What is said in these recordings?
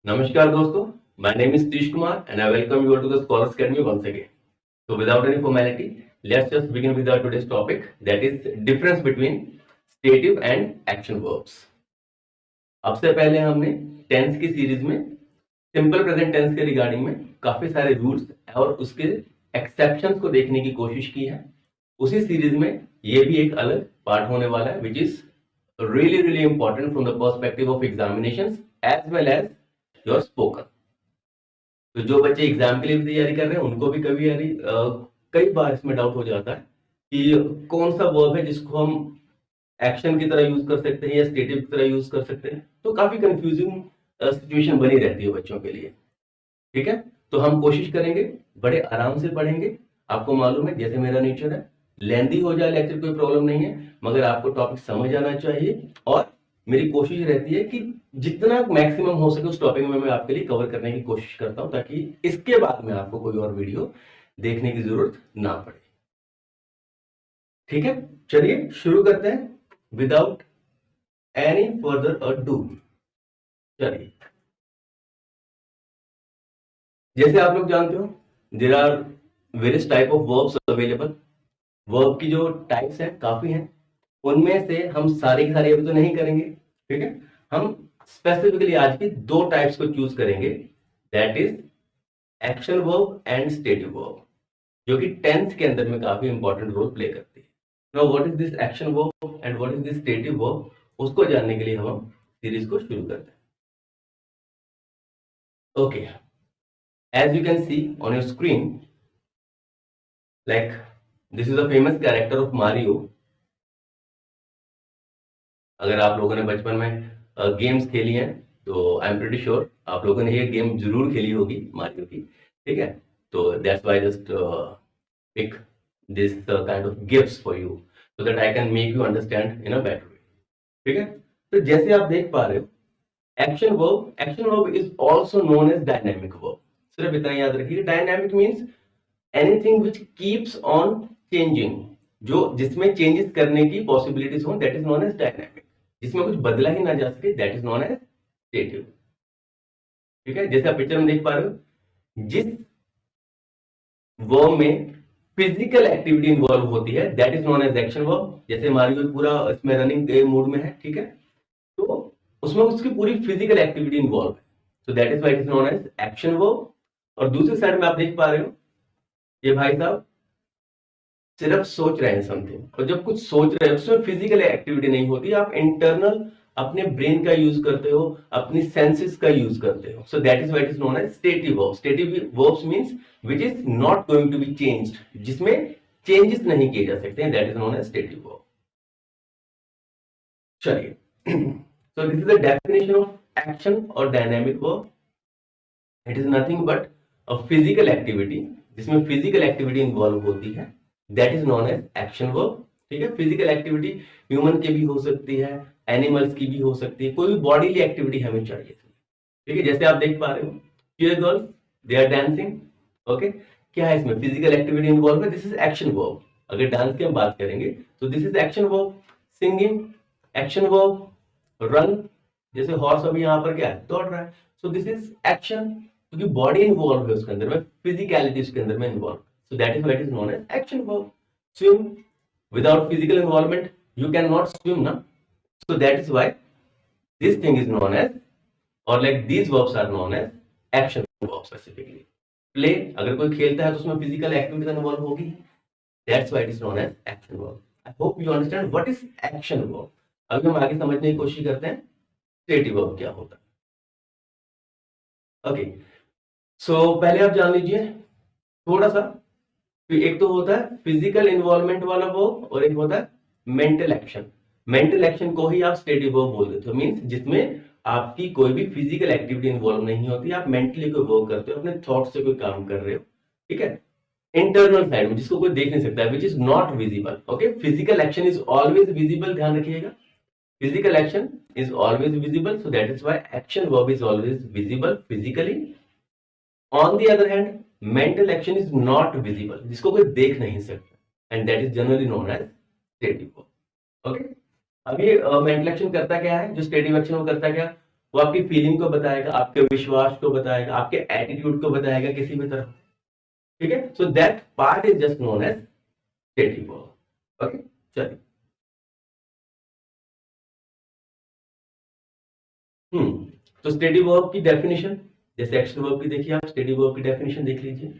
नमस्कार दोस्तों, my name is Tish Kumar and I welcome you all to the Scholars Academy once again. So without any formality, let's just begin with our today's topic, that is difference between stative and action verbs. अब से पहले हमने tense की series में simple present tense के regarding में काफी सारे रूल्स और उसके एक्सेप्शंस को देखने की कोशिश की है। उसी सीरीज में ये भी एक अलग पार्ट होने वाला है which is really important from the perspective of examinations as well as your spoken. तो जो बच्चे एग्जाम के लिए भी तैयारी कर रहे हैं उनको भी कई बार इसमें डाउट हो जाता है कि कौन सा वर्ब है जिसको हम एक्शन की तरह यूज कर सकते हैं या स्टेटिव की तरह यूज कर सकते हैं। तो काफी कंफ्यूजिंग सिचुएशन बनी रहती है बच्चों के लिए। ठीक है, तो हम कोशिश करेंगे, बड़े आराम से पढ़ेंगे। आपको मालूम है जैसे मेरा नेचर है, लेंदी हो जाए लेक्चर कोई प्रॉब्लम नहीं है, मगर आपको टॉपिक समझ आना चाहिए और मेरी कोशिश रहती है कि जितना मैक्सिमम हो सके उस टॉपिक में मैं आपके लिए कवर करने की कोशिश करता हूं ताकि इसके बाद में आपको कोई और वीडियो देखने की जरूरत ना पड़े। ठीक है, चलिए शुरू करते हैं विदाउट एनी फर्दर अडू। चलिए, जैसे आप लोग जानते हो there are various type of verbs available. Verb की जो टाइप्स हैं काफी हैं, उनमें से हम सारे की सारी अभी तो नहीं करेंगे। ठीक है, हम स्पेसिफिकली आज की दो टाइप्स को चूज करेंगे, that is action verb and stative verb, जो कि टेंस के अंदर में काफी इंपॉर्टेंट रोल प्ले करती है। Now what is this action verb and what is this stative verb, उसको जानने के लिए हम सीरीज को शुरू करते हैं। Okay, as you can see on your screen, like this is a famous character of Mario. अगर आप लोगों ने बचपन में गेम्स खेली हैं तो आई एम प्रीटी श्योर आप लोगों ने ये गेम जरूर खेली होगी मारियो की। ठीक है, तो that's why just pick this kind of gifts for you so that I can make you understand in a better way. ठीक है, तो जैसे आप देख पा रहे हो, action verb is also known as dynamic verb. सिर्फ इतना याद रखिए, dynamic means anything which keeps on changing, जो जिसमें चेंजेस करने की पॉसिबिलिटीज हो, that is known as dynamic. जिसमें कुछ बदला ही ना जा सके, that is known as stative. ठीक है, जैसे आप पिक्चर में देख पा रहे हो, जिस वर्ब में फिजिकल एक्टिविटी इन्वॉल्व होती है that is known as action verb. जैसे मारियो पूरा इसमें रनिंग के मूड में है, ठीक है, तो उसमें उसकी पूरी फिजिकल एक्टिविटी इन्वॉल्व है, so that is why it is known as action verb. और दूसरी साइड में आप देख पा रहे हो, ये भाई साहब सिर्फ सोच रहे हैं समथिंग, और जब कुछ सोच रहे हैं उसमें फिजिकल एक्टिविटी नहीं होती, आप इंटरनल अपने ब्रेन का यूज करते हो, अपनी सेंसेस का यूज करते हो, so that is why it is known as stative verb. Stative verbs means which is not going to be changed, जिसमें चेंजेस नहीं किए जा सकते हैं, that is known as stative verb. चलिए, so this is the definition of action और dynamic verb. It is nothing but a physical activity जिसमें physical activity involve होती है, that is known as action verb. ठीक है, physical activity human की भी हो सकती है, एनिमल्स की भी हो सकती है, कोई भी बॉडीली एक्टिविटी हमें चाहिए। ठीक है, जैसे आप देख पा रहे हो, ये girls they are dancing. Okay, क्या है इसमें फिजिकल एक्टिविटी इन्वॉल्व है, दिस इज एक्शन वर्ब। अगर डांस की हम बात करेंगे तो this is action verb. Singing action verb. Run, जैसे हॉर्स अभी यहाँ पर क्या है, दौड़ रहा है, सो दिस इज एक्शन, क्योंकि बॉडी इन्वॉल्व है उसके अंदर में, फिजिकलिटी उसके अंदर में involve, so that is what is known as action verb. Swim, without physical involvement you cannot swim na, so that is why this thing is known as, or like these verbs are known as action verbs specifically. Play, अगर कोई खेलता है तो उसमें physical activity involve होगी, that's why it is known as action verb. I hope you understand what is action verb. अभी हम आगे समझने की कोशिश करते हैं stative verb क्या होता है। ओके, सो पहले आप जान लीजिए थोड़ा सा, एक तो होता है फिजिकल इन्वॉल्वमेंट वाला वर्ब और एक होता है मेंटल एक्शन। मेंटल एक्शन को ही आप स्टेटिव वर्ब बोल देते हो, मींस जिसमें आपकी कोई भी फिजिकल एक्टिविटी इन्वॉल्व नहीं होती, आप मेंटली कोई वर्क करते हो, अपने थॉट से कोई काम कर रहे हो। ठीक है, इंटरनल साइड में जिसको कोई देख नहीं सकता, which is not visible. Okay, physical action is always visible, ध्यान रखिएगा, physical action is always visible, so that is why action verb is always visible physically. On the other hand mental action is not visible, जिसको कोई देख नहीं सकता, and that is generally known as stative verb. Okay, अब ये mental action करता क्या है, जो स्टेटिव एक्शन वो करता क्या, वो आपकी फीलिंग को बताएगा, आपके विश्वास को बताएगा, आपके एटीट्यूड को बताएगा किसी भी तरह। ठीक है, so that part is just known as stative verb. Okay, चलिए। तो स्टेटिव वर्ब की डेफिनेशन, जैसे एक्शन वर्ब की देखिए आप, स्टेटिव वर्ब की डेफिनेशन देख लीजिए।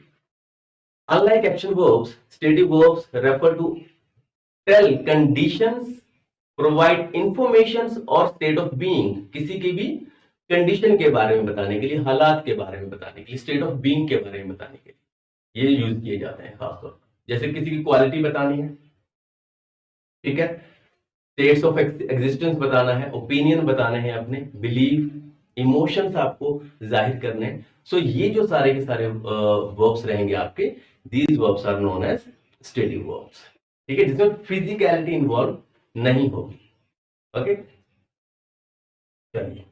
Unlike action verbs, stative verbs refer to tell conditions, provide informations और state of being, किसी की भी कंडीशन के बारे में बताने के लिए, हालात के बारे में बताने के लिए, स्टेट ऑफ बीइंग के बारे में बताने के लिए ये यूज किए जाते हैं खासतौर पर। जैसे किसी की क्वालिटी बतानी है, ठीक है, स्टेट्स ऑफ एग्जिस्टेंस बताना है, ओपिनियन बताने हैं, अपने बिलीफ, इमोशंस आपको जाहिर करने हैं। सो ये जो सारे के सारे वर्ब्स रहेंगे आपके, these verbs are known as stative verbs. ठीक है, जिसमें फिजिकलिटी इन्वॉल्व नहीं होगी। ओके, चलिए,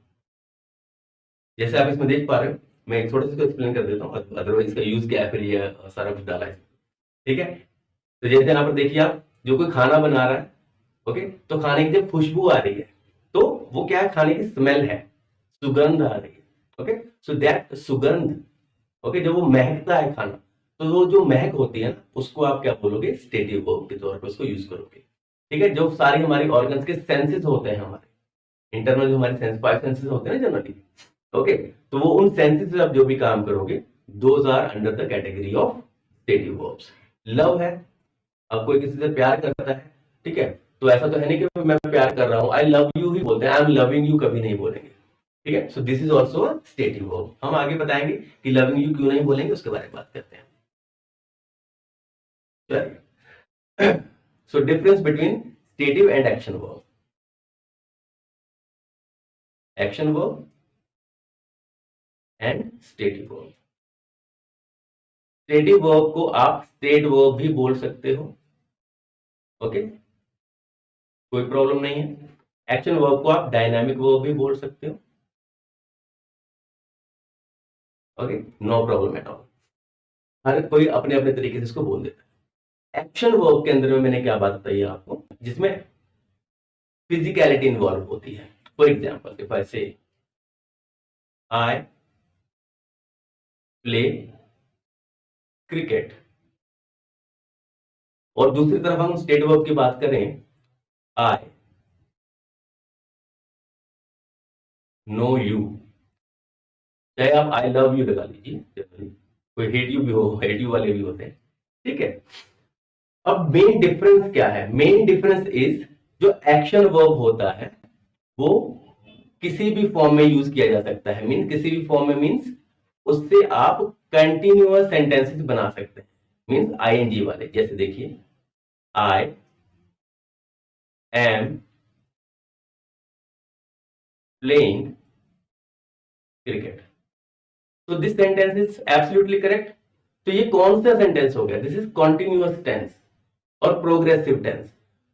जैसे आप इसमें देख पा रहे हो, मैं एक थोड़ा सा इसको एक्सप्लेन कर देता हूँ, अदरवाइज इसका यूज क्या है, फिर ये सारा कुछ डाला है। ठीक है, तो जैसे यहाँ पर देखिए आप, जो कोई खाना बना रहा है, ओके, तो खाने की जब खुशबू आ रही है तो वो क्या है, खाने की स्मेल है, सुगंध आ रही है। ओके, सो दैट सुगंध, ओके, जब वो महकता है खाना, तो वो जो महक होती है ना, उसको आप क्या बोलोगे, स्टेटिव वर्ब के तौर पर उसको यूज करोगे। ठीक है, जो सारी हमारी ऑर्गन्स के सेंसेस होते हैं, हमारे इंटरनल जो हमारे सेंस, 5 सेंसेस होते हैं ना जनरली, ओके, तो वो उन सेंसेस से आप जो भी काम करोगे, those are under the category of stative verbs. Love है, अब कोई किसी से प्यार करता है, ठीक है, तो ऐसा तो है नहीं कि मैं प्यार कर रहा हूं, आई लव यू ही बोलते हैं, आई एम लविंग यू कभी नहीं बोलेंगे। ठीक है, so this is also a stative verb. हम आगे बताएंगे कि लविंग यू क्यों नहीं बोलेंगे, उसके बारे में बात करते हैं। चलिए, so difference between stative and action verb. Action verb and stative verb. Stative verb को आप स्टेट वर्ब भी बोल सकते हो, ओके, कोई प्रॉब्लम नहीं है। एक्शन वर्ब को आप डायनामिक वर्ब भी बोल सकते हो, okay, no problem at all. हर कोई अपने अपने तरीके से इसको बोल देता है। एक्शन वर्ब के अंदर में मैंने क्या बात बताई है आपको, जिसमें फिजिकलिटी इन्वॉल्व होती है। फॉर एग्जाम्पल, इफ आई से आई प्ले क्रिकेट, और दूसरी तरफ हम स्टेट वर्ब की बात करें, आई नो यू, चाहे आप आई लव यू लगा लीजिए, कोई हेट यू भी हो, हेट यू वाले भी होते हैं। ठीक है, अब मेन डिफरेंस क्या है, मेन डिफरेंस इज, जो एक्शन वर्ब होता है वो किसी भी फॉर्म में यूज किया जा सकता है, मीन किसी भी फॉर्म में, मीन्स उससे आप कंटिन्यूअस सेंटेंसेस बना सकते हैं, मीन्स आईएनजी वाले। जैसे देखिए, आई एम प्लेइंग क्रिकेट, तो this sentence is absolutely correct. तो ये कौन सा सेंटेंस हो गया, दिस इज कॉन्टिन्यूअस टेंस और प्रोग्रेसिव टेंस।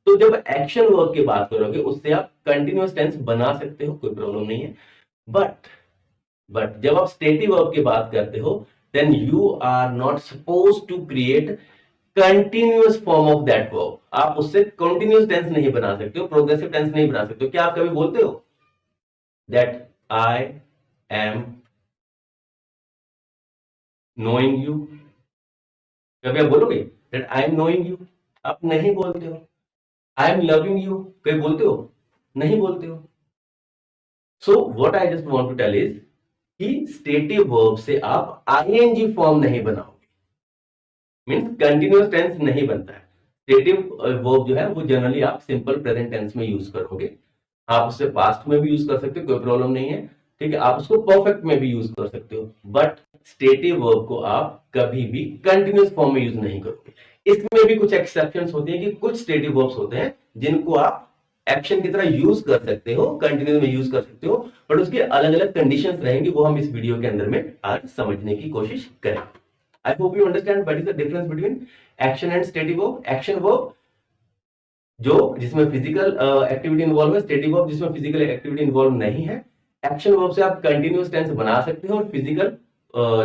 तो जब एक्शन वर्ब की बात करोगे, उससे आप कंटिन्यूअस टेंस बना सकते हो, कोई प्रॉब्लम नहीं है। बट जब आप स्टेटिव वर्ब की बात करते हो, then you are not suppose to create continuous form of that verb. आप उससे कंटिन्यूअस टेंस नहीं बना सकते हो, प्रोग्रेसिव टेंस नहीं बना सकते हो। क्या आप कभी बोलते हो that I am knowing you? कभी आप बोलोगे that I am knowing you? आप नहीं बोलते हो। आई एम लविंग यू कभी बोलते हो? नहीं बोलते हो। So what I just want to tell is कि स्टेटिव वर्ब से आप आईएनजी फॉर्म नहीं बनाओगे, मींस कंटिन्यूअस टेंस नहीं बनता है। स्टेटिव वर्ब जो है वो जनरली आप सिंपल प्रेजेंट टेंस में यूज करोगे। आप उससे पास्ट में भी यूज कर सकते हो, कोई प्रॉब्लम नहीं है। ठीक है, आप उसको परफेक्ट में भी यूज कर सकते हो, बट स्टेटिव वर्ब को आप कभी भी कंटिन्यूअस फॉर्म में यूज नहीं करोगे। इसमें भी कुछ एक्सेप्शंस होती है कि कुछ स्टेटिव वर्ब्स होते हैं जिनको आप एक्शन की तरह यूज कर सकते हो, कंटिन्यूअस में यूज कर सकते हो, बट उसके अलग अलग कंडीशंस रहेंगी, वो हम इस वीडियो के अंदर में आज समझने की कोशिश करेंगे। I hope you understand what is the difference between action and stative verb. Action verb जो जिसमें फिजिकल एक्टिविटी इन्वॉल्व है, स्टेटिव वर्ब जिसमें फिजिकल एक्टिविटी इन्वॉल्व नहीं है। एक्शन वर्ब से आप कंटिन्यूअस टेंस बना सकते हो, और फिजिकल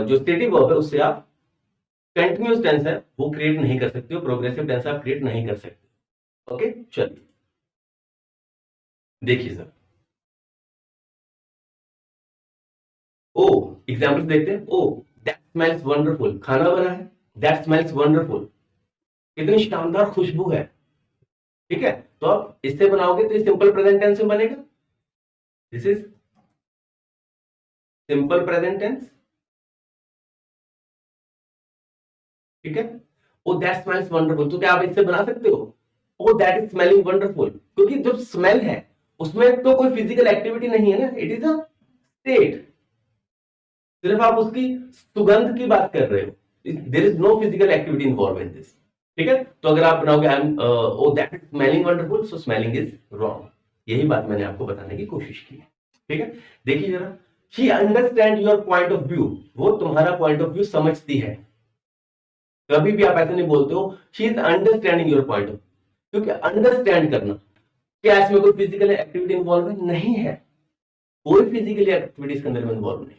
जो स्टेटिव वर्ब है उससे आप कंटिन्यूअस टेंस है वो क्रिएट नहीं कर सकते हो, प्रोग्रेसिव टेंस आप क्रिएट नहीं कर सकते। ओके, चलिए देखिए सर, ओ एग्जाम्पल देखते हैं। ओ दैट स्मेल्स वंडरफुल, खाना बना है, दैट स्मेल्स वंडरफुल, कितनी शानदार खुशबू है। ठीक है, तो आप इससे बनाओगे तो ये सिंपल प्रेजेंट टेंस में बनेगा। This is simple present tense. ठीक है, ओ दैट स्मेल्स वंडरफुल, तो क्या आप इससे बना सकते हो ओ दैट इज स्मेलिंग वंडरफुल, क्योंकि जब स्मेल है उसमें तो कोई फिजिकल एक्टिविटी नहीं है ना, इट इज अ स्टेट, सिर्फ आप उसकी सुगंध की बात कर रहे हो, there is no physical activity involve in this. ठीक है, तो अगर आप बनाओगे आई एम ओ that is smelling wonderful, so smelling is wrong. यही बात मैंने आपको बताने की कोशिश की है। ठीक है, देखिए जरा, she understand your point of view, वो तुम्हारा पॉइंट ऑफ व्यू समझती है। कभी भी आप ऐसा नहीं बोलते हो she is understanding your point of, क्योंकि अंडरस्टैंड करना, क्या इसमें कोई फिजिकल एक्टिविटी इन्वॉल्व है? नहीं है, कोई फिजिकल एक्टिविटी इसके अंदर में इन्वॉल्व नहीं,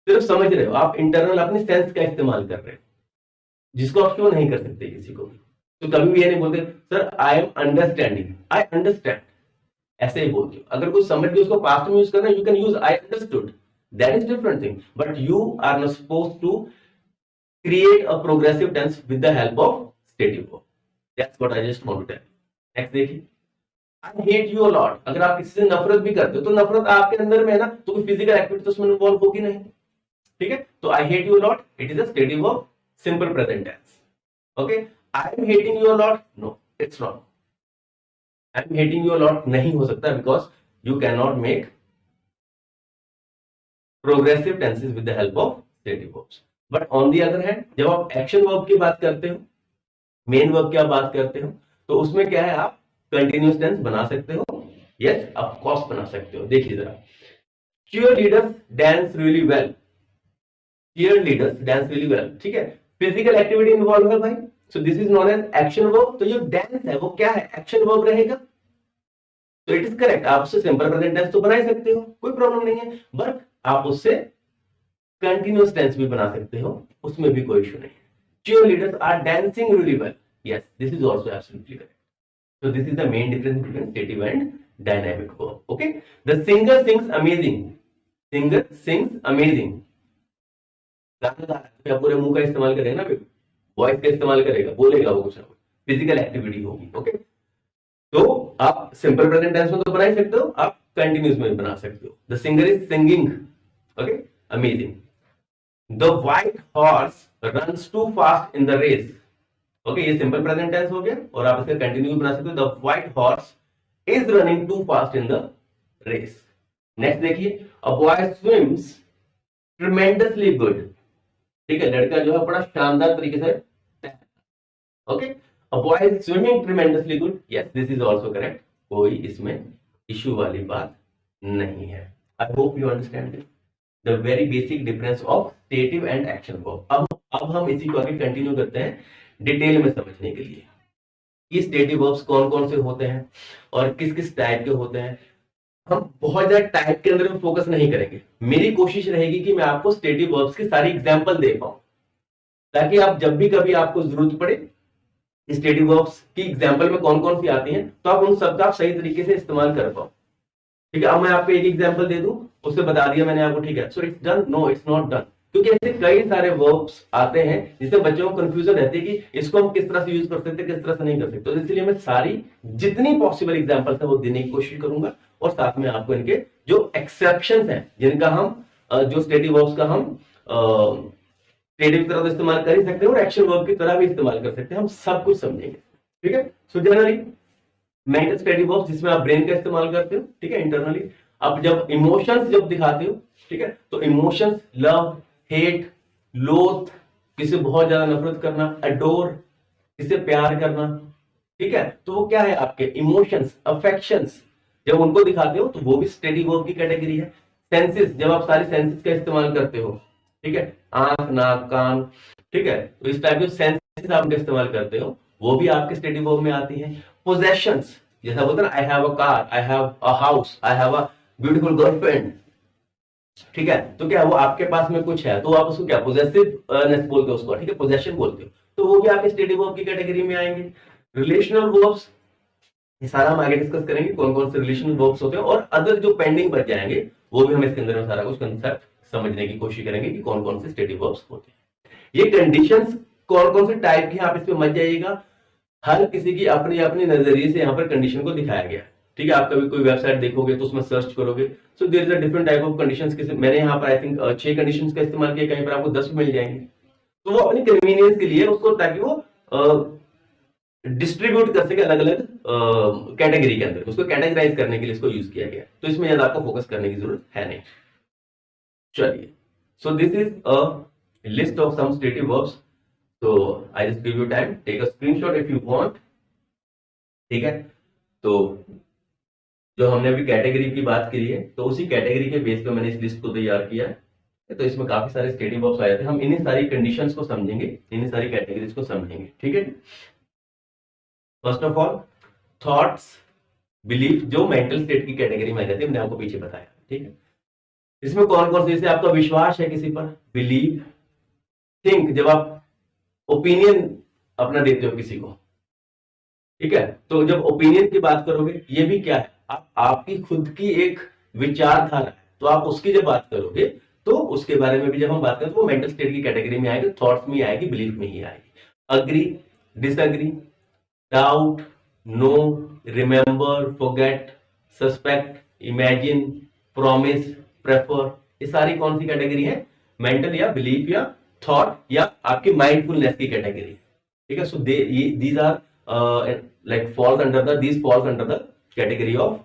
सिर्फ समझ रहे हो आप, इंटरनल अपनी सेंस का इस्तेमाल कर रहे हो, जिसको आप क्यों नहीं कर सकते किसी को भी। तो कभी भी ये नहीं बोलते sir I am understanding, I understand, ऐसे ही बोलते हो। अगर कुछ समझ के उसको पास्ट में यूज करना, you can use I understood, that is different thing, but you are not supposed to create a progressive tense with the help of stative verb. That's what I just want to tell you. Next देखिए, I hate you a lot, अगर आप किसी से नफरत भी करते हो तो नफरत आपके अंदर में है ना, तो कोई फिजिकल एक्टिविटी तो उसमें इन्वॉल्व होगी नहीं। ठीक है, तो I hate you a lot, it is a stative verb, simple present tense. Okay, I am hating you a lot, no, it's wrong. I am hating you a lot नहीं हो सकता, because you cannot make progressive tenses with the help of stative verbs. But on the other hand जब आप action verb की बात करते हो, main verb की आप बात करते हो, तो उसमें क्या है, आप कंटिन्यूअस टेंस बना सकते हो, यस ऑफ कोर्स बना सकते हो। देखिए जरा, cheerleaders dance really well, cheerleaders dance really well, ठीक है, फिजिकल एक्टिविटी इन्वॉल्व है भाई, so this is known as action verb, तो जो डांस है वो क्या है, एक्शन वर्ब रहेगा, तो इट इज करेक्ट। आप उससे सिंपल प्रेजेंट टेंस तो बना ही सकते हो, कोई प्रॉब्लम नहीं है, बट आप उससे कंटिन्यूअस टेंस भी बना सकते हो, उसमें भी कोई इशू नहीं है। Cheerleaders are dancing really well. Yes, this is also absolutely correct. So this is the main difference between stative and dynamic verb. Okay. The singer sings amazing. Singer sings amazing. गाना गा रहा है, पूरे मुंह का इस्तेमाल करेगा ना, वॉइस का इस्तेमाल करेगा, बोलेगा वो कुछ ना कुछ, फिजिकल एक्टिविटी होगी। ओके, तो आप सिंपल प्रेजेंट टेंस में तो बना ही सकते हो, आप कंटिन्यूस में भी बना सकते हो। The singer is singing, okay, amazing. The white horse runs too fast in the race. Okay, ये सिंपल प्रेजेंट टेंस हो गया, और आप इसका कंटिन्यू बना सकते हो, the white horse is running too fast in the race. Next देखिए, a boy swims tremendously good, ठीक है, लड़का जो है बड़ा शानदार तरीके से, okay, a boy is swimming tremendously good, yes this is also correct, कोई इसमें इश्यू वाली बात नहीं है। I hope you understand this, the very basic difference of stative and action verb. अब हम इसी को आगे कंटिन्यू करते हैं डिटेल में समझने के लिए कि स्टेटिव वर्ब्स कौन कौन से होते हैं और किस किस टाइप के होते हैं। हम बहुत ज्यादा टाइप के अंदर में फोकस नहीं करेंगे, मेरी कोशिश रहेगी कि मैं आपको स्टेटिव वर्ब्स की सारी एग्जांपल दे पाऊं, ताकि आप जब भी कभी आपको जरूरत पड़े स्टेटिव वर्ब्स की एग्जांपल में कौन कौन सी आती हैं, तो आप उन सबका आप सही तरीके से इस्तेमाल कर पाओ। ठीक है, अब मैं आपको एक एग्जांपल दे दूं, उससे बता दिया मैंने आपको, ठीक है, so it's done, no it's not done, क्योंकि ऐसे कई सारे वर्ब्स आते हैं जिससे बच्चों को कंफ्यूजन रहती है कि इसको हम किस तरह से यूज कर सकते हैं, किस तरह से नहीं कर सकते, तो इसलिए मैं सारी जितनी पॉसिबल एग्जांपल्स है वो देने की कोशिश करूंगा, और साथ में आपको इनके जो एक्सेप्शंस हैं, जिनका हम जो स्टेटिव वर्ब्स का हम स्टेटिव की तरह तो इस्तेमाल कर ही सकते हैं और एक्शन वर्ब की तरह भी इस्तेमाल कर सकते हैं, हम सब कुछ समझेंगे। ठीक है, so generally mental stative verbs जिसमें आप ब्रेन का इस्तेमाल करते हो, ठीक है, इंटरनली। अब जब इमोशंस जब दिखाते हो, ठीक है, तो इमोशंस लव, हेट, लोथ, किसी बहुत ज्यादा नफरत करना, अडोर, किसे प्यार करना, ठीक है, तो वो क्या है आपके इमोशंस, अफेक्शंस, जब उनको दिखाते हो तो वो भी स्टेटिव वर्ब की कैटेगरी है। सेंसेस, जब आप सारी सेंसेस का इस्तेमाल करते हो, ठीक है, आंख, नाक, कान, ठीक है, तो इस टाइप के सेंसेस आप इस्तेमाल करते हो, वो भी आपके स्टेटिव वर्ब में आती है। पोजेशंस, जैसा बोलते हैं ना, आई have a car, I have a house, I have a beautiful girlfriend, ठीक है, तो क्या वो आपके पास में कुछ है तो आप उसको क्या पोजेसिवनेस बोलते हो उसको, ठीक है, पोजेशन बोलते हो, तो वो भी आपके स्टेटिव वर्ब की कैटेगरी में आएंगे। रिलेशनल वर्ब्स, ये सारा हम आगे डिस्कस करेंगे कौन कौन से रिलेशनल वर्ब्स होते हैं, और अदर जो पेंडिंग बच जाएंगे वो भी हम इसके अंदर में सारा कुछ कंसेप्ट समझने की कोशिश करेंगे कि कौन कौन से स्टेटिव वर्ब्स होते हैं। ये कंडीशंस कौन कौन से टाइप की, आप इस पे मत जाइएगा, हर किसी की अपनी अपनी नजरिए से यहाँ पर कंडीशन को दिखाया गया है। ठीक है, आप कभी कोई वेबसाइट देखोगे तो उसमें सर्च करोगे, so there is a different type of conditions. मैंने यहाँ पर आई थिंक 6 कंडीशंस का इस्तेमाल किया, कहीं पर आपको 10 मिल जाएंगे। तो वो अपनी कन्वीनियंस के लिए उसको, ताकि वो डिस्ट्रीब्यूट कर सके अलग अलग कैटेगरी के अंदर, उसको कैटेगराइज करने के लिए इसको यूज किया गया। तो इसमें ज्यादा आपको फोकस करने की जरूरत है नहीं। चलिए, so this is a list of some stative verbs. So I just give you time, take a screenshot if you want। ठीक है, तो जो हमने अभी कैटेगरी की बात करी है, तो उसी कैटेगरी के बेस पे मैंने इस लिस्ट को तैयार किया है। तो इसमें काफी सारे स्टेटिव वर्ब्स आए थे, हम इन्हीं सारी कंडीशंस को समझेंगे, इन्हीं सारी कैटेगरीज को समझेंगे। ठीक है, first of all thoughts, belief, जो मेंटल स्टेट की कैटेगरी में आ जाती है, मैंने आपको पीछे बताया। ठीक है, इसमें कौन कौन से, जैसे आपका विश्वास है किसी पर, बिलीव, थिंक, जब आप ओपिनियन अपना देते हो किसी को। ठीक है, तो जब ओपिनियन की बात करोगे, ये भी क्या है, आपकी खुद की एक विचारधारा है, तो आप उसकी जब बात करोगे तो उसके बारे में भी जब हम बात करें तो वो मेंटल स्टेट की कैटेगरी में आएगी, थॉट्स में आएगी, बिलीफ में ही आएगी। Agree, disagree, doubt, know, remember, forget, suspect, imagine, promise, prefer, ये सारी कौन सी कैटेगरी है, मेंटल या बिलीफ या थॉट या आपकी माइंडफुलनेस की कैटेगरी। ठीक है, so these are like falls under the, these falls under the category of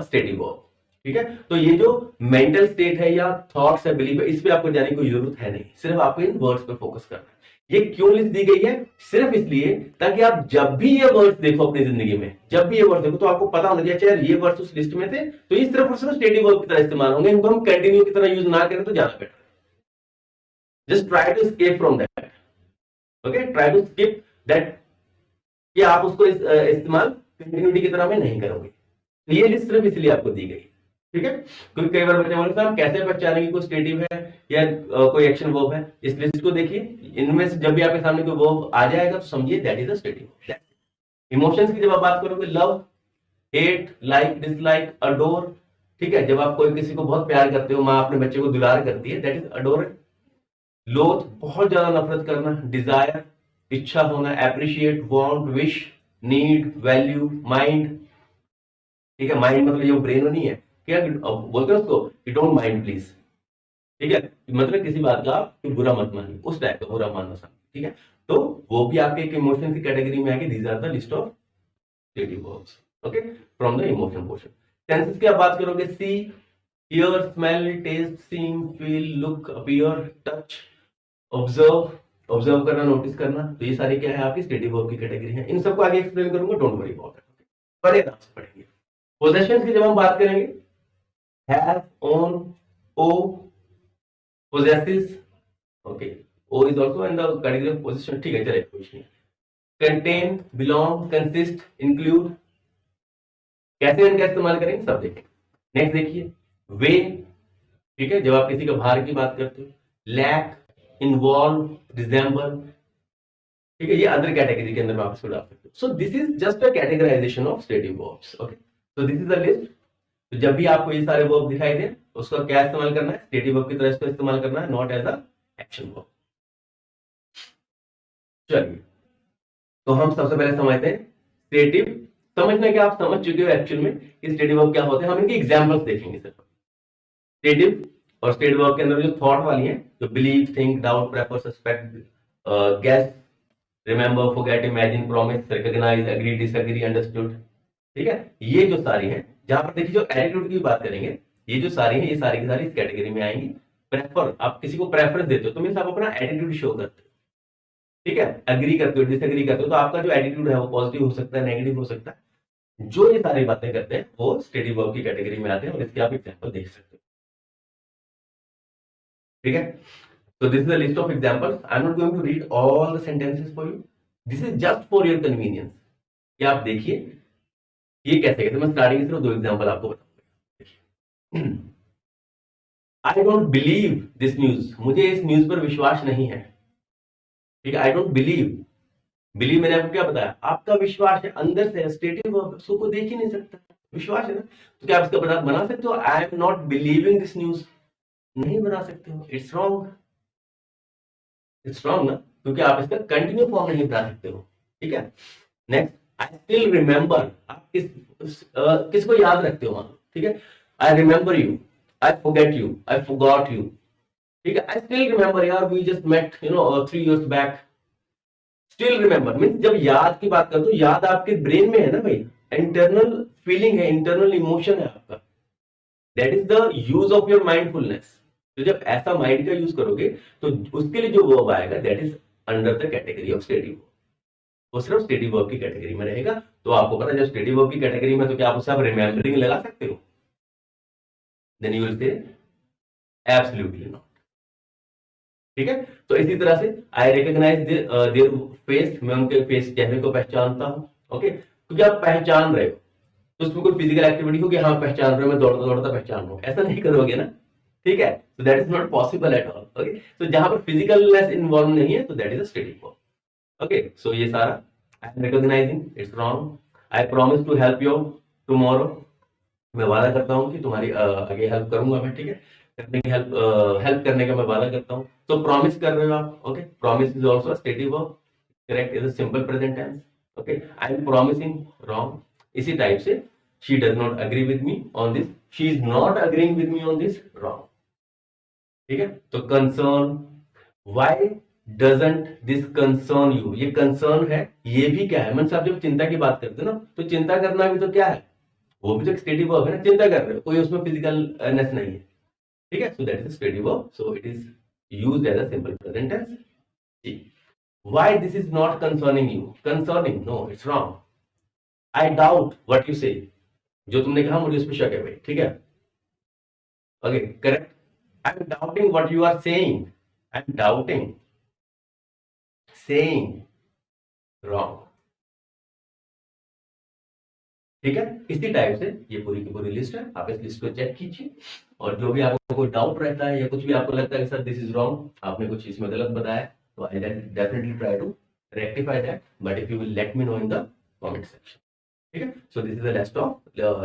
stative verb। ठीक है, तो ये जो मेंटल स्टेट है या थॉट्स है, बिलीफ है, इस पे आपको जाने की कोई जरूरत है नहीं, सिर्फ आपको इन वर्ड्स पे फोकस करना है। ये क्यों लिस्ट दी गई है, सिर्फ इसलिए ताकि आप जब भी ये वर्ड्स देखो अपनी जिंदगी में, जब भी ये वर्ड्स देखो तो आपको पता होना चाहिए, यार ये वर्ड्स उस लिस्ट में थे, तो इस तरफ सिर्फ स्टेटिव वर्ब की तरह इस्तेमाल होंगे, इनको हम कंटिन्यू की तरह यूज ना करें तो ज्यादा better. Just try to escape from that, okay, try to skip that, कि आप उसको इस्तेमाल कंटिन्यूटी की तरह में नहीं करोगे। तो ये लिस्ट सिर्फ इसलिए आपको दी गई। ठीक है, क्योंकि कई बार बच्चे बोलते हैं हम कैसे पहचानेंगे कोई स्टेटिव है या कोई एक्शन वर्ब है। इस लिस्ट को देखिए, इनमें से जब भी आपके सामने कोई वर्ब आ जाएगा तो समझिए that is a stative. Emotions की जब आप बात करोगे, love, hate, like, dislike, adore. ठीक है, जब आप कोई किसी को बहुत प्यार करते हो, माँ अपने बच्चे को दुलार करती है, दैट इज अडोर। लोथ, बहुत ज्यादा नफरत करना, डिजायर, इच्छा होना, appreciate, want, wish, need, value, mind. ठीक है, माइंड मतलब ये ब्रेन नहीं है, क्या बोलते हैं उसको, यू डोंट माइंड प्लीज। ठीक है, मतलब किसी बात का आप बुरा मत मानिए, उस टाइप का बुरा मानना समझ। ठीक है, तो वो भी आपके एक इमोशन की कैटेगरी में आएगी। These are the list of stative verbs, okay, from the emotion portion. Senses की आप बात करोगे, see, hear, smell, taste, seem, feel, look, appear, touch, observe, observe करना, नोटिस करना। तो ये सारी क्या है, आपकी स्टेटिव वर्ब की कैटेगरी है। इन सबको आगे एक्सप्लेन करूंगा, डोंट वरी अबाउट इट, बड़े आराम से पढ़ेंगे। पोजेशंस की जब हम बात करेंगे, have, own, owe, possesses, okay, owe is also in the category of position. ठीक है, चलिए कोई नहीं। कंटेन, बिलोंग, कंसिस्ट, इंक्लूड, कैसे इनका इस्तेमाल करेंगे सब देखें। नेक्स्ट देखिए, वे। ठीक है, जब आप किसी का भार की बात करते हो, लैक, इन्वॉल्व, रिजेंबल। ठीक है, ये अदर कैटेगरी के अंदर आप इसको डाल सकते हो। So this is just a categorization of stative verbs, okay. So this is a list. तो जब भी आपको ये सारे वर्ब दिखाई दे, उसका क्या इस्तेमाल करना है, स्टेटिव वर्ब की तरह इसको इस्तेमाल करना है, not as a action verb. चलिए, तो हम सबसे पहले समझते हैं स्टेटिव। समझना क्या, आप समझ चुके हो एक्चुअल में कि स्टेटिव वर्ब क्या होते हैं, हम इनके एग्जांपल्स देखेंगे सिर्फ। स्टेटिव और स्टेटिव वर्ब के अंदर जो थॉट वाली है, जो believe, think, doubt, prefer, suspect, guess, remember, forget, imagine, promise, recognise, agree, disagree, understood. ठीक है, ये जो सारी हैं, जहां पर देखिए जो एटीट्यूड की बात करेंगे, ये जो सारी है, ये सारी की सारी इस कैटेगरी में आएंगी। प्रेफर, आप किसी को प्रेफरेंस देते हो तो मींस आप अपना एटीट्यूड शो करते हो। ठीक है, एग्री करते हो, डिसएग्री करते हो, तो आपका जो एटीट्यूड है वो पॉजिटिव हो सकता है, नेगेटिव हो सकता है। जो ये सारी बातें करते हैं वो स्टेटिव वर्ब की कैटेगरी में आते हैं, और इसके आप एग्जांपल देख सकते हो। ठीक है, so this is a list of examples. I'm not going to read all the sentences for you. This is just for your convenience। क्या आप देखिए ये कैसे कहते हैं, मैं स्टार्टिंग में सिर्फ 2 एग्जांपल आपको बताऊंगा। I don't believe this news, मुझे इस न्यूज पर विश्वास नहीं है। ठीक है, आई डोंट बिलीव, बिलीव मैंने आपको क्या बताया, आपका विश्वास है, अंदर से स्टेटिव वर्ब, उसको कोई देख ही नहीं सकता, विश्वास है ना। तो क्या आप इसका बना सकते हो, I am not believing this news. नहीं बना सकते हो, इट्स रॉन्ग। इट्स रॉन्ग ना, क्योंकि आप इसका कंटिन्यू फॉर्म नहीं बना सकते हो। ठीक है, नेक्स्ट, आई स्टिल रिमेंबर, आप किसको याद रखते हो, मान लो, ठीक है, I remember you, I forget you, I forgot you. ठीक है, आई स्टिल रिमेंबर यार, we just met 3 years back. Still remember means जब याद की बात करते हो, याद आपके ब्रेन में है ना भाई, इंटरनल फीलिंग है, इंटरनल इमोशन है आपका, that is the use of your mindfulness. तो जब ऐसा माइंड का यूज करोगे तो उसके लिए जो वर्ब आएगा that is under the category of steady verb, वो सिर्फ स्टेडी वर्ब की कैटेगरी में रहेगा। तो आपको पता है जब स्टेडी वर्ब की कैटेगरी में, तो क्या आप उससे आप रिमेम्बरिंग लगा सकते हो? Then you will say absolutely not. ठीक है, तो इसी तरह से आई रिकॉग्नाइज देयर फेस, मैं उनके फेस, चेहरे को पहचानता हूं। ओके, क्योंकि आप पहचान रहे हो, तो उसमें कोई फिजिकल एक्टिविटी हो कि हाँ पहचान रहे हो, मैं दौड़ता दौड़ता पहचान रहा हूं, ऐसा नहीं करोगे ना। ठीक है, so that is not possible at all. Okay, so जहां पर फिजिकलनेस इन्वॉल्व नहीं है तो that is a steady verb. Okay, so ये सारा, I am recognizing, it's wrong. I promise to help you tomorrow, मैं वादा करता हूँ कि तुम्हारी आगे हेल्प करूंगा मैं। ठीक है, करने की हेल्प, हेल्प करने का मैं वादा करता हूँ। तो प्रॉमिस कर रहे हो आप। Okay, promise is also stative verb, correct is a simple present tense. Okay, I am promising, wrong. इसी टाइप से, she does not agree with me on this, she is not agreeing with me on this, wrong. ठीक है, तो concern, why doesn't this concern you, ये concern है, ये भी क्या है, मतलब आप जब चिंता की बात करते हो ना, तो चिंता करना भी तो क्या है, वो भी तो एक स्टेडी वर्ब है ना, चिंता कर रहे हो, कोई उसमें फिजिकलनेस नहीं है। ठीक है, so that is stative verb, so it is used as a simple present tense. Why this is not concerning you, concerning, no it's wrong. I doubt what you say, जो तुमने कहा मुझे उस पर शक है भाई। ठीक है, okay, correct. I am doubting what you are saying, I am doubting, saying, wrong. ठीक है, इसी टाइप से ये पूरी की पूरी लिस्ट है, आप इस लिस्ट को चेक कीजिए, और जो भी आपको कोई डाउट रहता है या कुछ भी आपको लगता है कि सर दिस इज रॉन्ग, आपने कुछ इसमें गलत बताया, तो I definitely try to rectify that, but if you will let me know in the comment section. ठीक है, so this is the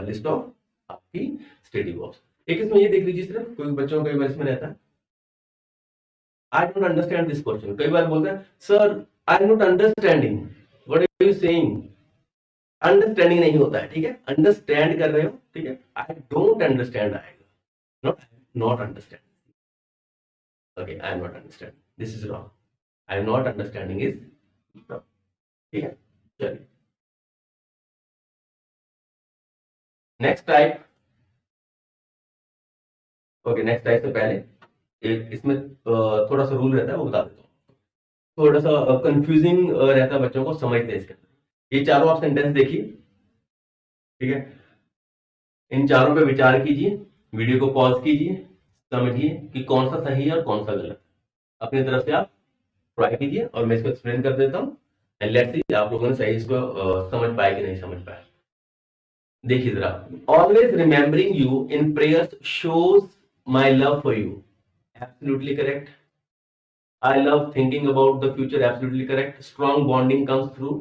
list of आपकी स्टडी वर्ब्स। एक इसमें ये देख लीजिए, सिर्फ कोई बच्चों को कई बार इसमें रहता है, I don't understand this question, कई बार बोलते हैं sir I am not understanding what are you saying, understanding नहीं होता है। ठीक है, अंडरस्टैंड कर रहे हो, ठीक है, आई डोंट अंडरस्टैंड आएगा, not not understand. Okay, I am not understand, this is wrong, I am not understanding is wrong. ठीक है, चलिए next type. Okay, next type से पहले एक इसमें थोड़ा सा रूल रहता है, वो बता देता हूँ, थोड़ा सा कंफ्यूजिंग रहता है बच्चों को समझते हैं इसके अंदर। ये चारों आप सेंटेंस देखिए, ठीक है, इन चारों पे विचार कीजिए, वीडियो को पॉज कीजिए, समझिए कि कौन सा सही है और कौन सा गलत। अपनी तरफ से आप ट्राई कीजिए और मैं इसको एक्सप्लेन कर देता हूँ, एंड लेट्स सी आप लोगों ने सही इसको समझ पाए कि नहीं समझ पाए। देखिए जरा, always remembering you in prayers shows my love for you, absolutely correct. I love thinking about the future, absolutely correct. Strong bonding comes through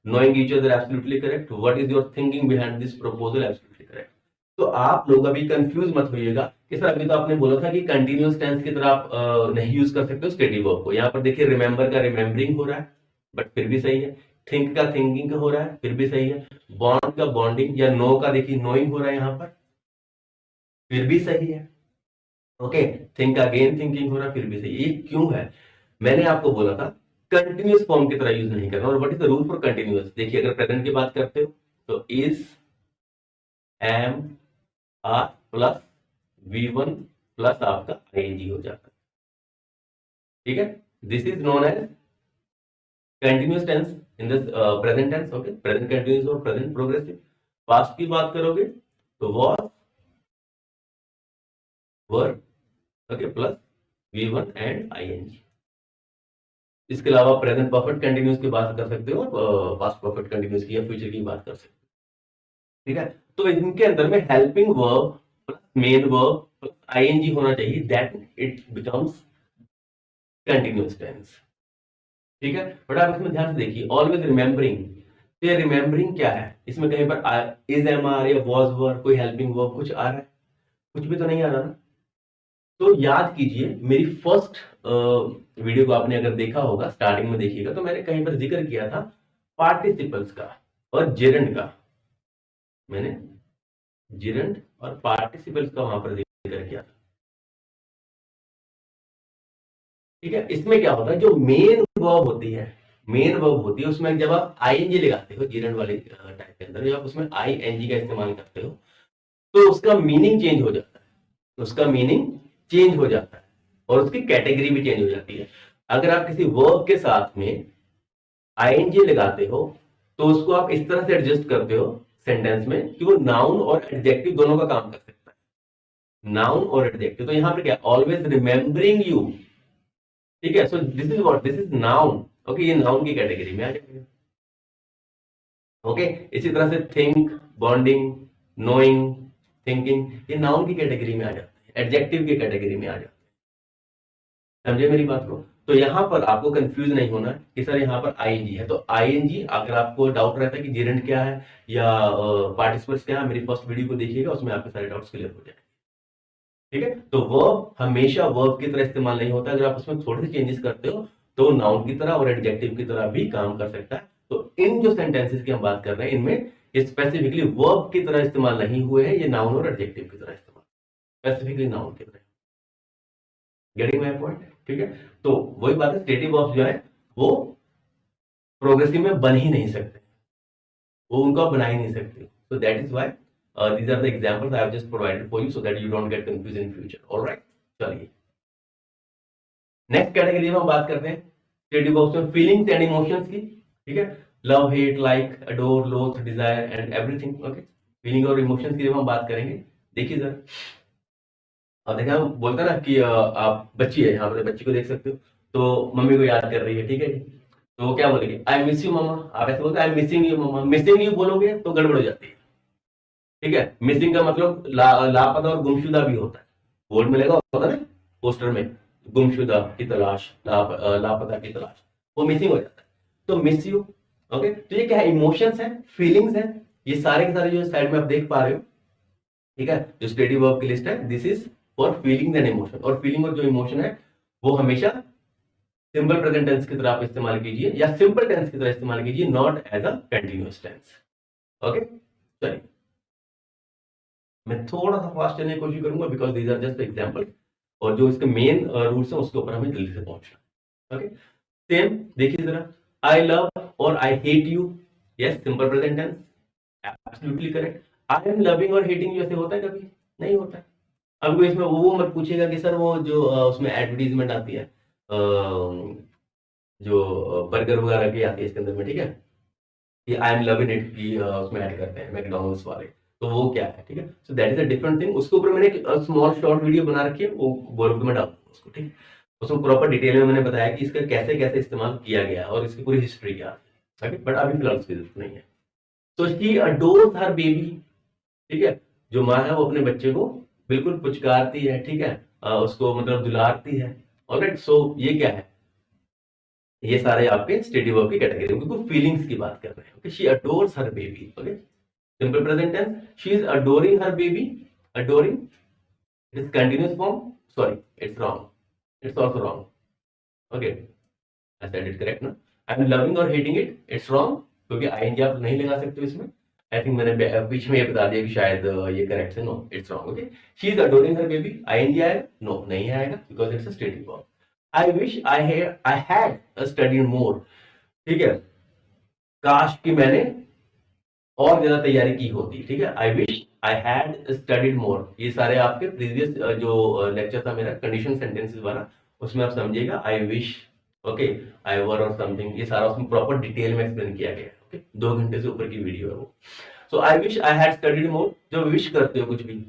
knowing each other, absolutely correct. What is your thinking behind this proposal, absolutely correct. तो आप लोग अभी confuse मत होइएगा कि sir अभी तो आपने बोला था कि कंटिन्यूअस टेंस की तरह आप नहीं यूज कर सकते हो स्टेडी वर्ब को। यहाँ पर देखिए रिमेंबर का रिमेंबरिंग हो रहा है, बट फिर भी सही है। थिंक का थिंकिंग हो रहा है, फिर भी सही है। बॉन्ड का बॉन्डिंग या नो का देखिए नोइंग हो रहा है यहाँ पर, फिर भी सही है। ओके, थिंक अगेन थिंकिंग हो रहा है, फिर भी सही है। ये क्यों है? मैंने आपको बोला था कंटिन्यूअस फॉर्म की तरह यूज नहीं करना। और what is the rule for continuous? देखिए, अगर प्रेजेंट की बात करते हो तो is, am, are plus V1 plus आपका आईएनजी हो जाता है। ठीक है, this is known as continuous tense in the present tense. Okay, present continuous और प्रेजेंट प्रोग्रेसिव। पास्ट की बात करोगे तो was, were, okay, plus V1 and ING. इसके अलावा प्रेजेंट परफेक्ट कंटिन्यूअस की बात कर सकते हो, पास्ट परफेक्ट कंटिन्यूअस की या फ्यूचर की बात कर सकते हो। ठीक है, तो इनके अंदर में helping verb plus main verb plus ING होना चाहिए, that it becomes continuous tense. ठीक है, बट आप इसमें ध्यान से देखिए, ऑलवेज रिमेंबरिंग, ये रिमेंबरिंग क्या है? इसमें कहीं पर इज, एम, आर या वॉज, वर, कोई हेल्पिंग वर्ब कुछ आ रहा है? कुछ भी तो नहीं आ रहा ना। तो याद कीजिए, मेरी फर्स्ट वीडियो को आपने अगर देखा होगा, स्टार्टिंग में देखिएगा, तो मैंने कहीं पर जिक्र किया था पार्टिसिपल्स का और जेरेंड का। मैंने जेरेंड और पार्टिसिपल्स का वहां पर जिक्र किया था। ठीक है, इसमें क्या होता है, जो मेन वर्ब होती है, मेन वर्ब होती है, उसमें जब आप आईएनजी लगाते हो जेरेंड वाले टाइप के अंदर, जब आप उसमें आईएनजी का इस्तेमाल करते हो, तो उसका मीनिंग चेंज हो जाता है, उसका मीनिंग चेंज हो जाता है और उसकी कैटेगरी भी चेंज हो जाती है। अगर आप किसी वर्ब के साथ में आईएनजी लगाते हो, तो उसको आप इस तरह से एडजस्ट करते हो सेंटेंस में कि वो नाउन और एडजेक्टिव दोनों का काम कर सकता है, नाउन और एडजेक्टिव। तो यहां पर क्या, ऑलवेज रिमेंबरिंग यू। ठीक है, so this is what, this is noun. Okay, ये नाउन की कैटेगरी में आ जाएगा। ओके, इसी तरह से थिंक, बॉन्डिंग, नोइंग, थिंकिंग, ये नाउन की कैटेगरी में आ जाते हैं, एडजेक्टिव की कैटेगरी में आ जाते हैं। समझे मेरी बात को? तो यहां पर आपको कंफ्यूज नहीं होना कि सर यहाँ पर आईएनजी है, तो आईएनजी अगर आपको डाउट रहता है कि जेरेंड क्या है या पार्टिसिपल्स क्या है, मेरी फर्स्ट वीडियो को देखिएगा, उसमें आपके सारे डाउट्स क्लियर हो जाएंगे। ठीक है, तो वर्ब हमेशा वर्ब की तरह इस्तेमाल नहीं होता, अगर आप उसमें थोड़े से चेंजेस करते हो तो नाउन की तरह और एडजेक्टिव की तरह भी काम कर सकता है। तो इन जो सेंटेंसेस की हम बात कर रहे हैं, इनमें स्पेसिफिकली वर्ब की तरह इस्तेमाल नहीं हुए हैं, ये नाउन और एडजेक्टिव की तरह इस्तेमाल, स्पेसिफिकली नाउन की तरह। Getting my point? ठीक है, तो वही बात है, स्टेटिव वर्ब्स जो है वो प्रोग्रेसिव में बन ही नहीं सकते, वो उनको आप बना ही नहीं सकते। so that is why these are the examples I have just provided for you so that you don't get confused in future. all right, चलिए नेक्स्ट कैटेगरी में हम बात करते हैं क्रिएटिव वर्ब्स में फीलिंग्स एंड इमोशंस की। ठीक है, लव, हेट, लाइक, अडोर, लोथ, desire and everything. Okay, feeling और इमोशंस की जब हम बात करेंगे, देखिए सर, अब देखिए हम बोलते हैं ना कि आप बच्ची है, यहाँ पर बच्ची को देख सकते हो, तो मम्मी को याद कर रही है। ठीक है जी, तो वो क्या बोलेगी, आई मिस यू मम्मा। आप ऐसे बोलते हैं आई मिसिंग यू मम्मा, मिसिंग यू बोलोगे तो गड़बड़ हो जाती है। ठीक है, मिसिंग का मतलब लापता और गुमशुदा भी होता है, बोर्ड में लगा होता है ना, पोस्टर में, गुमशुदा की तलाश, लापता की तलाश, वो मिसिंग हो जाता है। तो मिस यू। ओके, तो ये क्या है, इमोशंस है, फीलिंग्स है, ये सारे के सारे जो साइड में आप देख पा रहे हो। ठीक है, जो स्टेटिव वर्ब की लिस्ट है, this is for feelings and emotion. और फीलिंग और जो इमोशन है वो हमेशा सिंपल प्रेजेंट टेंस की तरह आप इस्तेमाल कीजिए या सिंपल टेंस की तरह इस्तेमाल कीजिए, not as a continuous tense. Okay, चलिए मैं थोड़ा सा फास्ट चलने की कोशिश करूंगा because these are just example, और जो इसके मेन रूल्स हैं उसके ऊपर हमें जल्दी से पहुंचना। ओके, सेम देखिए जरा, आई लव और I hate you, yes simple present tense, absolutely correct. I am loving और हेटिंग यू ऐसे होता है कभी? नहीं होता है। अब कोई इसमें वो मत पूछेगा कि सर वो जो उसमें एडवर्टीजमेंट आती है, जो बर्गर वगैरह की आती है इसके अंदर में, ठीक है, कि आई एम लविंग इट की उसमें ऐड करते हैं मैकडॉनल्ड्स वाले, तो वो क्या है? ठीक है, so that is a different thing. उसके ऊपर मैंने एक स्मॉल शॉर्ट वीडियो बना रखी है, वो बोलो मैं डालूंगा उसको। ठीक है, उसमें प्रॉपर डिटेल में मैंने बताया कि इसका कैसे कैसे इस्तेमाल किया गया है और इसकी पूरी हिस्ट्री क्या है। बट अभी फिलहाल उसकी जरूरत नहीं है। तो शी अडोर्स हर बेबी। ठीक है, जो माँ है वो अपने बच्चे को बिल्कुल पुचकारती है, ठीक है, उसको मतलब दुलारती है। ऑलराइट, सो ये क्या है, ये सारे आपके स्टेटिव वर्ब की कैटेगरी में, बिल्कुल फीलिंग्स की बात कर रहे हैं। Okay, she adores her baby. Okay, simple present tense, she is adoring her baby. Adoring, it is continuous form, sorry it's wrong, it's also wrong. Okay, I said it correct ना। I am loving और hating it, it's wrong, क्योंकि ING आप नहीं लगा सकते हो इसमें। I think मैंने बीच में ये बता दिया कि शायद ये करेक्ट है, no it's wrong. Okay, she is adoring her baby, ING आएगा? नो, नहीं आएगा, because it's a stative verb. I wish I had studied more. ठीक है, काश कि मैंने और ज्यादा तैयारी की होती। ठीक है, I wish I had studied more, ये सारे आपके प्रीवियस जो लेक्चर था मेरा कंडीशन सेंटेंसेस वाला, उसमें आप समझिएगा आई विश, ओके, आई वर और समथिंग, ये सारा उसमें प्रॉपर डिटेल में एक्सप्लेन किया गया है। ओके, 2 घंटे से ऊपर की वीडियो है वो। So I wish I had studied more, जो विश करते हो कुछ भी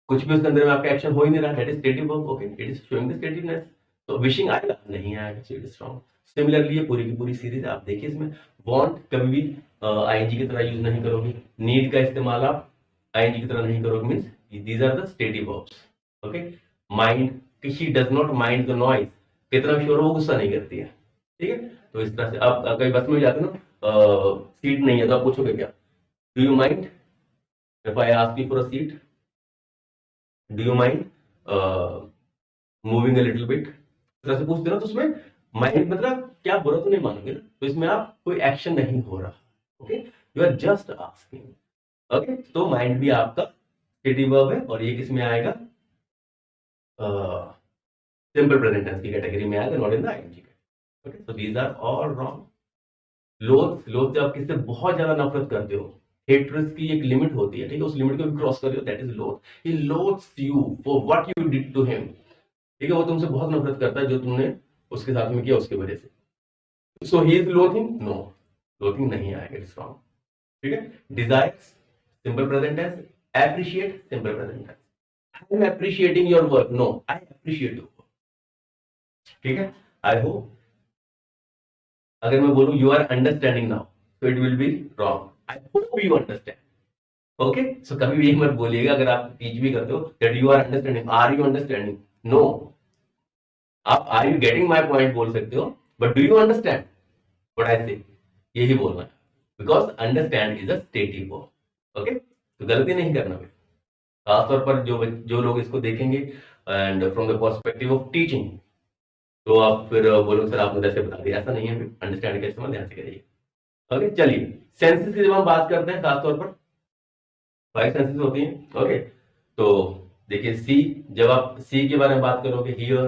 उसके अंदर में आपका एक्शन हो ही नहीं रहा, that is stative verb. Okay, it is showing the stativeness. तो विशिंग आएगा? नहीं आएगा, so it is wrong. Similarly ये पूरी की पूरी सीरीज आप देखिए, इसमें वांट कभी भी आईएनजी की तरह यूज नहीं करोगे, नीड का इस्तेमाल आप आईएनजी की तरह नहीं करोगे, means these are the stative verbs. Okay, mind, कि she does not mind the noise, कितना भी शोर हो वो गुस्सा नहीं करती है। ठीक है, तो इस तरह से आप कहीं बस में जाते हो ना, सीट नहीं है तो आप पूछोगे क्या, do you mind if I ask you for a seat, do you mind? Moving a little bit, तरह से पूछते ना तो उसमें माइंड मतलब क्या बुरा तो नहीं मानोगे ना, तो इसमें आप कोई एक्शन नहीं हो रहा, okay, you are just asking, okay. तो माइंड भी आपका स्टेटिव वर्ब है और ये किस में आएगा, सिंपल प्रेजेंट टेंस की कैटेगरी में आएगा, not in the ING. Okay, so these are all wrong. Loathe, loathe जब आप किसी से बहुत ज्यादा नफरत करते हो, हेट्रेस की एक लिमिट होती है, ठीक है, उस लिमिट को भी क्रॉस कर रहे हो, that is loathe. He loathes you for what you did to him, ठीक है, वो तुमसे बहुत नफरत करता है जो तुमने उसके साथ में किया उसकी वजह से। So he is loathing, no, loathing नहीं आएगा, इट्स रॉन्ग, ठीक है। Desires, simple present tense. Appreciate, simple present tense. I am appreciating your work, no, I appreciate your work, ठीक है। आई होप, अगर मैं बोलूं यू आर अंडरस्टैंडिंग नाउ, तो it will be wrong, I hope you understand, okay. So कभी भी ये मत बोलिएगा अगर आप टीच भी करते हो that you are understanding, are you understanding, no, आप are you getting my point बोल सकते हो, but do you understand what I say, यही बोलना है, because understand is a stative verb, okay. तो गलती नहीं करना भाई, खासतौर पर जो जो लोग इसको देखेंगे and from the perspective of teaching, तो आप फिर बोलो सर आपने जैसे बता दिया, ऐसा नहीं है, अंडरस्टैंड का इस्तेमाल ध्यान से करिए, ओके। चलिए, सेंसेस की जब हम बात करते हैं, खासतौर पर 5 सेंसेस होती हैं, ओके। तो देखिए, सी, जब आप सी के बारे में बात करोगे, हियर,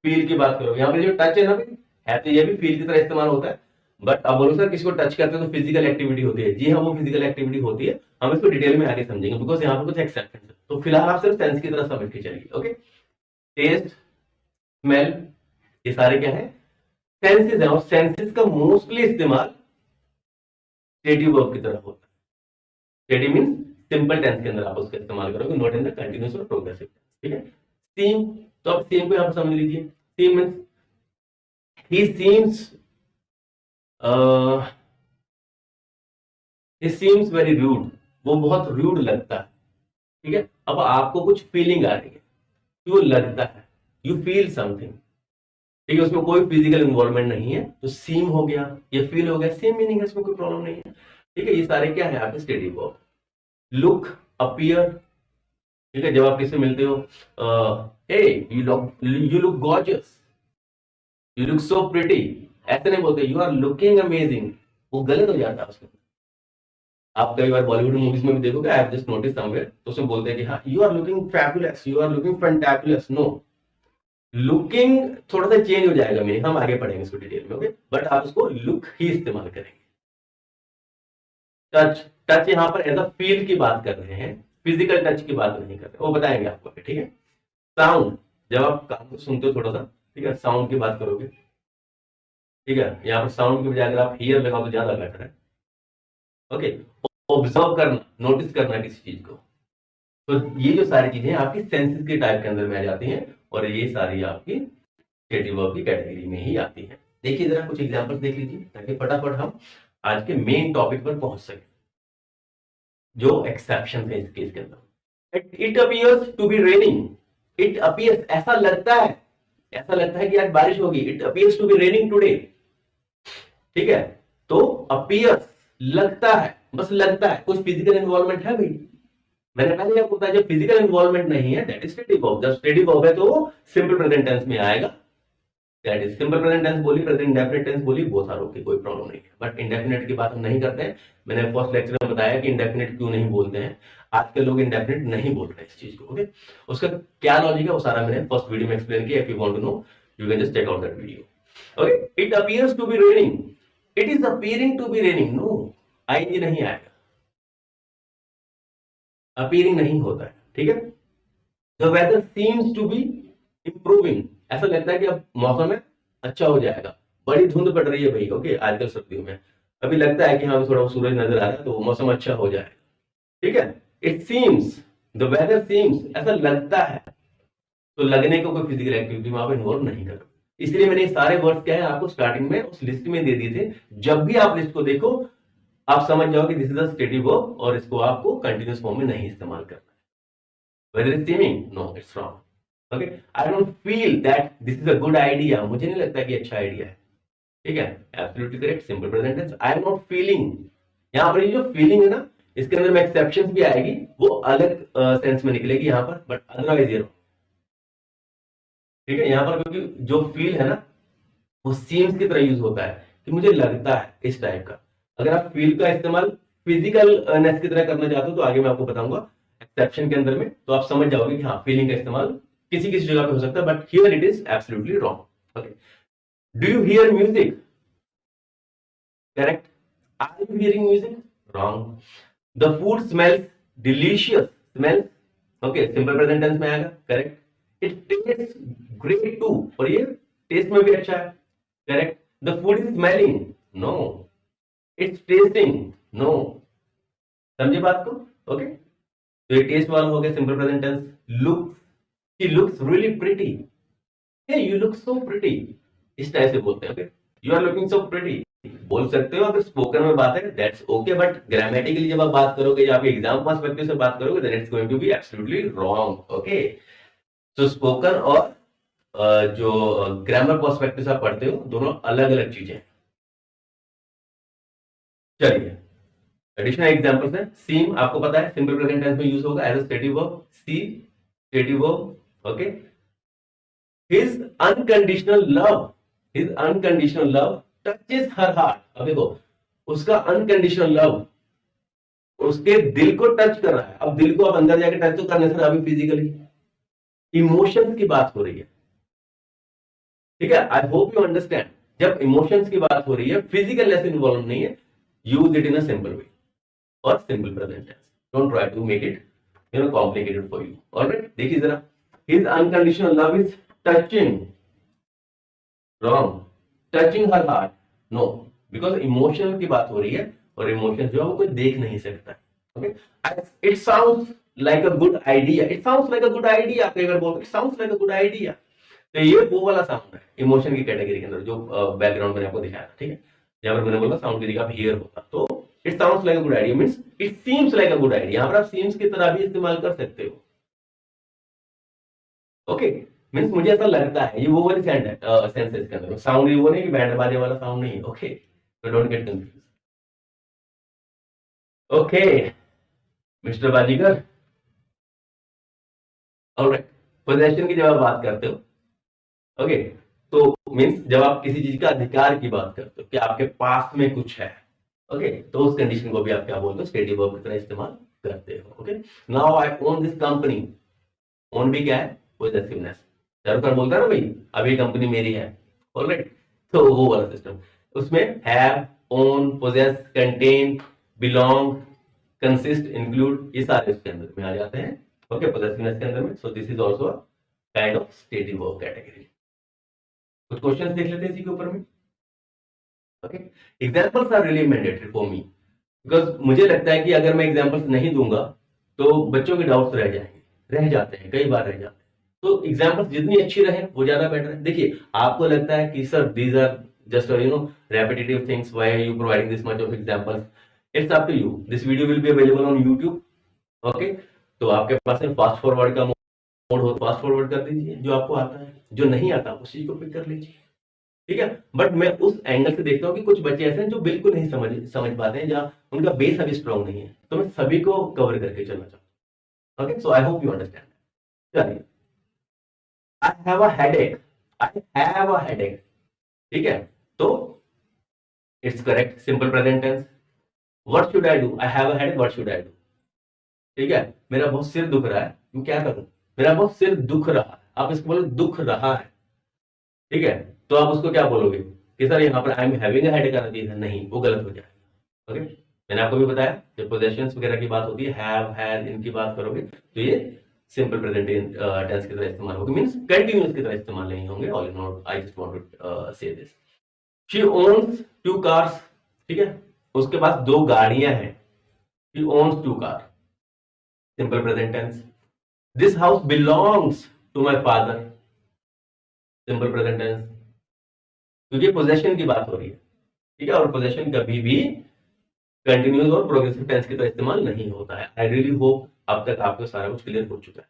फील की बात करोगे, यहाँ पे जो टच है ना भाई, है तो ये भी फील की तरह इस्तेमाल होता है, बट अब बोलो सर किसी को टच करते हैं तो फिजिकल एक्टिविटी होती है, जी हाँ, वो फिजिकल एक्टिविटी होती है, हम इसको डिटेल में आगे समझेंगे, बिकॉज यहाँ पे कुछ एक्सेप्शन है, तो फिलहाल आप सिर्फ सेंस की तरह समझ के चलिए, ओके। टेस्ट, स्मेल, ये सारे क्या है, सेंसेस है, और सेंसेस का मोस्टली इस्तेमाल स्टेटिव वर्ब की तरह होता है। स्टेटिव मींस सिंपल टेंस के अंदर आप उसका इस्तेमाल करोगे, नॉट इन द कंटिन्यूअस और प्रोग्रेसिव टेंस, ठीक है। सीम, तो आप सीम को यहां पर समझ लीजिए, seem means he seems, he seems very rude, वो बहुत रूड लगता है, ठीक है। अब आपको कुछ फीलिंग आ रही है, क्यों लगता है, यू फील समथिंग, ठीक है, उसमें कोई फिजिकल इन्वॉल्वमेंट नहीं है, तो सीम हो गया, ये फील हो गया, सेम मीनिंग है, इसमें कोई प्रॉब्लम नहीं है, ठीक है। ये सारे क्या है आपके स्टेटिव वर्ब। लुक, अपीयर, ठीक है, जब आप किससे मिलते हो, hey you look gorgeous, you look so pretty, ऐसे नहीं बोलते यू आर लुकिंग अमेजिंग, वो गलत हो जाता है उसमें। आप कई बार बॉलीवुड मूवीज में भी देखोगे, I have just notice somewhere, तो उसमें बोलते हैं कि हाँ you are looking fabulous, you are looking fantabulous, no, looking थोड़ा सा चेंज हो जाएगा मीनिंग, हम आगे पढ़ेंगे इसको डिटेल में, ओके, बट आप उसको लुक ही इस्तेमाल करेंगे। टच, टच यहाँ पर एज अ फील की बात कर रहे हैं, फिजिकल टच की बात नहीं कर रहे, वो बताएंगे आपको, ठीक है। साउंड, जब आप कान को सुनते हो थोड़ा सा, ठीक है, साउंड की बात करोगे, ठीक है, यहाँ पर साउंड की बजाय अगर आप हियर लगाओ तो ज्यादा बेटर है, ओके। ऑब्जर्व करना, नोटिस करना किसी चीज को, तो ये जो सारी चीजें आपकी सेंसेस के टाइप के अंदर में आ जाती हैं, और ये सारी आपकी क्रिएटिव वर्ब की कैटेगरी में ही आती है। देखिए जरा कुछ एग्जांपल्स देख लीजिए, ताकि फटाफट हम आज के मेन टॉपिक पर पहुंच सके, जो एक्सेप्शन है इस केस के अंदर। It appears to be raining, it appears, ऐसा लगता है, ऐसा लगता है कि आज बारिश होगी, it appears to be raining today, ठीक है। तो अपीयर्स, लगता है, बस लगता है, कुछ फिजिकल इन्वॉल्वमेंट है भाई, मैंने पहले आपको बताया जब फिजिकल इन्वॉल्वमेंट नहीं है दैट इज स्टेटिव वर्ब, जब स्टेटिव वर्ब है तो सिंपल प्रेजेंट टेंस में आएगा, that is simple present tense बोली, प्रेजेंट इंडेफिनिट टेंस बोली, बहुत सारों की कोई प्रॉब्लम नहीं है, बट इंडेफिनिट की बात हम नहीं करते हैं। मैंने फर्स्ट लेक्चर में बताया कि इंडेफिनिट क्यों नहीं बोलते हैं, आजकल लोग इंडेफिनिट नहीं बोल रहे इस चीज को, ओके। उसका क्या लॉजिक है वो सारा मैंने फर्स्ट वीडियो में एक्सप्लेन किया, if you want to know you can just check out that video, okay. It appears to be raining, it is appearing to be raining, no, ING नहीं आएगा, अपीयरिंग नहीं होता है, ठीक है। The weather seems to be improving, ऐसा लगता है कि अब मौसम है अच्छा हो जाएगा, बड़ी धुंध पड़ रही है भाई, ओके, आजकल सर्दियों में अभी लगता है कि हाँ थोड़ा सूरज नजर आ रहा है तो मौसम अच्छा हो जाएगा, ठीक है। It seems, the weather seems, ऐसा लगता है, तो लगने को कोई फिजिकल एक्टिविटी में आप इन्वॉल्व नहीं करो, इसलिए मैंने ये सारे वर्ड्स क्या है आपको स्टार्टिंग में उस लिस्ट में दे दिए थे, जब भी आप लिस्ट को देखो आप समझ जाओ कि this is a stative verb, और इसको आपको कंटिन्यूअस फॉर्म में नहीं इस्तेमाल करना है। Whether it's seeming, no, it's wrong. Okay, I don't feel that this is a good idea, मुझे नहीं लगता कि अच्छा आइडिया है, ठीक है, absolutely correct, simple present tense. I am not feeling, यहाँ पर ये जो फीलिंग है ना, इसके अंदर में एक्सेप्शंस भी आएगी, वो अलग सेंस में निकलेगी यहाँ पर, बट अदरवाइज ये ठीक है, यहाँ पर क्योंकि जो फील है ना वो सीम्स की तरह यूज होता है कि मुझे लगता है इस टाइप का। अगर आप फील का इस्तेमाल फिजिकल नेस की तरह करना चाहते हो तो आगे मैं आपको बताऊंगा एक्सेप्शन के अंदर में, तो आप समझ जाओगे कि हाँ फीलिंग का इस्तेमाल किसी किसी जगह पे हो सकता है, but here it is absolutely wrong. Okay, do you hear music? Correct. Are you hearing music? Wrong. The food smells delicious. Smells, okay, simple present tense में आएगा। Correct. It tastes great too, और ये taste में भी अच्छा है। Correct. The food is smelling. No, it's tasting. No. समझे बात को? ओके, तो ये टेस्ट वाला हो गया simple present tense. Look, she looks really pretty. Hey you look so pretty, इस टाइप से बोलते हैं। Okay, you are looking so pretty बोल सकते हो अगर स्पोकन में बात है, दैट्स ओके, बट ग्रामेटिकली जब आप बात करोगे या आप एग्जाम पर्सपेक्टिव से बात करोगे then it's going to be absolutely wrong. Okay, तो स्पोकन और जो ग्रामर पर्सपेक्टिव से आप पढ़ते हो दोनों अलग अलग चीजें। चलिए, एडिशनल एग्जांपल्स है। सीम आपको पता है सिंपल प्रेजेंट टेंस में यूज होगा as a stative verb. See stative verb. Okay, his unconditional love, his unconditional love touches her heart. अब देखो, उसका अनकंडीशनल लव उसके दिल को टच कर रहा है। अब दिल को आप अंदर जाके टच तो कर नहीं सकते अभी फिजिकली, इमोशंस की बात हो रही है। ठीक है, आई होप यू अंडरस्टैंड। जब इमोशंस की बात हो रही है, फिजिकल लेस इन्वॉल्व नहीं है, use it in a simple way और simple present tense. Don't try to make it complicated for you. Alright, देखिए जरा, his unconditional love is touching. Wrong. Touching her heart, no, because emotion की बात हो रही है और इमोशन जो है वो कोई देख नहीं सकता। Okay, it sounds like a good idea. It sounds like a good idea, आप कई बार बोलते it sounds like a good idea, तो ये वो वाला साउंड है इमोशन की कैटेगरी के अंदर जो बैकग्राउंड मैंने आपको दिखाया था। ठीक है, जहां पर मैंने बोला साउंड की जगह हियर होता, तो it sounds like a good idea means it seems like a good idea. यहां पर आप सीम्स की तरह भी इस्तेमाल कर सकते हो। ओके, मीन्स मुझे ऐसा लगता है, ये वो वाली सेंस है इसके अंदर। साउंड ये वो नहीं कि बैंड बाजे वाला साउंड नहीं है। ओके, तो don't get confuse. Okay mister Baazigar, alright, possession की जब आप बात करते हो, ओके, तो मीन्स जब आप किसी चीज का अधिकार की बात करते हो कि आपके पास में कुछ है, ओके, तो उस कंडीशन को भी आप क्या बोलते हो, स्टेटिव वर्ब की तरह इस्तेमाल करते हो। Okay, now I own this company. Own भी क्या है, पोजेसिवनेस। शाहरुख खान बोलता है ना भाई अब ये कंपनी मेरी है। ऑलराइट, तो वो वाला सिस्टम, उसमें have, own, possess, contain, belong, consist, include, ये सारे उसके अंदर में आ जाते हैं। ओके, पोजेसिवनेस के अंदर में। So this is also a kind of stative verb category. कुछ क्वेश्चंस देख लेते हैं इसी के ऊपर में। ओके, examples are really mandatory for me, because मुझे लगता है कि अगर मैं एग्जांपल्स नहीं दूंगा तो बच्चों के डाउट्स रह जाएंगे, रह जाते हैं, कई बार रह जाते हैं। तो एग्जांपल्स जितनी अच्छी रहे वो ज्यादा बेटर है। देखिए, आपको लगता है कि sir these are just repetitive things, why are you providing this much of examples? It's up to you. This video will be available on YouTube. Okay, तो आपके पास में फास्ट फॉरवर्ड का मोड हो, फास्ट फॉरवर्ड कर दीजिए जो आपको आता है, जो नहीं आता उस चीज को पिक कर लीजिए। ठीक है, बट मैं उस एंगल से देखता हूँ कि कुछ बच्चे ऐसे हैं जो बिल्कुल नहीं समझ पाते हैं, जहाँ उनका बेस अभी स्ट्रांग नहीं है, तो मैं सभी को कवर करके चलना चाहता हूँ। Okay, so I hope you understand. चलिए, I have a headache. I have a headache, ठीक है, तो it's correct simple present tense. What should I do? I have a headache, what should I do? ठीक है, मेरा बहुत सिर दुख रहा है, मैं क्या करूं? मेरा बहुत सिर दुख रहा है, आप इसको बोलो दुख रहा है। ठीक है, तो आप उसको क्या बोलोगे कि सर यहाँ पर I am having a headache आना चाहिए था, नहीं, वो गलत हो जाएगा। ओके, मैंने आपको भी बताया जब पोजेशंस वगैरह की बात होती है, हैव, हैज, इनकी बात करोगे तो ये सिंपल प्रेजेंट टेंस की तरह इस्तेमाल होगी, मींस कंटीन्यूअस की तरह इस्तेमाल नहीं होंगे। All in all I just want to say this. She owns 2 cars, ठीक है, उसके पास 2 गाड़ियां हैं। She owns 2 car, simple present tense. This house belongs to my father, simple present tense, क्योंकि पोजेशन की बात हो रही है। ठीक है, और पोजेशन कभी भी कंटिन्यूअस और प्रोग्रेसिव टेंस की तरह इस्तेमाल नहीं होता है। आई रियली होप अब तक आपको सारा कुछ क्लियर हो चुका है।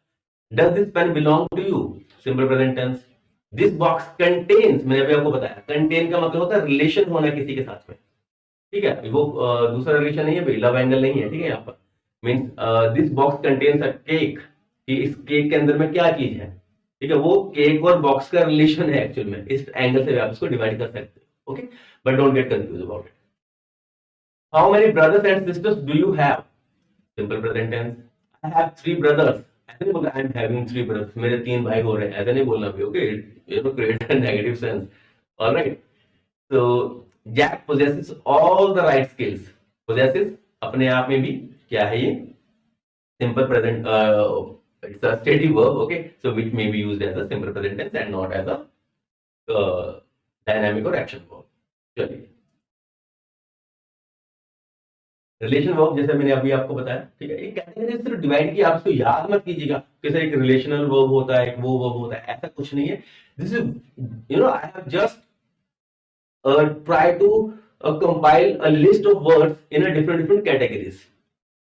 Does this pen belong to you, simple present tense. This box contains, मैंने अभी आपको बताया कंटेन का मतलब होता है रिलेशन होना किसी के साथ में। ठीक है, वो दूसरा रिलेशन नहीं है भाई, लव एंगल नहीं है। ठीक है, यहाँ पर means this box contains a cake, कि इस केक के अंदर में क्या चीज है, ठीक है, वो केक और बॉक्स का रिलेशन है एक्चुअल में, इस एंगल से आप इसको डिवाइड कर सकते हो। Okay, but don't get confuse about it. How many brothers and sisters do you have? Simple present tense, I have 3 brothers. ऐसे नहीं बोलना आई एम हैविंग 3 ब्रदर्स, मेरे 3 भाई हो रहे हैं, ऐसे नहीं बोलना भी। Okay, you know, create a negative sense. Alright, so Jack possesses all the right skills. Possesses अपने आप में भी क्या है ये? Simple present. It's a stative verb. Okay, so which may be used as a simple present tense and not as a dynamic or action verb. चलिए, relation verb जैसे मैंने अभी आपको बताया, ठीक है, एक कैटेगरी सिर्फ डिवाइड की, आप इसको याद मत कीजिएगा कि सर एक रिलेशनल वर्ब होता है, एक वो वर्ब होता है, ऐसा कुछ नहीं है। This is, you know, I have just try to compile a list of words in a different categories,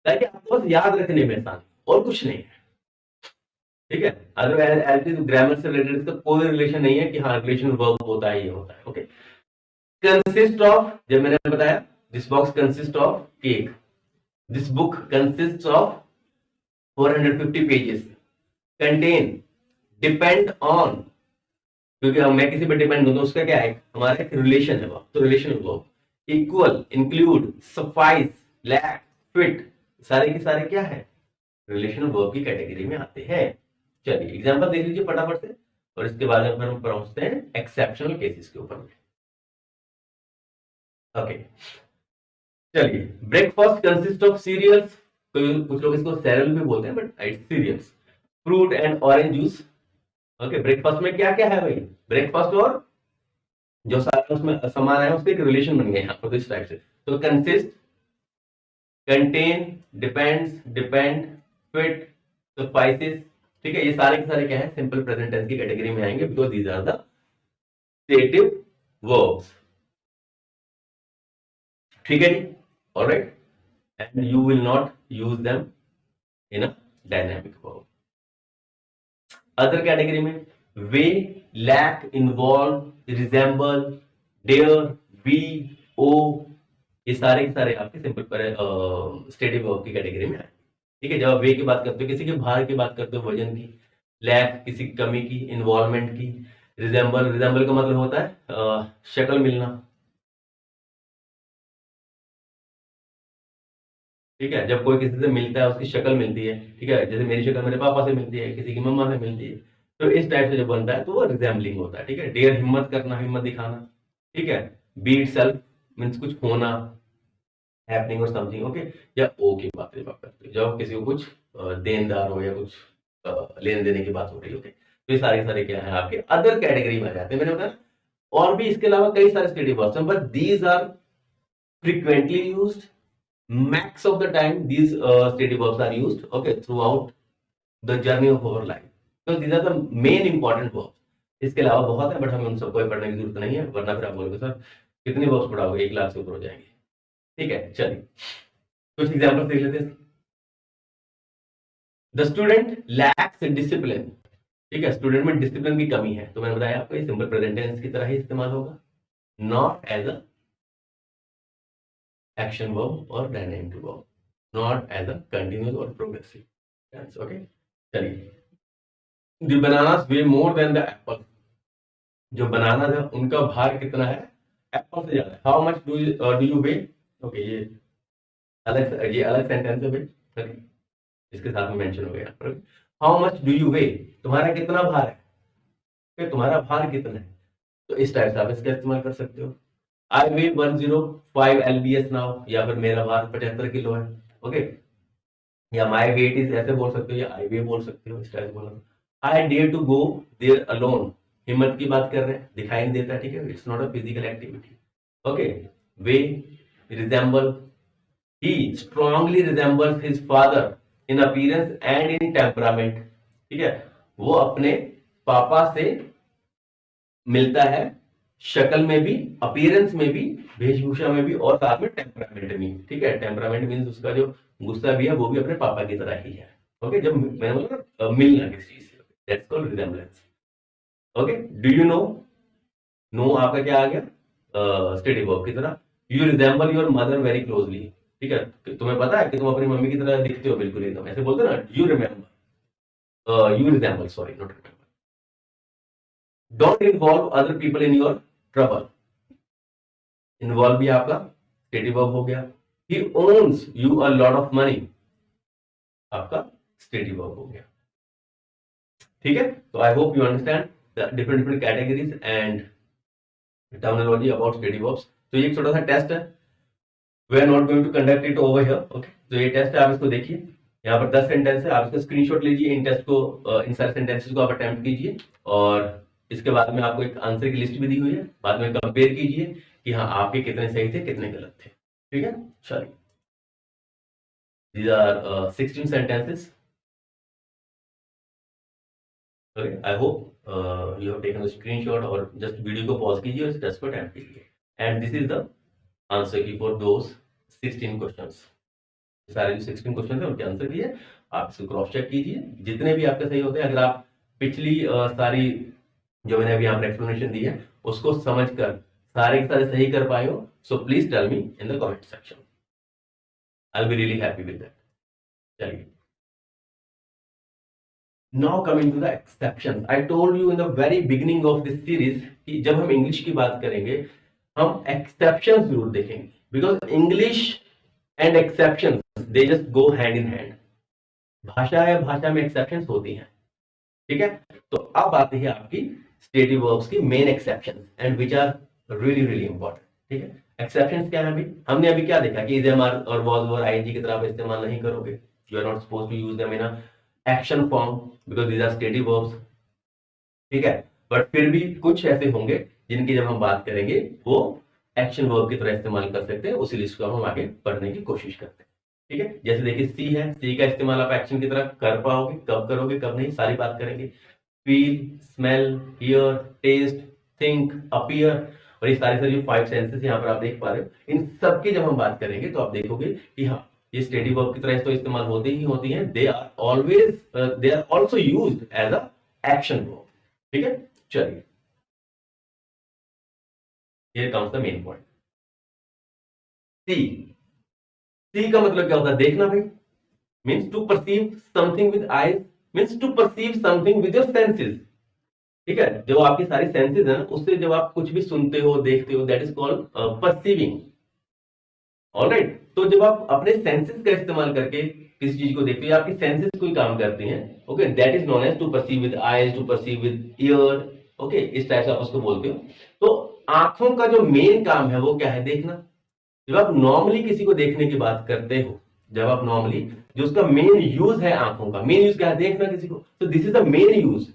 ताकि आपको बस याद रखने में आसान, और कुछ नहीं है। ठीक है, अदरवाइज ग्रामर से रिलेटेड इसका कोई रिलेशन नहीं है कि हाँ रिलेशन वर्ब होता है, ये होता है। ओके, कंसिस्ट ऑफ, जब मैंने बताया this box consist of cake, this book consist of 450 pages, contain, depend on, क्योंकि हम मैं किसी पर डिपेंड हूं तो उसका क्या है, हमारा एक रिलेशन है वो, तो relation verb. Equal, include, suffice, lack, fit, सारे के सारे क्या है, रिलेशन वर्ब की कैटेगरी में आते हैं। चलिए एग्जांपल देख लीजिए फटाफट से, और इसके बाद में हम पहुंचते हैं एक्सेप्शनल केसेस के ऊपर में। ओके, चलिए, ब्रेकफास्ट कंसिस्ट ऑफ सीरियल्स, कुछ लोग इसको सेरेल भी बोलते हैं but it's cereals, fruit and orange juice. Okay, breakfast में क्या क्या है भाई, ब्रेकफास्ट और जो सारा उसमें सामान है उसके एक रिलेशन बन गए यहाँ पर इस टाइप से। तो consist, contain, depends, depend, fit, suffices, ठीक है, ये सारे के सारे क्या है, सिंपल प्रेजेंट टेंस की कैटेगरी में आएंगे, because these are the stative verbs. ठीक है जी, alright, and you will not use them in a dynamic verb. Other category में weigh, lack, involve, resemble, dare, be, owe, ये सारे के सारे आपके सिंपल स्टेटिव वर्ब की कैटेगरी में आए। ठीक है, जब आप वे की बात करते हो, किसी के भार की बात करते हो, वजन की, लैक किसी की कमी की, इन्वॉल्वमेंट की, रिजेंबल, रिजेंबल का मतलब होता है शक्ल मिलना। ठीक है, जब कोई किसी से मिलता है उसकी शक्ल मिलती है, ठीक है, जैसे मेरी शक्ल मेरे पापा से मिलती है, किसी की मम्मा से मिलती है, तो इस टाइप से जब बनता है तो वो रिजेंबलिंग होता है। ठीक है, डेयर हिम्मत करना, हिम्मत दिखाना। ठीक है, बी इट सेल्फ मीन्स कुछ होना, हैपनिंग और समथिंग। ओके, या ओ की बात जब आप करते हो, जब किसी को कुछ देनदार हो या कुछ लेने देने की बात हो रही है। ओके, तो ये सारे सारे क्या है आपके अदर कैटेगरी में आ जाते हैं। मैंने बताया और भी इसके अलावा कई सारे स्टेटिव वर्ब्स हैं, but these are frequently used, max of the time these stative verbs are used, okay, throughout the journey of our life, so these are the main important verbs। इसके अलावा बहुत है बट हमें उन सबको पढ़ने की जरूरत नहीं है, वरना फिर आप बोलोगे सर कितने वर्ब्स पढ़ाओगे, 1 लाख से ऊपर हो जाएंगे। ठीक है, चलिए कुछ एग्जांपल देख लेते हैं। द स्टूडेंट लैक्स डिसिप्लिन, ठीक है, स्टूडेंट में डिसिप्लिन की कमी है, तो मैंने बताया आपको ये सिंपल प्रेजेंट टेंस की तरह ही इस्तेमाल होगा, not as a action verb or dynamic verb, not as a continuous or progressive tense. Okay, चलिए, the bananas weigh more than the apple, जो बनाना है उनका भार कितना है, एप्पल से ज्यादा। How much do you weigh, okay, ये अलग सेंटेंस है भाई। okay? इसके साथ में मेंशन हो गया, how much do you weigh, तुम्हारा कितना भार है, okay? तुम्हारा भार कितना है, तो इस टाइप से आप इसका इस्तेमाल कर सकते हो। आई वे 105 LBS नाउ, या फिर मेरा भार 75 किलो है। ओके, या माई वेट इज ऐसे बोल सकते हो, या आई वे बोल सकते हो, इस टाइप से बोलो। I dare to go there alone, हिम्मत की बात कर रहे हैं, दिखाई नहीं देता। ठीक है, it's not a physical activity. Okay, way, resemble, he strongly resembles his father in appearance and in temperament. ठीक है, वो अपने पापा से मिलता है शक्ल में भी, अपीयरेंस में भी, वेशभूषा में भी, और साथ में टेम्परामेंट में। ठीक है, टेम्परामेंट मींस उसका जो गुस्सा भी है वो भी अपने पापा की तरह ही है। ओके, जब मैंने बोला ना मिलना किसी चीज से, that's called resemblance. Okay, do you know, no आपका क्या आ गया, स्टेटिव वर्ब की तरह। You resemble your mother very closely, ठीक है, तुम्हें पता है कि तुम अपनी मम्मी की तरह दिखते हो बिल्कुल एकदम, ऐसे बोलते हो ना, you remember, you resemble, sorry not remember, don't involve other people in your trouble, involve भी आपका स्टेटिव वर्ब हो गया। He owns you a lot of money, आपका स्टेटिव वर्ब हो गया। ठीक है, तो I hope you understand the different categories and terminology about stative verbs. तो ये एक छोटा सा टेस्ट है, we are not going to conduct it over here, okay. तो ये टेस्ट है, आप इसको देखिए, यहाँ पर 10 सेंटेंस है, आप इसका स्क्रीनशॉट लीजिए, इन टेस्ट को इन सारे सेंटेंसेस को आप अटेम्प्ट कीजिए, और इसके बाद में आपको एक आंसर की लिस्ट भी दी हुई है, बाद में कंपेयर कीजिए कि हाँ आपके कितने सही थे कितने गलत थे। ठीक है, चलिए, these are 16 sentences. Okay, I hope you have taken a screenshot और just वीडियो को पॉज कीजिए और इस टेस्ट को अटेम्प्ट कीजिए, and this is the answer की फॉर दोज 16 क्वेश्चंस। सारे जो 16 क्वेश्चन है उनके आंसर कीजिए, आप इसको क्रॉस चेक कीजिए, जितने भी आपके सही होते हैं, अगर आप पिछली सारी जो मैंने अभी यहाँ पर एक्सप्लेनेशन दी है उसको समझकर सारे के सारे सही कर पाए हो, so please tell me in the comment section, I will be really happy with that. चलिए, now coming to the exceptions, I told you in the very beginning of this series कि जब हम इंग्लिश की बात करेंगे हम exceptions जरूर देखेंगे, because English and exceptions they just go hand in hand. भाषा है, भाषा में एक्सेप्शंस होती हैं, ठीक है। तो अब आती है आपकी स्टेटिव वर्ब्स की main exceptions and which are really really important. ठीक है, एक्सेप्शंस क्या है? अभी हमने अभी क्या देखा कि इज एम आर और वाज और आईएनजी की तरह आप इस्तेमाल नहीं करोगे, you are not supposed to use them in a action form because these are stative verbs. ठीक है, बट फिर भी कुछ ऐसे होंगे जिनकी जब हम बात करेंगे वो एक्शन वर्ब की तरह इस्तेमाल कर सकते हैं, उसी लिस्ट को हम आगे पढ़ने की कोशिश करते हैं। ठीक है, जैसे देखिए सी है, सी का इस्तेमाल आप एक्शन की तरह कर पाओगे, कब करोगे कब नहीं, सारी बात करेंगे। Feel, smell, hear, taste, think, appear, और ये सारे जो 5 सेंसेस यहाँ पर आप देख पा रहे हो, इन सब की जब हम बात करेंगे तो आप देखोगे कि हाँ ये स्टेटिव वर्ब की तरह तो इस्तेमाल होती ही होती हैं, they are always they are also used as a action verb. ठीक है, चलिए, here comes the main point. See, see का मतलब क्या होता है? देखना भाई, means to perceive something with eyes, means to perceive something with your senses. ठीक है, जो आपकी सारी सेंसेस है ना, उससे जब आप कुछ भी सुनते हो देखते हो, that is called perceiving. Alright, तो जब आप अपने सेंसेस का इस्तेमाल करके किसी चीज को देखते हो, आपकी सेंसेस कोई काम करती हैं, okay, that is known as to perceive with eyes, to perceive with ear, okay, इस टाइप से आप उसको बोलते हो। तो आंखों का जो मेन काम है वो क्या है? देखना। जब आप नॉर्मली किसी को देखने की बात करते हो, जब आप नॉर्मली जो उसका मेन यूज है, आंखों का मेन यूज क्या है? देखना किसी को, तो this is the main use.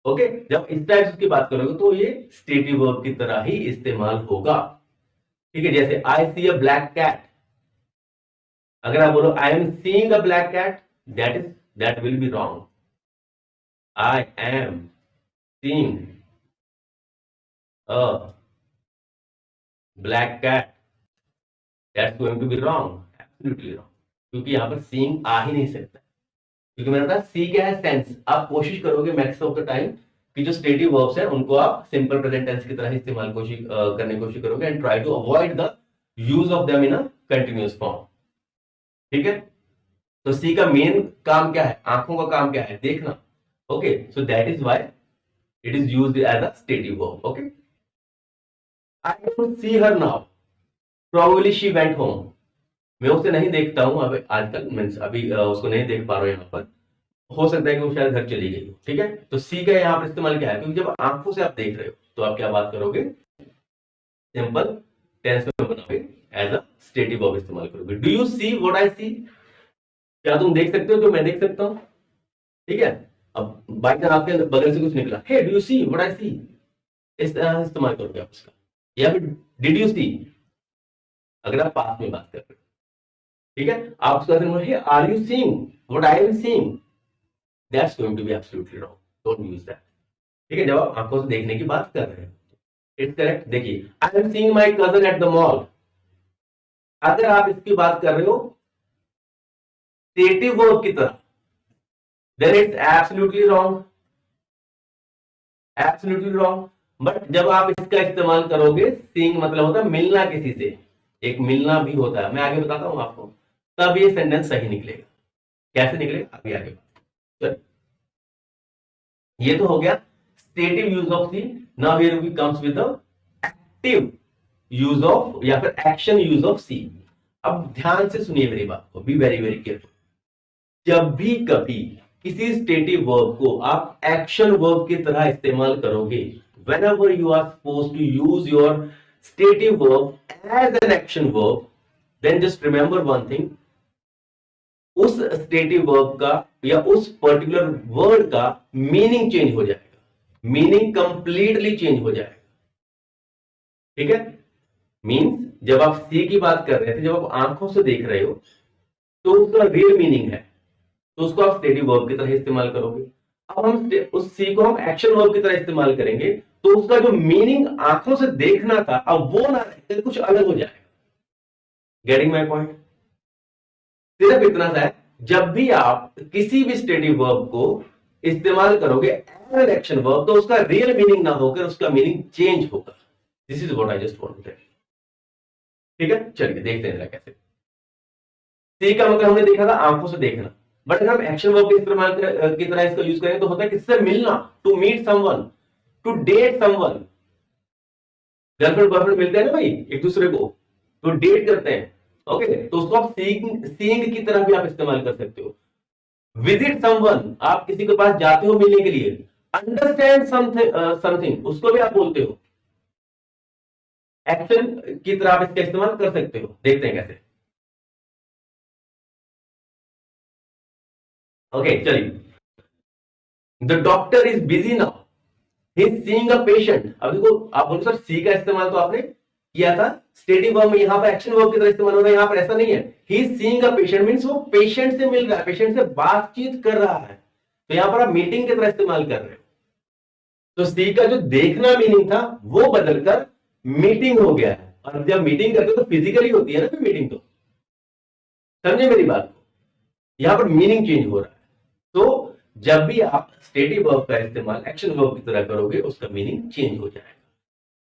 Okay, जब इस टाइप की बात करोगे तो ये स्टेटिव वर्ब की तरह ही इस्तेमाल होगा। ठीक है, जैसे आई सी अ ब्लैक कैट, अगर आप बोलो I am seeing a black cat, that will be wrong. I am seeing a black cat, that's going to be wrong, absolutely wrong, क्योंकि यहां पर सीइंग आ ही नहीं सकता, क्योंकि मैंने बताया सी क्या है? सेंस। आप कोशिश करोगे मैक्स ऑफ द टाइम कि जो स्टेटिव वर्ब्स है उनको आप सिंपल प्रेजेंट टेंस की तरह इस्तेमाल करने की कोशिश करोगे, and try to avoid the use of them in a continuous form. ठीक है, तो सी का मेन काम क्या है? आंखों का काम क्या है? देखना। Okay, so that is why it is used as a stative verb. Okay, I don't see her now, probably she went home, मैं उसे नहीं देखता हूं अब आजकल, मींस अभी उसको नहीं देख पा रहा हूं यहाँ पर, हो सकता है कि वो शायद घर चली गई हो। ठीक है, तो सी का यहाँ पर इस्तेमाल क्या है? क्योंकि जब आंखों से आप देख रहे हो तो आप क्या बात करोगे? सिंपल टेंस में बनाओगे, एज अ स्टेटिव वर्ब इस्तेमाल करोगे। Do you see what I see, क्या तुम देख सकते हो जो मैं देख सकता हूं? ठीक है, अब बाई चांस आपके बगल से कुछ निकला, hey do you see what I see, इस तरह इस्तेमाल करोगे आप उसका। या फिर डिड यू सी, अगर आप पास में बात कर रहे हो। ठीक है, आप उसका hey are you seeing what I am seeing, that's going to be absolutely wrong, don't use that. ठीक है, जब आप आंखों से देखने की बात कर रहे हो, इट्स करेक्ट। देखिए, आई am seeing my cousin at the mall, अगर आप इसकी बात कर रहे हो स्टेटिव वर्ब की तरह, then it's absolutely wrong, absolutely wrong. But जब आप इसका इस्तेमाल करोगे, सीइंग मतलब होता है मिलना किसी से, एक मिलना भी होता है, मैं आगे बताता हूं आपको, तब ये सेंटेंस सही निकलेगा। कैसे निकलेगा? अभी आगे। चलो, ये तो हो गया stative use of see. Now here we comes with the active use of या फिर एक्शन यूज ऑफ सी. अब ध्यान से सुनिए मेरी बात को, बी वेरी वेरी केयरफुल. जब भी कभी किसी स्टेटिव वर्ब को आप एक्शन वर्ब की तरह इस्तेमाल करोगे, whenever you are supposed to use your stative verb as an action verb, then just remember one thing, उस स्टेटिव वर्ब का या उस पर्टिकुलर वर्ड का मीनिंग चेंज हो जाएगा, मीनिंग कंप्लीटली चेंज हो जाएगा. ठीक है. मीन्स जब आप सी की बात कर रहे थे, जब आप आंखों से देख रहे हो तो उसका रियल मीनिंग है, तो उसको आप स्टेटिव वर्ब की तरह इस्तेमाल करोगे. अब हम उस सी को हम एक्शन वर्ब की तरह इस्तेमाल करेंगे तो उसका जो मीनिंग आंखों से देखना था अब वो ना रहे, कुछ अलग हो जाएगा. Getting my point? सिर्फ इतना सा है, जब भी आप किसी भी स्टेटिव वर्ब को इस्तेमाल करोगे एज एन एक्शन वर्ब तो उसका रियल मीनिंग ना होकर उसका मीनिंग चेंज होगा. This is what I just want to tell. ठीक है, चलिए देखते हैं कैसे. सी का मतलब हमने देखा था आंखों से देखना, बट अगर हम एक्शन वर्ब के इस्तेमाल की तरह इसका यूज करें तो होता है किससे मिलना, to meet someone, to date someone. Girlfriend boyfriend मिलते हैं ना भाई एक दूसरे को, तो डेट करते हैं. ओके, तो उसको आप सीइंग की तरह भी आप इस्तेमाल कर सकते हो. विजिट समवन, आप किसी के पास जाते हो मिलने के लिए. अंडरस्टैंड समथिंग, उसको भी आप बोलते हो. एक्शन की तरह आप इसका इस्तेमाल कर सकते हो. देखते हैं कैसे. ओके चलिए. The doctor is busy now, he is seeing a patient. अब देखो आप बोलो सर सी का इस्तेमाल तो आपने किया था स्टेटिव वर्ब में, यहां पर एक्शन वर्ब की तरह इस्तेमाल हो रहा है. यहां पर ऐसा नहीं है. He is seeing a patient means वो पेशेंट से मिल रहा है, पेशेंट से बातचीत कर रहा है, तो यहां पर आप मीटिंग की तरह इस्तेमाल कर रहे हो. तो सी का जो देखना मीनिंग था वो बदलकर मीटिंग हो गया है. और जब मीटिंग करते हो तो फिजिकली होती है ना फिर मीटिंग, तो समझे मेरी बात को, यहां पर मीनिंग चेंज हो रहा है. तो जब भी आप स्टेटिव वर्ब का इस्तेमाल एक्शन वर्ब की तरह करोगे उसका मीनिंग चेंज हो जाएगा.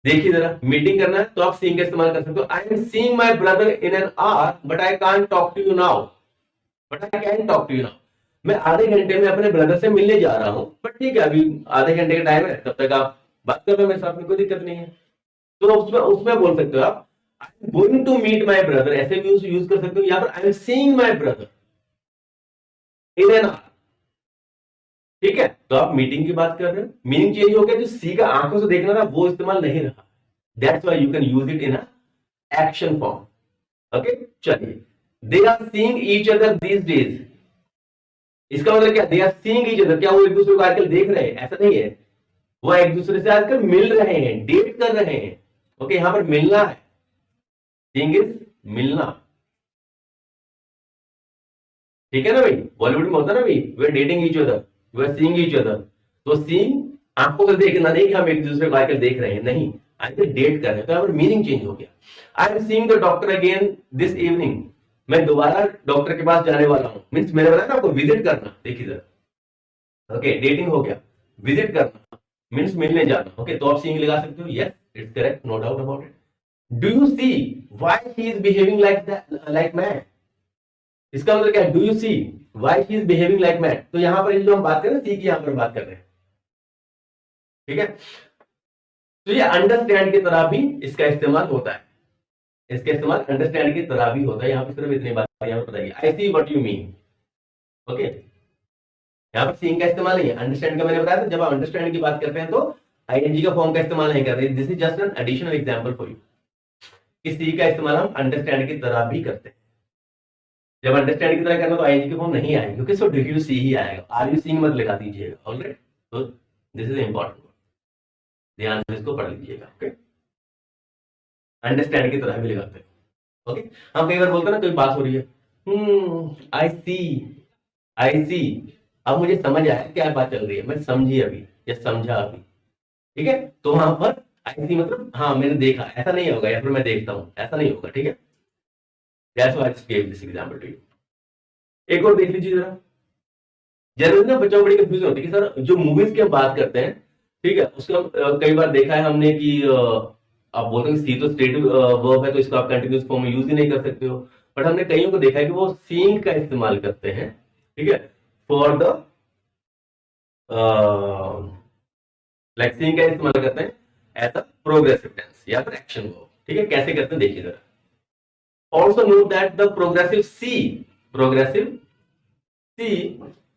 देखिए जरा, मीटिंग करना है तो आप सीइंग का इस्तेमाल कर सकते हो. I am seeing my brother in an hour but I can't talk to you now, but I can talk to you now. मैं आधे घंटे में अपने ब्रदर से मिलने जा रहा हूं, बट ठीक है अभी आधे घंटे का टाइम है, तब तक आप बात कर रहे हो मेरे साथ में, कोई दिक्कत नहीं है. तो उसमें उसमें बोल सकते हो आप I am going to meet my brother, ऐसे भी यूज कर सकते हो. यहां पर I am seeing my brother in an hour. ठीक है, तो आप मीटिंग की बात कर रहे हो, मीनिंग चेंज हो गया. जो सी का आंखों से देखना था वो इस्तेमाल नहीं रहा. That's why you can use it in a action form. Okay चलिए. They are seeing each other these days, इसका मतलब क्या, they are seeing each other, क्या वो एक दूसरे को आजकल देख रहे हैं? ऐसा नहीं है, वो एक दूसरे से आजकल मिल रहे हैं, डेट कर रहे हैं. ओके, यहां पर मिलना है, सीइंग इज मिलना. ठीक है ना भाई, बॉलीवुड में होता है ना भाई, we are dating each other, we are seeing each other. तो सीइंग आंखों से देखना नहीं कि हम एक दूसरे को आजकल देख रहे हैं, नहीं, आजकल डेट कर रहे हैं, तो यहाँ पर मीनिंग चेंज हो गया. I am seeing the doctor again this evening, मैं दोबारा डॉक्टर के पास जाने वाला हूं. मीन्स मैंने बताया ना आपको विजिट करना. देखिए सर, ओके डेटिंग हो गया, विजिट करना मीन्स मिलने जाना. ओके, तो आप सीइंग लगा सकते हो. Yes it's correct, no doubt about it. Do you see why he is behaving like that, like man, इसका मतलब क्या है, do you see why he is behaving like man. तो यहां पर जो हम बात कर रहे हैं सी की, यहां पर बात कर रहे हैं. ठीक है, तो ये अंडरस्टैंड की तरह भी इसका इस्तेमाल होता है, इसका इस्तेमाल अंडरस्टैंड की तरह भी होता है. यहां पर सिर्फ इतनी बात यहां पर बताइए, I see what you mean. Okay, यहां पर सीइंग का इस्तेमाल नहीं है, अंडरस्टैंड का मैंने बताया था. जब आप अंडरस्टैंड की बात करते हैं तो आईएनजी का फॉर्म का इस्तेमाल नहीं कर रहे. This is just an additional example for you कि सी का इस्तेमाल हम अंडरस्टैंड की तरह भी करते हैं. जब अंडरस्टैंड की तरह करना तो आईएनजी के फॉर्म नहीं आएंगे, क्योंकि सो डू यू सी ही आएगा. आर यू सीइंग मत लगा दीजिएगा. ऑलराइट, तो दिस इज इंपॉर्टेंट, ध्यान से इसको पढ़ लीजिएगा. ओके, अंडरस्टैंड की तरह भी लगाते हैं. ओके, हम कई बार बोलते हैं ना, कोई बात हो रही है, आई सी, आई सी, अब मुझे समझ आया क्या बात चल रही है, मैं समझी अभी या समझा अभी. ठीक है, तो वहां पर आई सी मतलब हाँ मैंने देखा, ऐसा नहीं होगा, या फिर मैं देखता हूं, ऐसा नहीं होगा. ठीक है, that's why I give this example to you. एक और देख लीजिए जरा. जनरली ना बच्चों को बड़ी कंफ्यूजन होती है कि सर जो मूवीज की हम बात करते हैं, ठीक है, उसका कई बार देखा है हमने कि आप बोलते हैं सी तो स्टेटिव वर्ब है तो इसको आप कंटिन्यूअस फॉर्म में यूज ही नहीं कर सकते हो. बट हमने कईयों को देखा है कि वो सीइंग का इस्तेमाल करते हैं. ठीक है, फॉर द लाइक सीइंग का इस्तेमाल करते हैं एज अ प्रोग्रेसिव टेंस या फिर एक्शन वर्ब। ठीक है, कैसे करते हैं देखिए जरा। Also note that the progressive see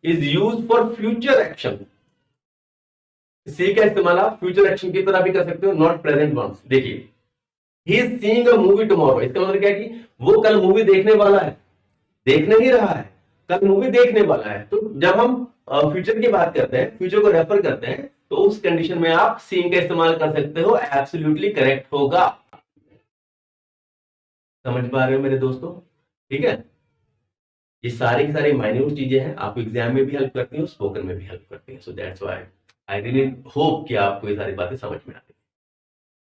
is use for future action. See का इस्तेमाल आप फ्यूचर एक्शन की तरह भी कर सकते हो, नॉट प्रेजेंट वंस। देखिए, he is seeing a movie tomorrow, इसका मतलब क्या है कि वो कल मूवी देखने वाला है, देखने ही रहा है, कल मूवी देखने वाला है। तो जब हम फ्यूचर की बात करते हैं, फ्यूचर को रेफर करते हैं, तो उस कंडीशन में आप सीइंग का इस्तेमाल कर सकते हो, एब्सोल्युटली करेक्ट होगा। समझ पा रहे हो मेरे दोस्तों? ठीक है, ये सारी की सारी माइन्यूट चीजें हैं, आपको एग्जाम में भी हेल्प करती हैं, स्पोकन में भी हेल्प करती हैं। So that's why I really hope कि आपको ये सारी बातें समझ में आती हैं।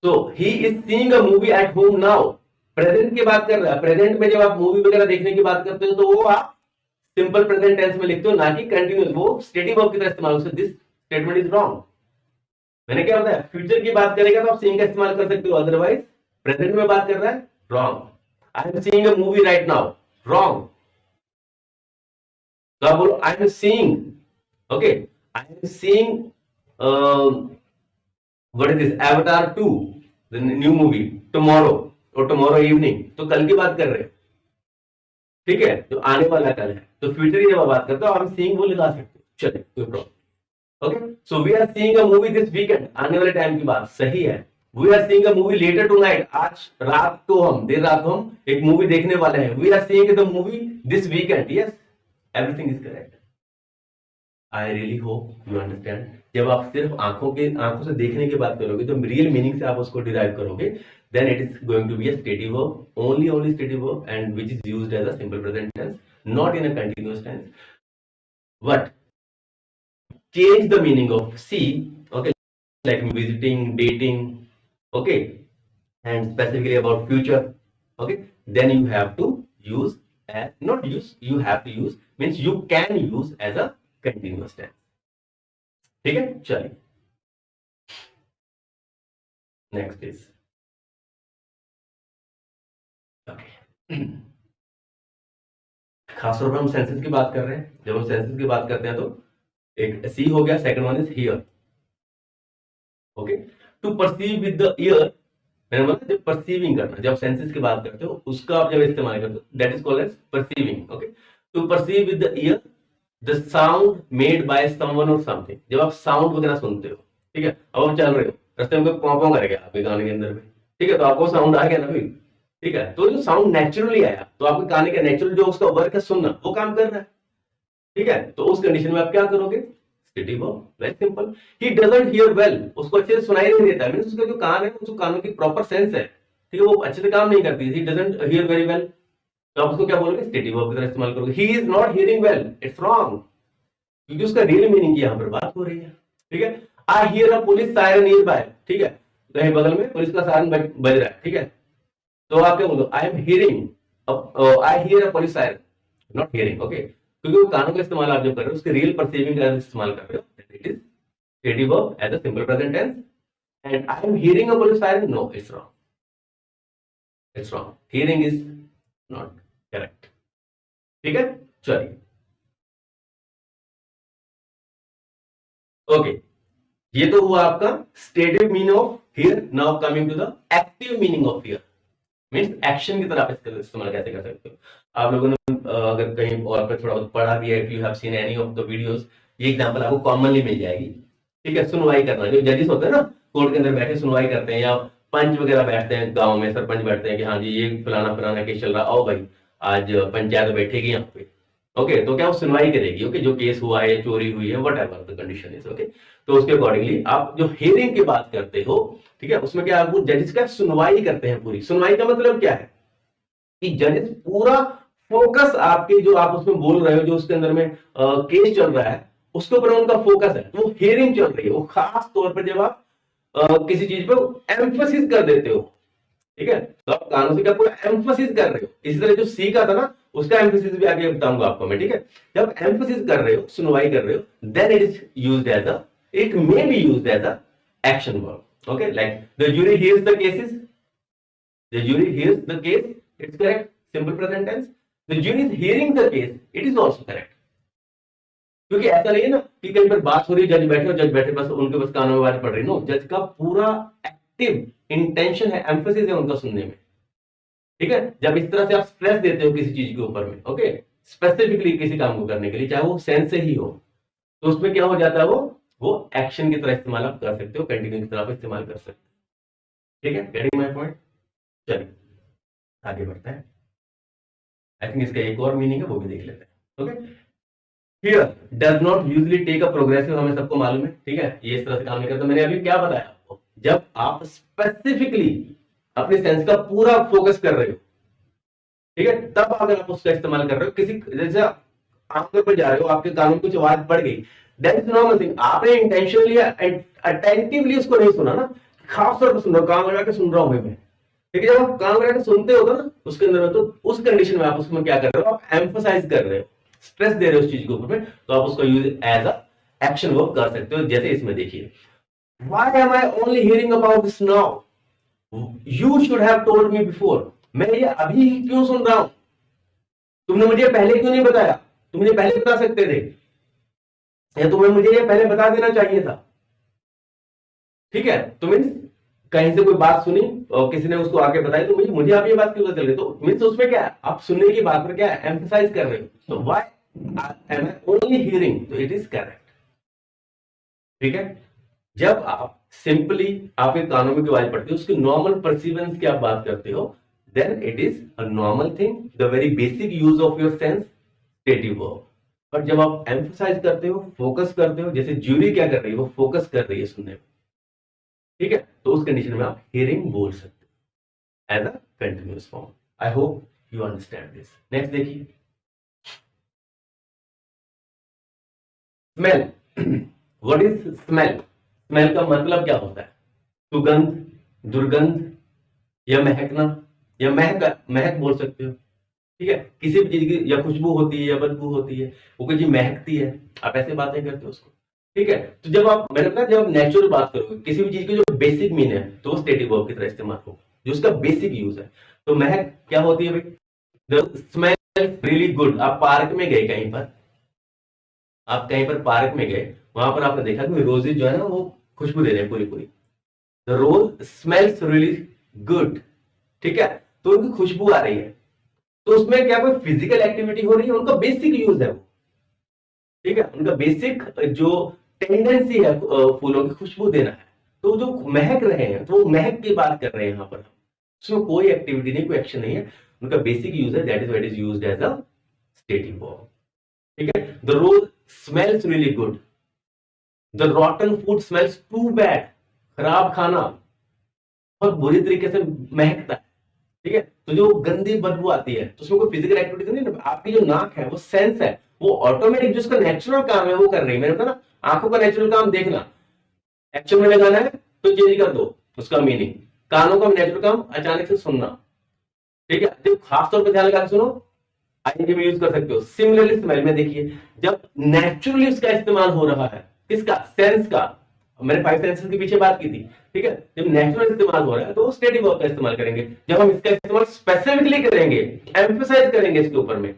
So he is seeing a movie at home now, present की बात कर रहा है। प्रेजेंट में जब आप मूवी वगैरह देखने की बात करते हो तो वो आप सिंपल प्रेजेंट टेंस में लिखते हो, ना कि कंटिन्यूअस। वो स्टेटिव वर्ब की तरह इस्तेमाल होता है। This statement is wrong. मैंने क्या बताया, फ्यूचर की बात करेगा तो आप सीइंग का इस्तेमाल कर सकते हो, अदरवाइज प्रेजेंट में बात कर रहा है, wrong. I am seeing a movie right now, wrong. तो आप बोलो I am seeing, okay, I am seeing what is this, एवतार 2 the new movie tomorrow, और टुमारो इवनिंग, तो कल की बात कर रहे हैं। ठीक है, तो आने वाला कल है, तो फ्यूचर की जब आप बात करते हो, आप सीइंग वो लगा सकते हो, चलिए कोई problem. Okay, so we are seeing a movie this weekend, आने वाले टाइम की बात सही है। We are seeing a movie later tonight, आज रात को हम, देर रात को हम एक मूवी देखने वाले हैं। We are seeing the movie this weekend, yes, everything is correct. I really hope you understand. जब आप सिर्फ आंखों से देखने की बात करोगे, तो रियल मीनिंग से आप उसको डिराइव करोगे, then it is going to be a stative verb, only stative verb, and which is used as a simple present tense, not in a continuous tense. But change the meaning of see, okay, like visiting, dating, okay, and specifically about future, okay, then you have to use as, not use, you have to use, means you can use as a continuous tense. ठीक है, चलिए next is okay. खासतौर पर हम senses की बात कर रहे हैं। जब हम सेंसेस की बात करते हैं तो एक सी हो गया, second one is here, okay. To perceive with the ear, मैंने बोला जब परसीविंग करना, जब सेंसेस की बात करते हो उसका आप जब इस्तेमाल करते हो, that is called as perceiving, okay. To perceive with the ear the sound made by someone और समथिंग, जब आप साउंड वगैरह सुनते हो, ठीक है, अब आप चल रहे हो, रास्ते में कोई पॉं पॉं कर गया आपके गाने के अंदर में, ठीक है, तो आपको साउंड आ गया ना भाई, ठीक है, तो जो साउंड नेचुरली आया, तो आपके गाने का नेचुरल जो उसका वर्क है सुनना, वो काम कर रहा है, ठीक है, तो उस कंडीशन में आप क्या करोगे, stative verb, very simple. He doesn't here well, उसको अच्छे से सुनाई नहीं देता, मींस उसका जो कान है, उसको कानों की प्रॉपर सेंस है, ठीक है, वो अच्छे से काम नहीं करती, he doesn't here very well, तो आप उसको क्या बोलोगे, स्टेटिव वर्ब की तरह इस्तेमाल करोगे। He is not hearing well, it's wrong, क्योंकि उसका रियल मीनिंग की यहां पर बात हो रही है, ठीक है। I hear a police siren near by, ठीक है, कहीं बगल में पुलिस का सायरन बज रहा है, ठीक है, तो आप क्या बोलो, I am hearing, I hear a police siren, not hearing, okay, क्योंकि वो कानों का इस्तेमाल आप जब कर रहे हो, उसके रियल परसीविंग का इस्तेमाल कर रहे हो, it is stative verb as a simple present tense. And I am hearing a police siren, no, it's wrong, it's wrong, hearing is not correct, ठीक है, चलिए ओके। ये तो हुआ आपका stative meaning of hear. Now coming to the active meaning of hear, means action की तरह आप इसका इस्तेमाल कैसे कर सकते हो। आप लोगों ने अगर कहीं और पे थोड़ा बहुत पढ़ा भी है, if you have seen any of the videos, ये एग्जांपल आपको कॉमनली मिल जाएगी, ठीक है। सुनवाई करना, जो जजेस होते हैं ना, कोर्ट के अंदर बैठे सुनवाई करते हैं, या पंच वगैरह बैठते हैं, गांव में सरपंच बैठते हैं कि हाँ जी ये फलाना फलाना केस चल रहा, आओ भाई आज पंचायत बैठेगी यहाँ पे, ओके, तो क्या वो सुनवाई करेगी, ओके, जो केस हुआ है, चोरी हुई है, what ever the condition is, okay, तो उसके अकॉर्डिंगली आप जो हियरिंग की बात करते हो, ठीक है, उसमें क्या आपको जजेस का सुनवाई करते हैं पूरी। सुनवाई का मतलब क्या है कि जजेस पूरा फोकस आपके जो आप उसमें बोल रहे हो, जो उसके अंदर में केस चल रहा है, उसके ऊपर उनका फोकस है, तो वो हियरिंग चल रही है, वो खास तौर पर जब आप किसी चीज पे एम्फोसिस कर देते हो, ठीक है, तो आप कानों से क्या पूरा एम्फोसिस कर रहे हो। इसी तरह जो सीखा था ना, उसका एम्फोसिस भी आगे बताऊंगा आपको मैं, ठीक है। जब एम्फोसिस कर रहे हो, सुनवाई कर रहे हो, then it is used as a, it may be used as a action verb, okay, like the jury hears the cases, the jury hears the case, it's correct, simple present tense. The jury is hearing the case, it is also correct. क्योंकि ऐसा नहीं है ना कि कई बार बात हो रही है, जज बैठे और जज बैठे बस उनके बस कानों में बात पड़ रही, नो, जज का पूरा एक्टिव इंटेंशन है, एम्फोसिस है उनका सुनने में। ठीक है, जब इस तरह से आप स्ट्रेस देते हो किसी चीज के ऊपर में, ओके, स्पेसिफिकली किसी काम को करने के लिए, चाहे वो सेंस से ही हो, तो उसमें क्या हो जाता है, वो एक्शन की तरह इस्तेमाल आप कर सकते हो, कंटिन्यू की तरह आप इस्तेमाल कर सकते हो। ठीक है, गेटिंग माय पॉइंट। चलिए आगे बढ़ते हैं। आई थिंक इसका एक और मीनिंग है, वो भी देख लेते हैं। Okay, hear does not usually take a progressive, हमें सबको मालूम है, ठीक है, ये इस तरह से काम नहीं करता। मैंने अभी क्या बताया आपको, जब आप स्पेसिफिकली अपने सेंस का पूरा फोकस कर रहे हो, ठीक है, तब अगर आप उसका इस्तेमाल कर रहे हो, किसी जैसे आमतौर पर जा रहे हो, आपके कान में कुछ आवाज पड़ गई, दैट इज नॉर्मल थिंग, आपने इंटेंशनली अटेंटिवली उसको नहीं सुना ना, खास तौर पर सुन रहा हूं, कान लगा के सुन रहा हूं मैं, ठीक है, जब आप कान लगा के सुनते हो ना उसके अंदर में, तो उस कंडीशन में आप उसमें क्या कर रहे हो, आप एम्फोसाइज कर रहे हो, स्ट्रेस दे रहे हो उस चीज के ऊपर में, तो आप उसका use as a action verb कर सकते हो। जैसे इसमें देखिए, why am I only hearing about this now, you should have told me before, मैं ये अभी क्यों सुन रहा हूं, तुमने मुझे पहले क्यों नहीं बताया, तुम मुझे पहले बता सकते थे, या तुम्हें मुझे ये पहले बता देना चाहिए था। ठीक है, तो मीन्स कहीं से कोई बात सुनी और किसी ने उसको आके बताई, तो मुझे आप ये बात क्यों पता चल गई, तो मीन्स उसमें क्या है, आप सुनने की बात पर क्या एम्फसाइज कर रहे हो, तो why am I only hearing, तो इट इज करेक्ट। ठीक है, जब आप सिंपली आपके कानों में की आवाज पड़ती है, उसकी नॉर्मल परसीवेंस की आप बात करते हो, then it is a normal thing, the very basic use of your sense, stative verb. पर जब आप एम्फसाइज करते हो, फोकस करते हो, जैसे ज्यूरी क्या कर रही है, वो फोकस कर रही है सुनने में, ठीक है, तो उस कंडीशन में आप हियरिंग बोल सकते हो as a continuous form. I hope you understand this. Next देखिए, smell. What is smell, smell का मतलब क्या होता है, सुगंध, दुर्गंध, या महकना, या महक, महक बोल सकते हो। ठीक है, किसी भी चीज की या खुशबू होती है या बदबू होती है, वो कोई चीज महकती है, आप ऐसे बातें करते हो उसको। ठीक है, तो जब आप, मैंने बताया, जब आप नेचुरल बात करोगे किसी भी चीज की जो बेसिक मीन है, तो वो स्टेटिव वर्ब की तरह इस्तेमाल होगा, जो उसका बेसिक यूज है। तो महक क्या होती है भाई, द स्मेल रियली गुड। आप पार्क में गए कहीं पर, आप कहीं पर पार्क में गए, वहां पर आपने देखा कि रोजेज जो है ना वो खुशबू दे रहे हैं पूरी पूरी, the rose smells really good. ठीक है, तो उनकी खुशबू आ रही है, तो उसमें क्या कोई फिजिकल एक्टिविटी हो रही है, उनका बेसिक यूज है वो। ठीक है, उनका बेसिक जो टेंडेंसी है फूलों की खुशबू देना है, तो जो महक रहे हैं, तो वो महक की बात कर रहे हैं यहाँ पर, उसमें कोई एक्टिविटी नहीं, कोई एक्शन नहीं है, उनका बेसिक यूज है, that is what is used as a stative verb. ठीक है, the rose smells really good, the rotten food smells too bad, खराब खाना बहुत बुरी तरीके से महकता है। ठीक है, तो जो गंदी बदबू आती है, तो उसमें कोई फिजिकल एक्टिविटी नहीं है, आपकी जो नाक है वो सेंस है, वो ऑटोमेटिक जो उसका नेचुरल काम है वो कर रही है। मैंने बताया ना, आंखों का नेचुरल काम देखना, एक्शन में लगाना है तो चेंज कर दो उसका मीनिंग। कानों का नेचुरल काम अचानक से सुनना, ठीक है, जब खास तौर पर ध्यान लगा के सुनो, आईएनजी में यूज कर सकते हो। सिमिलरली स्मेल में देखिए, जब नेचुरली उसका इस्तेमाल हो रहा है, किसका, सेंस का, मैंने 5 सेंसेस के पीछे बात की थी। ठीक है, जब नेचुरल इस्तेमाल हो रहा है, तो स्टेटिव वर्ब का इस्तेमाल करेंगे। जब हम इसका इस्तेमाल स्पेसिफिकली करेंगे, एम्फसाइज करेंगे इसके ऊपर में,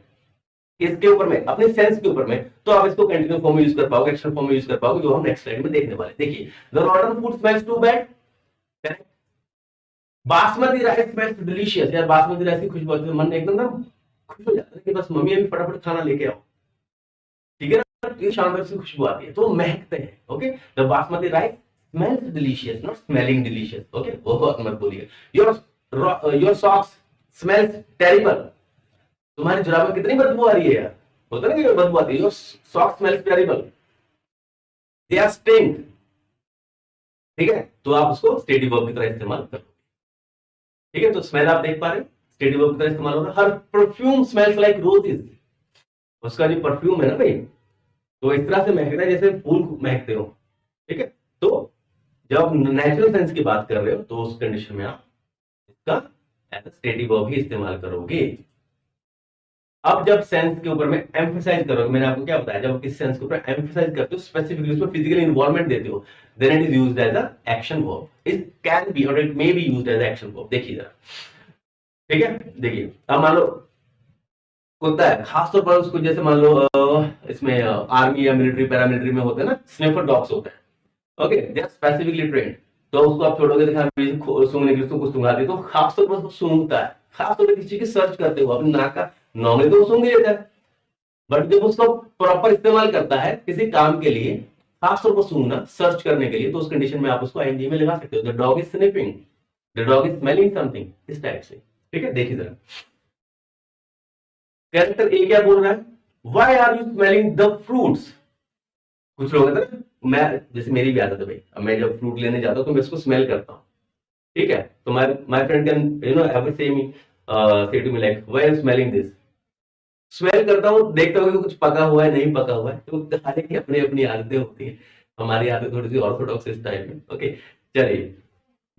इसके ऊपर में, अपने सेंस के ऊपर में, तो आप इसको कंटिन्यू फॉर्म में यूज कर पाओगे, एक्शन फॉर्म में यूज कर पाओगे, जो हम नेक्स्ट स्लाइड में देखने वाले। देखिए, the rotten food smells too bad, basmati rice smells delicious. यार बासमती राइस की खुशबू आती है, मन एकदम ना खुश हो जाता है कि बस मम्मी अभी फटाफट खाना लेके आओ। ठीक है ना, ये शानदार सी खुशबू आती है, तो महकते हैं। Okay, the basmati rice smells delicious, not smelling delicious. Okay, वो मत बोलिए। योर सॉक्स स्मेल्स टेरिबल, तुम्हारी जुराब में कितनी बदबू आ रही है यार, होता है ना कि बदबू आती है। Your socks smells terrible, they are stink. ठीक है, तो आप उसको स्टेटिव वर्ब की तरह इस्तेमाल करो। ठीक है, तो स्मेल आप देख पा रहे हैं, स्टेटिव वर्ब की तरह इस्तेमाल हो रहा है। हर परफ्यूम स्मेल्स लाइक रोजेस, उसका जो परफ्यूम है ना भाई, तो इस तरह से महकता है जैसे फूल महकते हो। ठीक है, तो जब नेचुरल सेंस की बात कर रहे हो, तो उस कंडीशन में आप इसका एज स्टेटिव वर्ब ही इस्तेमाल करोगे। अब जब सेंस के ऊपर में एम्फसाइज करोगे, मैंने आपको क्या बताया, जब किसी सेंस के ऊपर एम्फसाइज करते हो, स्पेसिफिकली उसमें फिजिकल इन्वॉल्वमेंट देते हो, then it is used as a action verb. It can be और it may be used as action verb. देखिए जरा, ठीक है, देखिए अब मान लो होता है, खासतौर पर उसको जैसे मान लो इसमें आर्मी या मिलिट्री पैरामिलिट्री में होते हैं ना, स्निफर डॉग्स होते हैं। Okay, they are specifically trained. तो उसको आप छोड़ोगे तो सूंघने के लिए उसको कुछ सूंघा दी तो खासतौर पर उसको सूंघता है, खासतौर पर किसी की सर्च करते हो अपने नाक का, नॉर्मली तो वो सूंघ ही लेता है, बट जब उसको प्रॉपर इस्तेमाल करता है किसी काम के लिए, खासतौर पर सूंघना सर्च करने के लिए, तो उस कंडीशन में आप उसको आईएनजी में लगा सकते हो। The dog is sniffing, the dog is smelling something, इस टाइप से। ठीक है, देखिए जरा कैरेक्टर ए क्या बोल रहा है, why are you smelling the fruits. कुछ लोग कहते हैं ना, मैं जैसे मेरी भी आदत है भाई, अब मैं जब फ्रूट लेने जाता हूँ तो मैं इसको स्मेल करता हूँ। ठीक है, तो my friend can ever say me, say to me like why are you smelling this. Smell करता हूँ, देखता हूँ कि कुछ पका हुआ है नहीं पका हुआ है, तो हालांकि अपनी अपनी आदतें होती है, हमारी आदत थोड़ी सी ऑर्थोडॉक्स इस टाइप में। ओके, चलिए,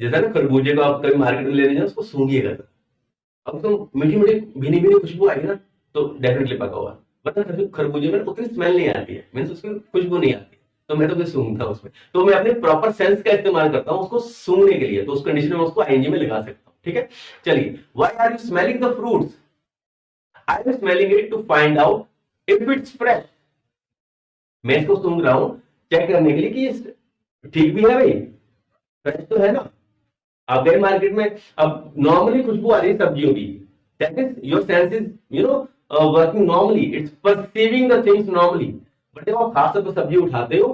जैसा ना खरबूजे को आप कभी मार्केट में लेने जाओ उसको सूंघिएगा, अब तो मीठी मीठी भीनी भीनी खुशबू आएगी ना, तो डेफिनेटली पका हुआ। वरना खरबूजे में उतनी स्मेल नहीं आती है, मीन्स उसकी खुशबू नहीं आती, तो मैं तो फिर सूंघता हूँ उसमें, तो मैं अपने प्रॉपर सेंस का इस्तेमाल करता हूँ उसको सूंघने के लिए, तो उस कंडीशन में उसको आईएनजी में लगा सकता हूँ। ठीक है, चलिए, why are you smelling the fruits, I am smelling it to find out if it's fresh. मैं इसको सूंघ रहा हूँ चेक करने के लिए कि ये ठीक भी है भाई, फ्रेश तो है ना। आप गए मार्केट में, अब नॉर्मली खुशबू आ रही है सब्जियों की, that is your sense is working normally, it's perceiving the things normally. But जब आप खासतौर पर सब्जी उठाते हो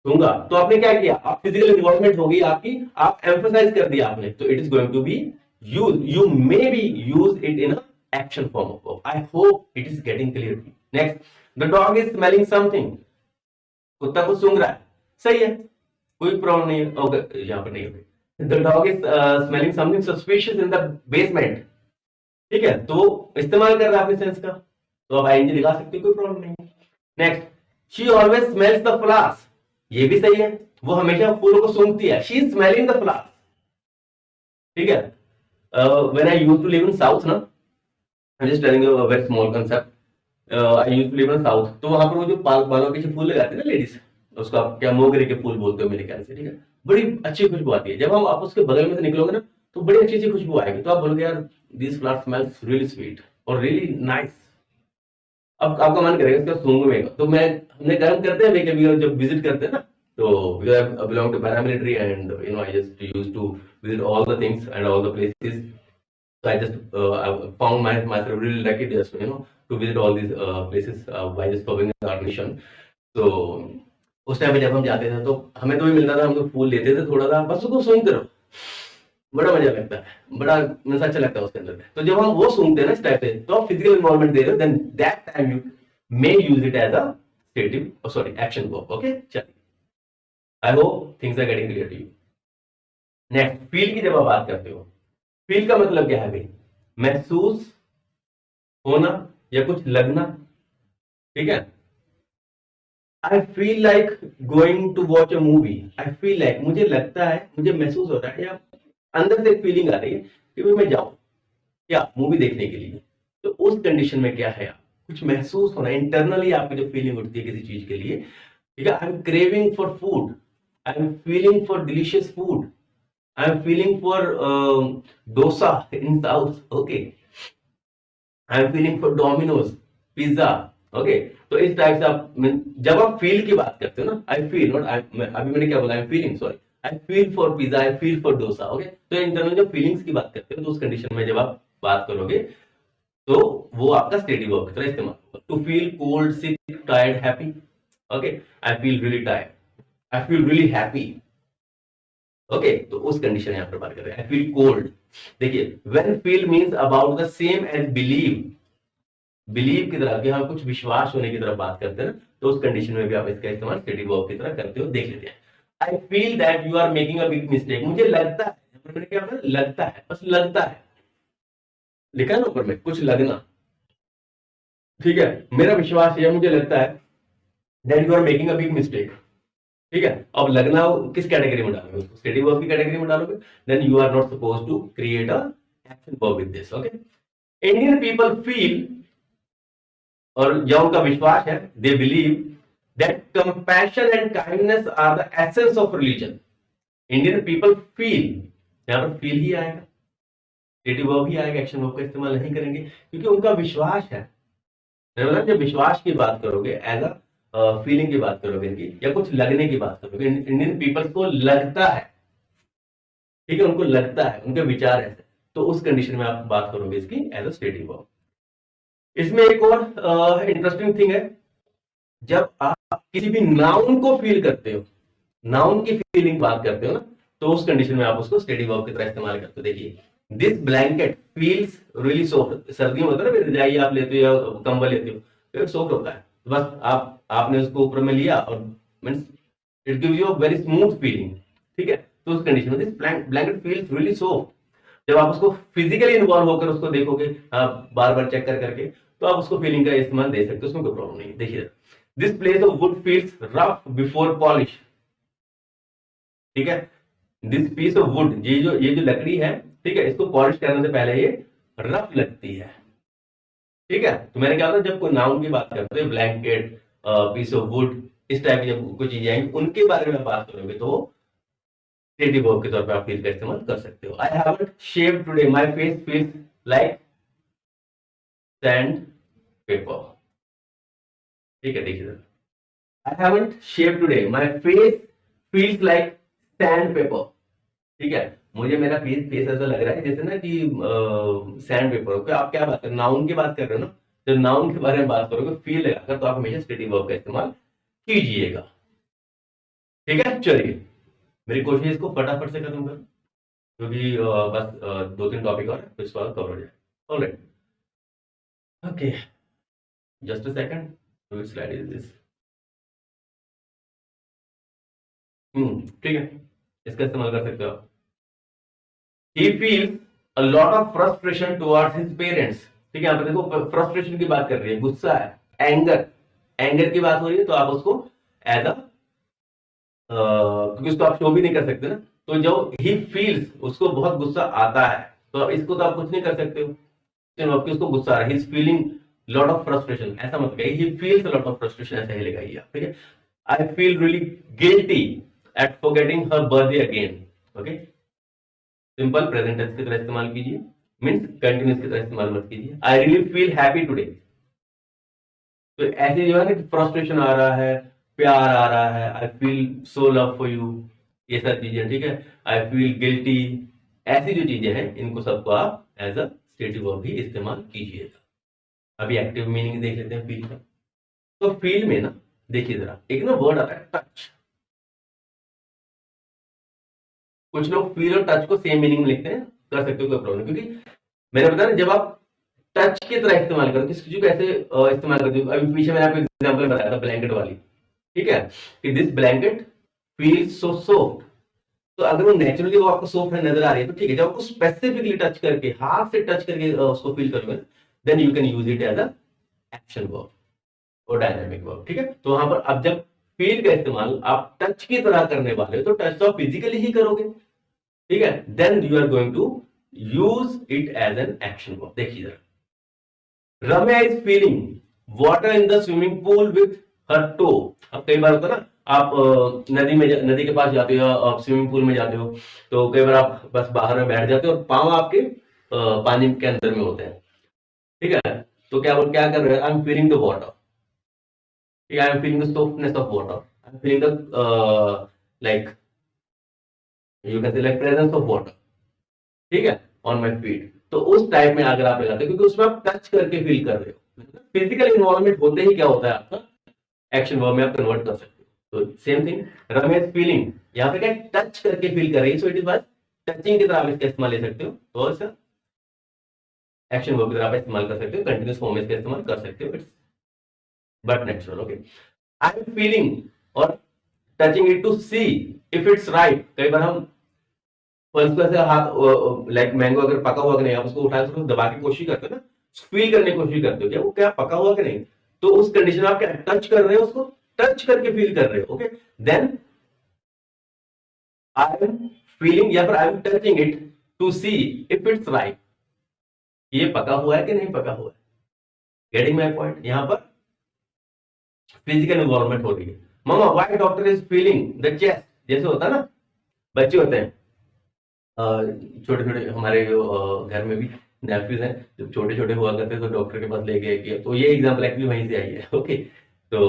दूंगा, तो आपने क्या किया, आप फिजिकल इन्वॉल्वमेंट होगी आपकी, आप एम्फोसाइज कर दिया आपने, तो it is going to be use, you may be use it in action form of, I hope it is getting clear. Next, the dog is smelling something, कुत्ता को सूंघ रहा है, सही है, कोई प्रॉब्लम नहीं है। ओके, यहाँ पर नहीं होगी। The dog is smelling something suspicious in the basement। ठीक है, तो इस्तेमाल कर रहा है अपने सेंस का, तो आप आईएनजी लगा सकते हो, कोई प्रॉब्लम नहीं है। Next, she always smells the flowers, ये भी सही है, वो हमेशा फूलों को सूंघती है, she is smelling the flowers. ठीक है, when I used to live in south ना, I am just telling you a very small concept, I used to live in south, तो वहां पर वो जो बालों के फूल लगाते हैं ना लेडीज, उसको आप क्या मोगरे के फूल बोलते हो मेरे ख्याल से। ठीक है, बड़ी अच्छी खुशबू आती है, जब हम आप उसके बगल में से निकलोगे ना, तो बड़ी अच्छी अच्छी खुशबू आएगी, तो आप बोलोगे यार this flower smells really sweet और रियली नाइस। अब आपका मन करेगा इसका सूंघने का, तो मैं हमने काम करते हैं कभी जब विजिट करते हैं ना, तो belong to paramilitary and I just used to visit all the things and all the places. So I just I found myself really lucky just to visit all these places by just following our mission. तो उस time पे जब हम जाते थे तो हमें तो भी मिलता था, हम तो फूल लेते थे थोड़ा सा, बस उसको सूंघते रहो, बड़ा मजा लगता है, बड़ा मुझे अच्छा लगता है उसके अंदर। तो जब हम वो सूंघते हैं ना इस टाइप से, तो आप फिजिकल इन्वॉल्वमेंट दे रहे हो, then that time you may use it as a stative sorry action verb. Okay, चलिए, I hope things are getting clear to you. Next, feel की जब आप बात करते हो, फील का मतलब क्या है भाई, महसूस होना या कुछ लगना। ठीक है, I feel like going to watch a movie, I feel like मुझे लगता है, मुझे महसूस होता है, या अंदर से एक फीलिंग आ रही है कि भाई मैं जाऊं क्या मूवी देखने के लिए। तो उस कंडीशन में क्या है, कुछ महसूस होना, इंटरनली आपकी जो फीलिंग उठती है किसी चीज के लिए। ठीक है, I M craving for food, I am feeling for delicious food, I am feeling for dosa in south. Okay, I am feeling for Domino's pizza. Okay, तो इस टाइप से आप जब आप फील की बात करते हो ना, आई फील नॉट अभी मैंने क्या बोला, आई am feeling, sorry, I feel for pizza, I feel for dosa. Okay, तो इंटरनल जब फीलिंग्स की बात करते हो, तो उस कंडीशन में जब आप बात करोगे, तो वो आपका स्टेटिव वर्ब की तरह इस्तेमाल होगा। To feel cold, sick, tired, happy. Okay, I feel really tired, I feel really happy. Okay, तो उस कंडीशन यहाँ पर बात कर रहे हैं, आई फील कोल्ड। देखिए, when feel means about the same as believe, believe की तरह, कि हाँ कुछ विश्वास होने की तरफ बात करते हैं ना, तो उस कंडीशन में भी आप इसका इस्तेमाल स्टेटिव वर्ब की तरह करते हो, देख लेते हैं। I feel that you are making a big mistake, मुझे लगता है, मैंने क्या बोला, लगता है, बस लगता है, लिखा है ना ऊपर में, कुछ लगना। ठीक है, मेरा विश्वास है, मुझे लगता है that you are making a big mistake. ठीक है, अब लगना किस कैटेगरी में डालोगे, उसको स्टेटिव वर्ब की कैटेगरी में डालोगे, then you are not suppose to create a action verb with this. Okay, Indian people feel, और जो उनका विश्वास है, they believe that compassion and kindness are the essence of religion. Indian people feel, यहां पर feel ही आएगा, stative verb ही आएगा, action verb का इस्तेमाल नहीं करेंगे क्योंकि उनका विश्वास है। मतलब जब विश्वास की बात करोगे, एज अ फीलिंग की बात करोगे इनकी, या कुछ लगने की बात करोगे, इंडियन पीपल्स को लगता है, ठीक है, उनको लगता है, उनके विचार ऐसे, तो उस कंडीशन में आप बात करोगे इसकी एज अ स्टेटिव वर्ब। इसमें एक और इंटरेस्टिंग थिंग है, जब आप किसी भी नाउन को फील करते हो, नाउन की फीलिंग बात करते हो ना, तो उस कंडीशन में आप उसको स्टेटिव वर्ब की तरह इस्तेमाल करते हो। देखिए, this blanket feels really soft. सर्दियों में होता है ना, रजाई आप लेते हो या कंबल लेते हो तो सॉफ्ट होता है, तो बस आपने उसको ऊपर में लिया और means it gives you a very smooth feeling, ठीक है। तो उस कंडीशन में this blanket feels really soft, जब आप उसको फिजिकली इन्वॉल्व होकर उसको देखोगे, आप बार बार चेक करके, तो आप उसको फीलिंग का इस्तेमाल दे सकते हो, उसमें कोई प्रॉब्लम नहीं है। देखिए, this place of would feels rough before polish, ठीक है। दिस पीस ऑफ वुड, ये जो लकड़ी है, ठीक है, इसको पॉलिश करने से पहले ये रफ लगती है, ठीक है। तो मैंने क्या होता है, जब कोई नाउन की बात करते हैं, ब्लैंकेट, पीस ऑफ वुड, इस टाइप की जब कोई चीजें आएंगी उनके बारे में बात करोगे, तो क्रिएटिव वर्ब के तौर पे आप फील का इस्तेमाल कर सकते हो। I haven't shaved today, my face feels like sand paper, ठीक है। देखिए, I haven't shaved today, my face feels like sand paper, ठीक है। मुझे मेरा फेस फेस ऐसा लग रहा है जैसे ना कि सैंड पेपर। ओके, आप क्या बात कर रहे हो, नाउन की बात कर रहे हो ना, जब नाउन के बारे में बात करोगे फील लगाकर, तो आप हमेशा स्टेटिव वर्ब का इस्तेमाल कीजिएगा, ठीक है। चलिए, मेरी कोशिश है इसको फटाफट से खत्म करूं, क्योंकि बस दो तीन टॉपिक और है, तो इसके बाद कवर हो जाए। Alright, okay, just a second, which slide is this. ठीक है, इसका इस्तेमाल कर सकते हो आप। He feels a lot of frustration towards his parents, ठीक है। यहाँ पे देखो, फ्रस्ट्रेशन की बात कर रही है, गुस्सा है, एंगर, एंगर की बात हो रही है, तो आप उसको एज अ, क्योंकि उसको आप शो भी नहीं कर सकते ना, तो जो ही फील्स, उसको बहुत गुस्सा आता है, तो अब इसको तो आप कुछ नहीं कर सकते हो, क्योंकि उसको गुस्सा आ रहा है, he is feeling lot of frustration, ऐसा मत कहिए, he feels lot of frustration, ऐसा ही लगाइए आप, ठीक है। I feel really guilty at forgetting her birthday again, okay. Simple present tense की तरह इस्तेमाल कीजिए, मीन्स कंटिन्यूस की तरह इस्तेमाल मत कीजिए। I really feel happy today, तो ऐसे जो है ना कि फ्रस्ट्रेशन आ रहा है, प्यार आ रहा है, I feel so love for you, ये सब चीजें, ठीक है। आई फील गिल्टी, ऐसी जो चीजें हैं, इनको सबको आप एज अ स्टेटिव वर्ब भी इस्तेमाल कीजिएगा। अभी एक्टिव मीनिंग देख लेते हैं फील का। तो फील में ना, देखिए जरा, एक ना वर्ड आता है टच। कुछ लोग फील और टच को सेम मीनिंग में लिखते हैं, कर सकते हो, कोई प्रॉब्लम, क्योंकि मैंने बताया ना, जब आप टच की तरह इस्तेमाल करो, किसी चीज को ऐसे इस्तेमाल करते हो, अभी पीछे मैंने आपको एग्जांपल बताया था ब्लैंकेट वाली, ठीक है, कि this blanket feels so soft, तो अगर वो नेचुरली वो आपको सॉफ्ट नजर आ रही है, तो ठीक है। जब आपको स्पेसिफिकली टच करके, हाथ से टच करके उसको फील करोगे, then you can use it as a action verb और डायनामिक वर्ब, ठीक है। तो वहां पर अब जब फील का इस्तेमाल आप टच की तरह करने वाले हो, तो टच तो आप फिजिकली ही करोगे, ठीक है, then you are going to use it as an action verb. देखिए जरा, Ramya is feeling water in the swimming pool with her toe. अब कई बार होता है ना, आप नदी के पास जाते हो, आप स्विमिंग पूल में जाते हो, तो कई बार आप बस बाहर में बैठ जाते हो और पांव आपके पानी के अंदर में होते हैं, ठीक है। तो क्या कर रहे हैं, आई am feeling the water, I am feeling the softness of water, I am feeling the like, you can say like presence of water, ठीक है, ऑन माई फीट। तो उस टाइप में अगर आप लगाते हो, क्योंकि उसमें आप टच करके फील कर रहे हो, फिजिकल इन्वॉल्वमेंट होते ही क्या होता है, आपका एक्शन वर्ब में आप कन्वर्ट कर सकते हो। तो सेम थिंग, रमेश फीलिंग, यहाँ पे क्या टच करके फील कर रही है, सो इट इज बस टचिंग की तरह आप इसका इस्तेमाल ले सकते हो, तो सर एक्शन वर्ब की तरह आप इस्तेमाल कर सकते हो, कंटिन्यूस फॉर्म में इसका इस्तेमाल कर सकते हो, it's but natural, okay. I am feeling और touching it to see if it's right. कई बार हम फल को ऐसे हाथ, लाइक मैंगो अगर पका हुआ कि नहीं, आप उसको उठा के उसको दबा के कोशिश करते हो ना, फील करने की कोशिश करते हो क्या वो क्या पका हुआ कि नहीं, तो उस कंडीशन में आप क्या टच कर रहे हो, उसको टच करके फील कर रहे हो, okay. Then I am feeling, या फिर I am touching it to see if it's right, ये पका हुआ है कि नहीं पका हुआ है। गेटिंग माई पॉइंट, यहां पर फिजिकल इन्वॉल्वमेंट हो रही है। मामा why doctor is feeling the chest, जैसे होता है ना, बच्चे होते हैं, छोटे छोटे हमारे घर में भी नेफ्यूज हैं, जब छोटे छोटे हुआ करते तो डॉक्टर के पास ले गए कि, तो ये एग्जाम्पल एक्चुअली वहीं से आई है। ओके, तो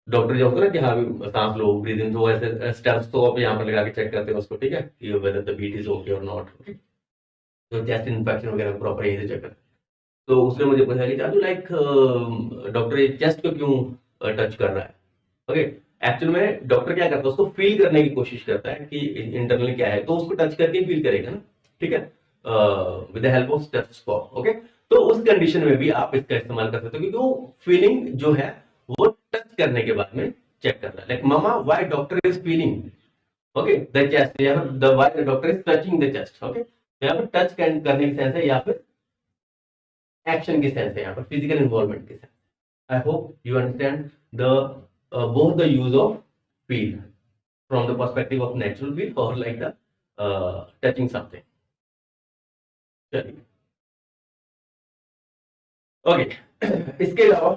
डॉक्टर जो होता है ना कि हाँ भी सांस लो, ब्रीद इन, तो ऐसे स्टेथोस्कोप यहाँ पर लगा के चेक करते हैं उसको, ठीक है, कि whether the beat is okay और नॉट ओके, तो चेस्ट इन्फेक्शन वगैरह प्रॉपर यहीं से चेक करते हैं। तो उसने मुझे पूछा कि जादू लाइक डॉक्टर ये चेस्ट को क्यों टच कर रहा है। ओके, एक्चुअल में डॉक्टर क्या करता है, उसको फील करने की कोशिश करता है कि इंटरनली क्या है, तो उसको टच करके फील करेगा ना, ठीक है, with the help of stethoscope. Okay, तो उस कंडीशन में भी आप इसका इस्तेमाल कर सकते हो, क्योंकि वो फीलिंग जो है वो टच करने के बाद में चेक कर रहा है। Like mama why doctor is feeling okay the chest, या फिर the why the doctor is touching the chest. Okay, तो यहाँ पर टच करने की सेंस है, या फिर एक्शन की सेंस है, यहाँ पर फिजिकल इन्वॉल्वमेंट की sense. I hope you understand the both the use of feel from the perspective of natural feel or like the touching something. चलिए, ओके, इसके अलावा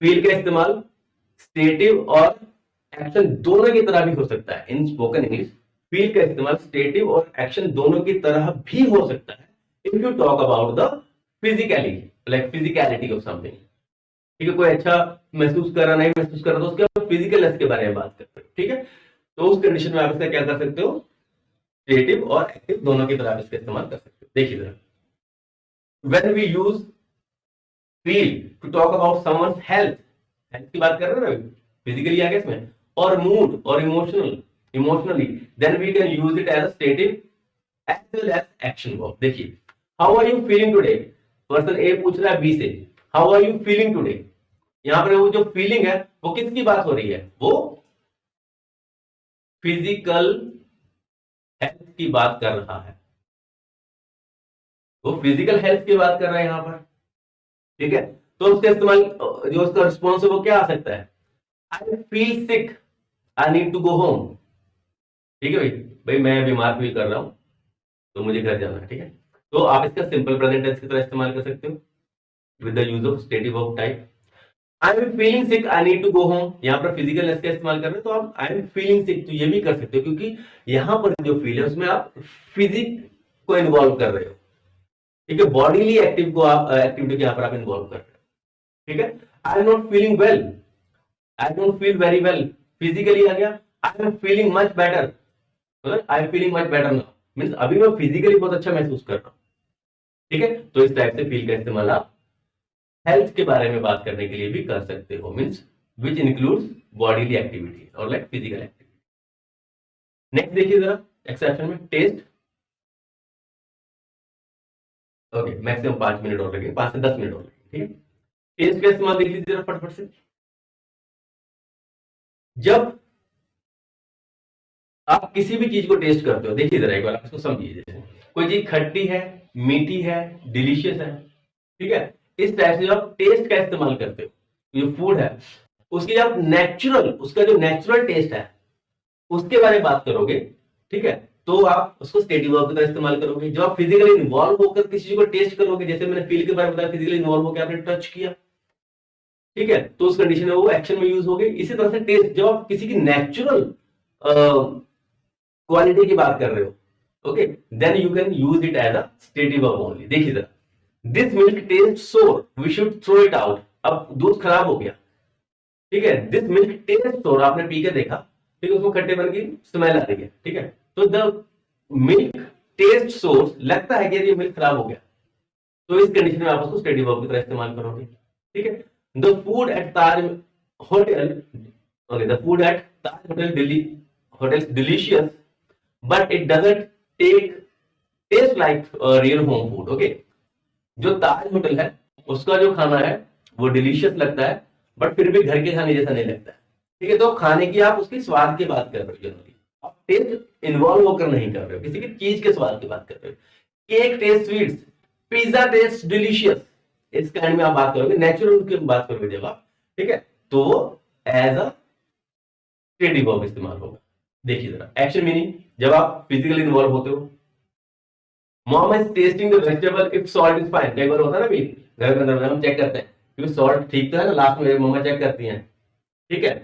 फील का इस्तेमाल स्टेटिव और एक्शन दोनों की तरह भी हो सकता है। इन स्पोकन इंग्लिश फील का इस्तेमाल स्टेटिव और एक्शन दोनों की तरह भी हो सकता है if you talk about the physically, like physicality of something. ठीक है, कोई अच्छा महसूस कर रहा, नहीं महसूस कर रहा, तो उसके फिजिकलनेस के बारे में बात करते हैं। ठीक है, तो उस कंडीशन में आप इसका क्या कर सकते हो, क्रिएटिव और एक्टिव दोनों की तरह आप इसका इस्तेमाल कर सकते हो। देखिए जरा, when we use feel to talk about someone's health, health की बात कर रहे हैं ना, फिजिकली आ गया इसमें, और मूड और emotionally, then we can use it as a stative as well as action verb. देखिए, how are you feeling today, person A पूछ रहा है बी से, how are you feeling today. यहां पर वो जो फीलिंग है वो किसकी बात हो रही है, वो फिजिकल हेल्थ की बात कर रहा है, वो फिजिकल हेल्थ की बात कर रहा है यहां पर। ठीक है, तो उसका इस्तेमाल, जो उसका रिस्पॉन्स है वो क्या आ सकता है, I feel sick, I need to go home. ठीक है भाई, भाई मैं बीमार फील कर रहा हूं तो मुझे घर जाना है। ठीक है, तो आप इसका सिंपल प्रेजेंट टेंस की तरह इस्तेमाल कर सकते हो with the use of stative verb type. I am feeling sick, I need to go home, यहाँ पर फिजिकलनेस का इस्तेमाल कर रहे हैं, तो आप आई एम फीलिंग सिक तो ये भी कर सकते हो, क्योंकि यहाँ पर जो फील है उसमें आप फिजिक को इन्वॉल्व कर रहे हो। ठीक है, बॉडीली एक्टिव को आप एक्टिविटी यहाँ पर आप इन्वॉल्व कर रहे हो। ठीक है, I am not feeling well, I don't feel very well, physically आ गया, I am feeling much better, I am feeling much better now, means अभी मैं फिजिकली बहुत अच्छा महसूस कर रहा हूँ। ठीक है, तो इस टाइप से फील का इस्तेमाल आप हेल्थ के बारे में बात करने के लिए भी कर सकते हो, means which includes bodily activity और लाइक फिजिकल एक्टिविटी। नेक्स्ट देखिए जरा, एक्सेप्शन में टेस्ट। ओके, मैक्सिमम 5 मिनट और लगेंगे, 5 से 10 मिनट और लगेंगे। ठीक है, टेस्ट का इस्तेमाल देख लीजिए जरा फटफट से। जब आप किसी भी चीज को टेस्ट करते हो, देखिए जरा एक बार आप इसको समझिए, जैसे कोई चीज खट्टी है, मीठी है, डिलीशियस है, ठीक है, इस टाइप से आप टेस्ट का इस्तेमाल करते हो, जो फूड है उसकी जब नेचुरल, उसका जो नेचुरल टेस्ट है उसके बारे में बात करोगे, ठीक है, तो आप उसको स्टेटिव वर्ब की तरह इस्तेमाल करोगे। जब आप फिजिकली इन्वॉल्व होकर किसी चीज को टेस्ट करोगे, जैसे मैंने फील के बारे में बताया, फिजिकली इन्वॉल्व होकर आपने टच किया, ठीक है, तो उस कंडीशन में वो एक्शन में यूज हो गई। इसी तरह से टेस्ट, जब आप किसी की नेचुरल क्वालिटी की बात कर रहे हो, okay, then you can use it as a stative verb only. देखिए जरा, this milk taste sour, we should throw it out. अब दूध खराब हो गया, ठीक है, दिस मिल्क टेस्ट सोर, आपने पी के देखा, ठीक है, उसमें खट्टेपन की स्मेल आ रही है, ठीक है, तो द मिल्क टेस्ट सोर, लगता है कि ये मिल्क खराब हो गया, तो इस कंडीशन में आप उसको स्टेटिव वर्ब की तरह इस्तेमाल करोगे। ठीक है, the food at Taj hotel, okay, the food at Taj hotel Delhi hotel delicious, but it doesn't take taste like real home food. Okay, जो ताज होटल है उसका जो खाना है वो डिलीशियस लगता है, बट फिर भी घर के खाने जैसा नहीं लगता है। ठीक है, तो खाने की आप उसकी स्वाद की बात कर रहे हो, जनरली आप टेस्ट इन्वॉल्व होकर नहीं कर रहे हो, किसी की चीज के स्वाद की बात कर रहे हो। Cake taste sweets, pizza taste delicious, इस काइंड में आप बात करोगे, नेचुरल की बात करोगे जब आप, ठीक है, तो वो एज अ स्टेटिव वर्ब इस्तेमाल होगा। देखिए जरा, एक्शन मीनिंग, जब आप फिजिकली इन्वॉल्व होते हो, mom is tasting the vegetable if salt is fine. कई बार होता है ना, भी घर के अंदर हम चेक करते हैं क्योंकि सॉल्ट ठीक तो है ना, लास्ट में मम्मा चेक करती हैं, ठीक है,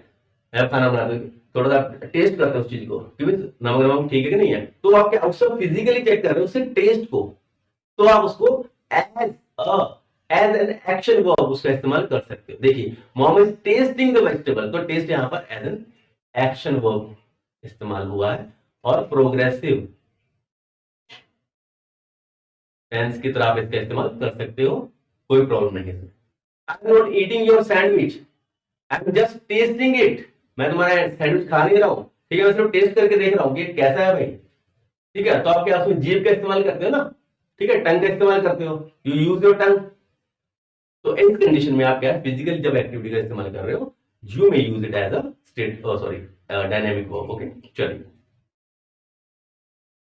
आप खाना बनाते हो, थोड़ा सा टेस्ट करते हो उस चीज को कि भाई नमक नमक ठीक है कि नहीं है, तो आप क्या उसको फिजिकली चेक कर रहे हो उससे टेस्ट को, तो आप उसको as as an action verb उसका इस्तेमाल कर सकते हो। देखिए mom is tasting the vegetable, तो टेस्ट यहां पर एज एन एक्शन वर्ब इस्तेमाल हुआ है और प्रोग्रेसिव टेंस की तरह आप इसका इस्तेमाल कर सकते हो, कोई प्रॉब्लम नहीं है। I am not eating your sandwich, I am just testing it, मैं तुम्हारा सैंडविच खा नहीं रहा हूं, ठीक है, मैं सिर्फ टेस्ट करके देख रहा हूं कि कैसा है भाई, ठीक है। तो आप क्या उसमें जीभ का इस्तेमाल करते हो ना, ठीक है, टंग का इस्तेमाल करते हो, यू यूज योर टंग। तो इस कंडीशन में आप क्या फिजिकल जब एक्टिविटी का इस्तेमाल कर रहे हो, you may use it as a state sorry dynamic verb. Okay चलिए,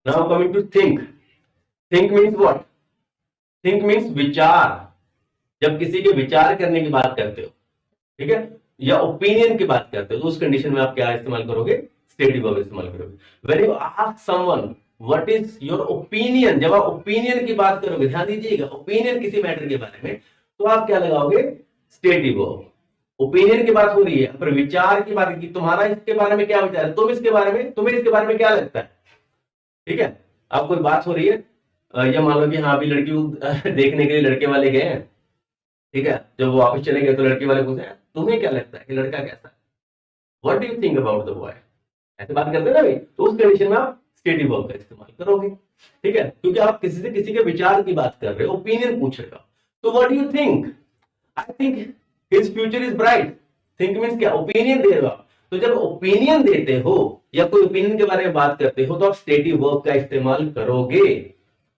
now coming to think. Think means what? Think means विचार। जब किसी के विचार करने की बात करते हो, ठीक है, या ओपिनियन की बात करते हो, तो उस कंडीशन में आप क्या इस्तेमाल करोगे? स्टेटिव वर्ब इस्तेमाल करोगे। When you ask someone what is your opinion, जब आप ओपिनियन की बात करोगे, ध्यान दीजिएगा, ओपिनियन किसी मैटर के बारे में, तो आप क्या लगाओगे? Stative verb. ओपिनियन की बात हो रही है, पर विचार की बात की, तुम्हारा इसके बारे में क्या विचार है, तुम इसके बारे में, तुम्हें इसके बारे में क्या लगता है, ठीक है। अब कोई बात हो रही है, या मान लो कि हाँ अभी लड़की को देखने के लिए लड़के वाले गए हैं, ठीक है, जब वो वापस चले गए तो लड़के वाले पूछे तुम्हें क्या लगता है कि लड़का कैसा है, what do you think about the boy, ऐसे बात करते हैं ना भाई, तो उस कंडीशन में आप स्टेटिव वर्ब का इस्तेमाल करोगे, ठीक है, क्योंकि आप किसी से किसी के विचार की बात कर रहे हो, ओपिनियन पूछ रहे हो। तो what do you think? I think his future is bright. Think means क्या? ओपिनियन दे रहे हो आप। तो जब ओपिनियन देते हो या कोई ओपिनियन के बारे में बात करते हो, तो आप स्टेटिव वर्ब का इस्तेमाल करोगे,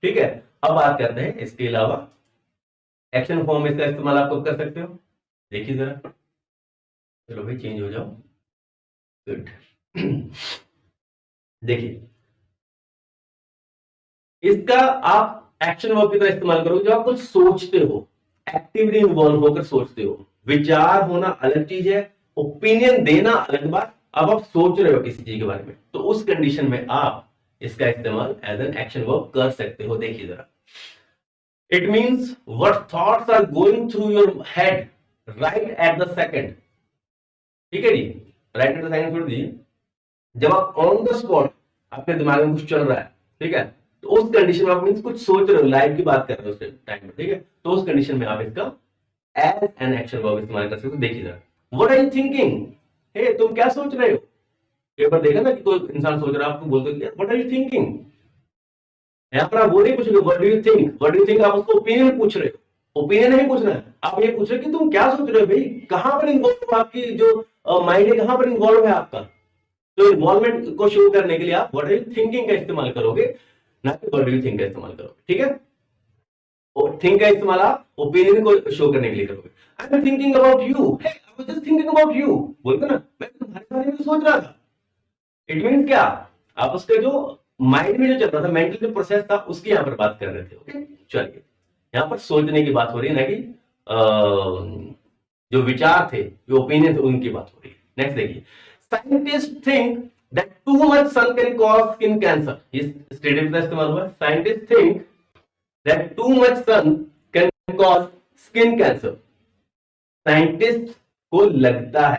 ठीक है। अब बात करते हैं इसके अलावा एक्शन फॉर्म में इसका इस्तेमाल आप कब कर सकते हो, देखिए जरा, चलो भाई चेंज हो जाओ, गुड। देखिए इसका आप एक्शन वर्ब की तरह इस्तेमाल करोगे जब आप कुछ सोचते हो, एक्टिवली इन्वॉल्व होकर सोचते हो। विचार होना अलग चीज है, ओपिनियन देना अलग बात। अब आप सोच रहे हो किसी चीज के बारे में, तो उस कंडीशन में आप इसका इस्तेमाल एज एन एक्शन वर्ब कर सकते हो। देखिए जरा, it means what thoughts are going through your head right at the second, ठीक है जी, राइट एट द सेकंड छोड़ दीजिए, जब आप ऑन द स्पॉट आपके दिमाग में कुछ चल रहा है, ठीक है, तो उस कंडीशन में आप मीन्स कुछ सोच रहे हो, लाइव की बात कर रहे हो उस टाइम में, ठीक है, तो उस कंडीशन में आप इसका एज एन एक्शन वर्ब इस्तेमाल कर सकते हो। देखिए जरा, व्हाट आर यू थिंकिंग, हे तुम क्या सोच रहे हो। एक बार देखा ना कि कोई इंसान सोच रहा है, आपको बोलते हो व्हाट आर यू थिंकिंग, यहाँ पर आप वो नहीं पूछोगे what do you think, what do you think, आप उसको ओपिनियन पूछ रहे हो, ओपिनियन नहीं पूछना है, आप ये पूछ रहे हो कि तुम क्या सोच रहे हो भाई, कहां पर इन्वॉल्व, आपकी जो माइंड है कहां पर इन्वॉल्व है आपका। तो इन्वॉल्वमेंट को शो करने के लिए आप व्हाट आर यू थिंकिंग का इस्तेमाल करोगे, ना कि व्हाट डू यू थिंक का इस्तेमाल करोगे, ठीक है। और थिंक का इस्तेमाल आप ओपिनियन को शो करने के लिए करोगे। I am thinking about you, I was just thinking about you, बोलते ना मैं तुम्हारे बारे में सोच रहा था। इट मींस क्या? आप उसके जो माइंड में जो चल रहा था, मेंटल जो प्रोसेस था, उसकी यहाँ पर बात कर रहे थे। ओके चलिए, यहाँ पर सोचने की बात हो रही है, ना कि जो विचार थे, जो ओपिनियन थे, उनकी बात हो रही है। नेक्स्ट देखिए, scientist think that too much sun can cause skin cancer, इस स्टेटमेंट का इस्तेमाल हुआ है। Scientist think that too much sun can cause skin cancer, scientist को लगता है,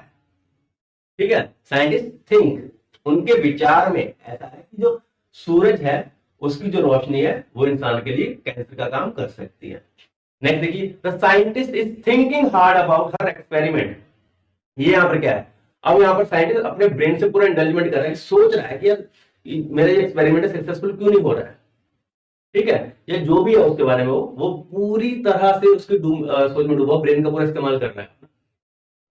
ठीक है, साइंटिस्ट थिंक, उनके विचार में ऐसा है कि जो सूरज है उसकी जो रोशनी है वो इंसान के लिए कैंसर का काम कर सकती है। नेक्स्ट देखिए, the scientist is thinking hard about her experiment, ये यहां पर क्या है, अब यहां पर साइंटिस्ट अपने ब्रेन से पूरा इंडल्जमेंट कर रहा है, सोच रहा है कि यार मेरा ये एक्सपेरिमेंट सक्सेसफुल क्यों नहीं हो रहा है, ठीक है, या जो भी है उसके बारे में वो पूरी तरह से उसकी सोच में डूबा, ब्रेन का पूरा इस्तेमाल कर रहा है,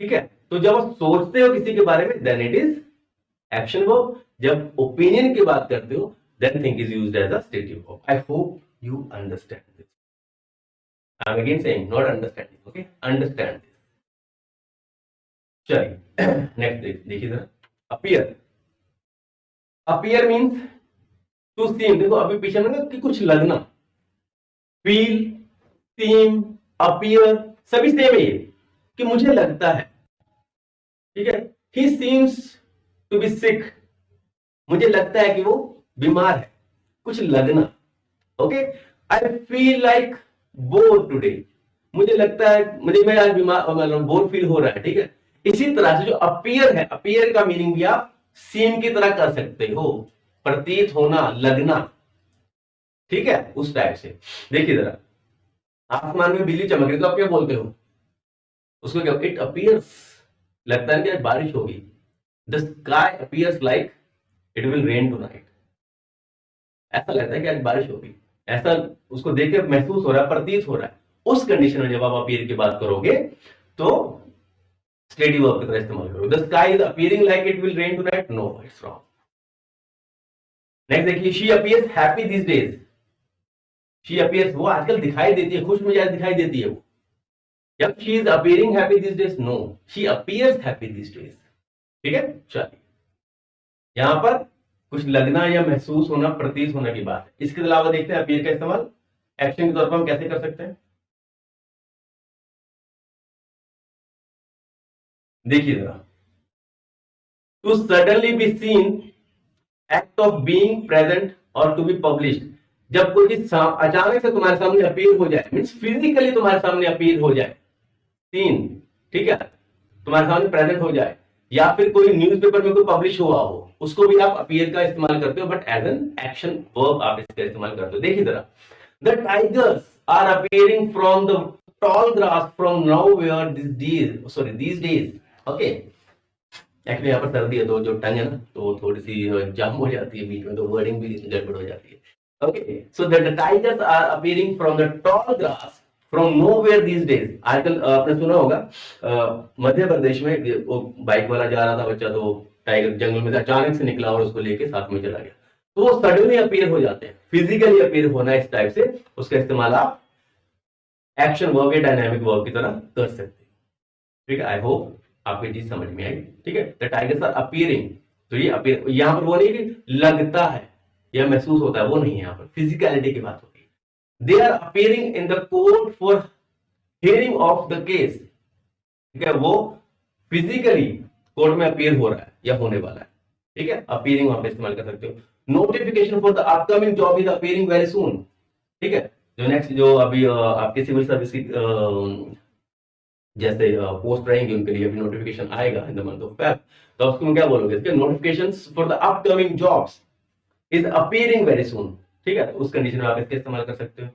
ठीक है। तो जब आप सोचते हो किसी के बारे में, then it is action verb. जब ओपिनियन की बात करते हो, then think is used as a stative verb. I hope you understand this. I am again saying not understanding, okay, understand this. चलिए नेक्स्ट देखिए जरा, appear. Appear means to seem, देखो अभी पीछे में कि कुछ लगना, फील, सीम, अपीयर, सभी सेम है ये, कि मुझे लगता है, ठीक है, ही सीम्स टू बी सिक, मुझे लगता है कि वो बीमार है, कुछ लगना, okay. I feel like bore today, मुझे लगता है, मुझे मैं आज बीमार, मतलब बोर फील हो रहा है, ठीक है। इसी तरह से जो अपीयर है, अपीयर का मीनिंग भी आप सीम की तरह कर सकते हो, प्रतीत होना, लगना, ठीक है, उस टाइप से। देखिए जरा, आसमान में बिजली चमक रही तो आप क्या बोलते हो उसको, क्या, इट अपीयर्स, लगता है कि आज बारिश होगी। The sky appears like it will rain tonight, ऐसा लगता है कि आज बारिश होगी, ऐसा उसको देख के महसूस हो रहा है, प्रतीत हो रहा है। उस कंडीशन में जब आप अपीयर की बात करोगे तो स्टेडी वर्ब की तरह इस्तेमाल करो। The sky is appearing like it will rain tonight, no, it's wrong. Next देखिए, she appears happy this days. She appears, वो आजकल दिखाई देती है, खुश मिजाज दिखाई देती है वो। जब she is appearing happy this days, no, she appears happy this days. ठीक है, चलिए, यहां पर कुछ लगना या महसूस होना, प्रतीत होने की बात है। इसके अलावा देखते हैं अपीयर का इस्तेमाल एक्शन के तौर पर हम कैसे कर सकते हैं। देखिए जरा, to suddenly be seen, act of being present और टू बी पब्लिश्ड। जब कोई चीज अचानक से तुम्हारे सामने अपीयर हो जाए, मीन्स फिजिकली तुम्हारे सामने अपीयर हो जाए, सीन, ठीक है, तुम्हारे सामने प्रेजेंट हो जाए, या फिर कोई न्यूज़पेपर में कोई पब्लिश हुआ हो, उसको भी आप अपीयर का इस्तेमाल करते हो, but as an action verb आप इसका इस्तेमाल करते हो। देखिए जरा, the tigers are appearing from the tall grass from nowhere these days, okay. Actually यहाँ पर सर्दी है तो जो टंग है ना, तो थोड़ी सी जाम हो जाती है बीच में, तो वर्डिंग भी गड़बड़ हो जाती है। Okay, so the tigers are appearing from the tall grass from nowhere these days. आजकल आपने सुना होगा, मध्य प्रदेश में वो बाइक वाला जा रहा था बच्चा, तो वो टाइगर जंगल में से अचानक से निकला और उसको लेके साथ में चला गया। तो वो सडनली अपीयर हो जाते हैं, फिजिकली अपीयर होना, इस टाइप से उसका इस्तेमाल आप एक्शन वर्ब या डायनामिक वर्ब की तरह कर सकते हैं। ठीक है, आई होप आपकी चीज समझ में आई। ठीक है, द टाइगर्स आर अपीयरिंग, तो ये अपीयर यहां पर वो नहीं कि लगता है या महसूस होता है, वो नहीं है, यहाँ पर फिजिकलिटी की बात होती है। They are appearing in the court for hearing of the case, ठीक है, वो फिजिकली कोर्ट में अपीयर हो रहा है या होने वाला है। ठीक है, अपीयरिंग वहां पे इस्तेमाल कर सकते हो। Notification for the upcoming job is appearing very soon. ठीक है, जो नेक्स्ट जो अभी आपके सिविल सर्विस की जैसे पोस्ट रहेंगे उनके लिए अभी नोटिफिकेशन आएगा in the month of Feb, तो उसको क्या बोलोगे, इसके notifications for the upcoming jobs is appearing very soon. ठीक है, तो उस कंडीशन में आप इसका इस्तेमाल कर सकते हो।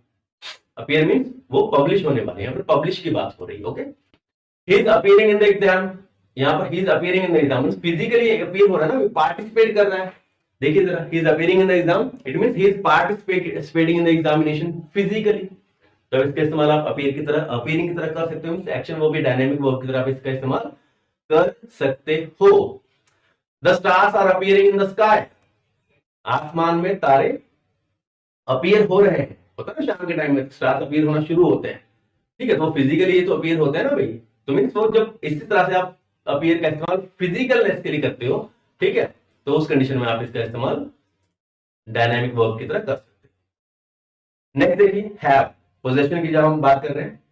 अपीयर मींस वो पब्लिश होने वाले हैं, यहाँ पर पब्लिश की बात हो रही है। Okay, he is appearing in the exam, यहाँ पर he is appearing in the exam means physically appear हो रहा है ना, पार्टिसिपेट कर रहा है। देखिए जरा, he is appearing in the exam, it means he is participating in the examination physically. तो इसका इस्तेमाल आप अपीयर की तरह, अपीयरिंग की तरह कर सकते हो, एक्शन वर्ब भी डायनेमिक वर्ब की तरह आप इसका इस्तेमाल कर सकते हो। The stars are appearing in the sky, आसमान में तारे अपीयर हो रहे हैं। होता है ना शाम के टाइम में स्टार्स अपीयर होना शुरू होते हैं। ठीक है, तो फिजिकली तो अपीयर होते हैं ना भाई, तो मीन तो जब इसी तरह से आप अपीयर का इस्तेमाल फिजिकलनेस के लिए करते हो, ठीक है, तो उस कंडीशन में आप इसका इस्तेमाल डायनेमिक वर्ब की तरह कर सकते हो। नेक्स्ट देखिए, हैव, पोजेशन की जब हम बात कर रहे हैं,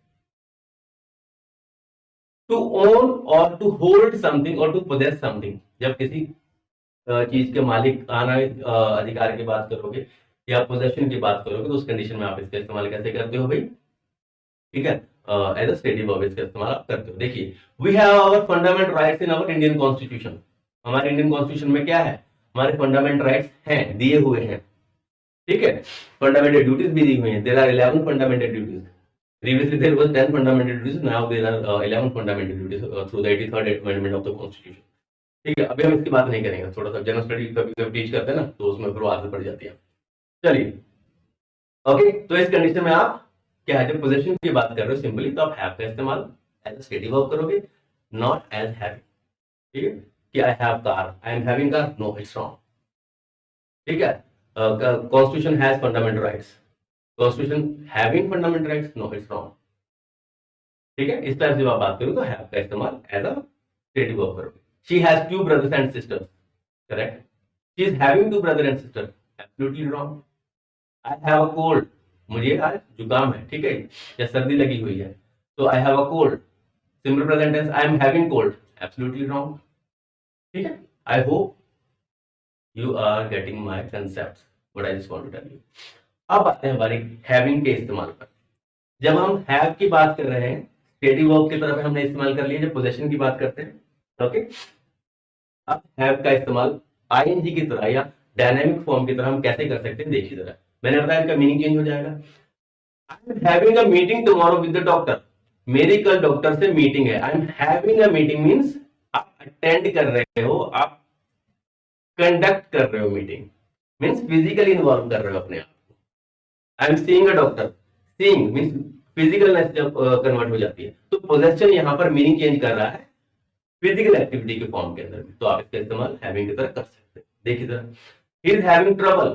टू ओन और टू होल्ड समथिंग और टू पोजेस समथिंग, जब किसी चीज के मालिक आना अधिकार की बात करोगे या पोजेशन की बात करोगे, तो उस कंडीशन में आप इसका इस्तेमाल कैसे करते हो भाई। ठीक है, एज अ स्टेडी वर्ब इसका इस्तेमाल आप करते हो। देखिए, we have our fundamental rights in our Indian constitution, हमारे इंडियन कॉन्स्टिट्यूशन में क्या है, हमारे फंडामेंटल राइट्स हैं, दिए हुए हैं। ठीक है, फंडामेंटल ड्यूटीज भी दी हुई हैं, there are 11 fundamental duties. Previously there was 10 fundamental duties, now there are 11 fundamental duties through the 83rd amendment of the constitution. ठीक है, अभी हम इसकी बात नहीं करेंगे, थोड़ा सा जनरल स्टडी कभी टीच करते हैं ना, तो उसमें फिर आगे बढ़ जाती है। चलिए, ओके, तो इस कंडीशन में आप क्या है, जब पोजीशन की बात कर रहे हो सिंपली, तो आप हैव का इस्तेमाल एज अ स्टेडी वर्ब करोगे, नॉट एज हैविंग। ठीक है, कि I have car, I am having car, no, it's wrong. ठीक है, constitution has fundamental rights, constitution having fundamental rights, no, it's wrong. ठीक है, इस टाइप से आप बात करो तो हैव का इस्तेमाल एज अ स्टेडी वर्ब करोगे। She has 2 brothers and sisters, correct. She is having 2 brothers and sisters, absolutely wrong. I have a cold, मुझे आज जुकाम है, ठीक है, या सर्दी लगी हुई है, तो I have a cold, simple present tense, I am having cold, absolutely wrong. ठीक है, I hope you are getting my concept, what I just want to tell you. अब आते हैं हमारे हैविंग के इस्तेमाल पर। जब हम हैव की बात कर रहे हैं, स्टेडी वर्ब की तरफ हमने इस्तेमाल कर लिया, जब पोजेशन की बात करते हैं, ओके, अब हैव का इस्तेमाल आईएनजी की तरह या डायनामिक फॉर्म की तरह हम कैसे कर सकते हैं, देखिए जरा। मैंने बताया इसका मीनिंग चेंज हो जाएगा। आई am having a meeting tomorrow with the doctor, मेरी कल डॉक्टर से मीटिंग है। I am having a meeting means आप अटेंड कर रहे हो, आप कंडक्ट कर रहे हो मीटिंग, मींस फिजिकली इन्वॉल्व कर रहे हो अपने आप। I am seeing a doctor, seeing means physicalness जब कन्वर्ट हो जाती है, तो पोजेशन यहाँ पर मीनिंग चेंज कर रहा है फिजिकल एक्टिविटी के फॉर्म के अंदर में, तो आप इसका इस्तेमाल हैविंग की तरह कर सकते हैं। देखिए जरा, ही इज हैविंग ट्रबल,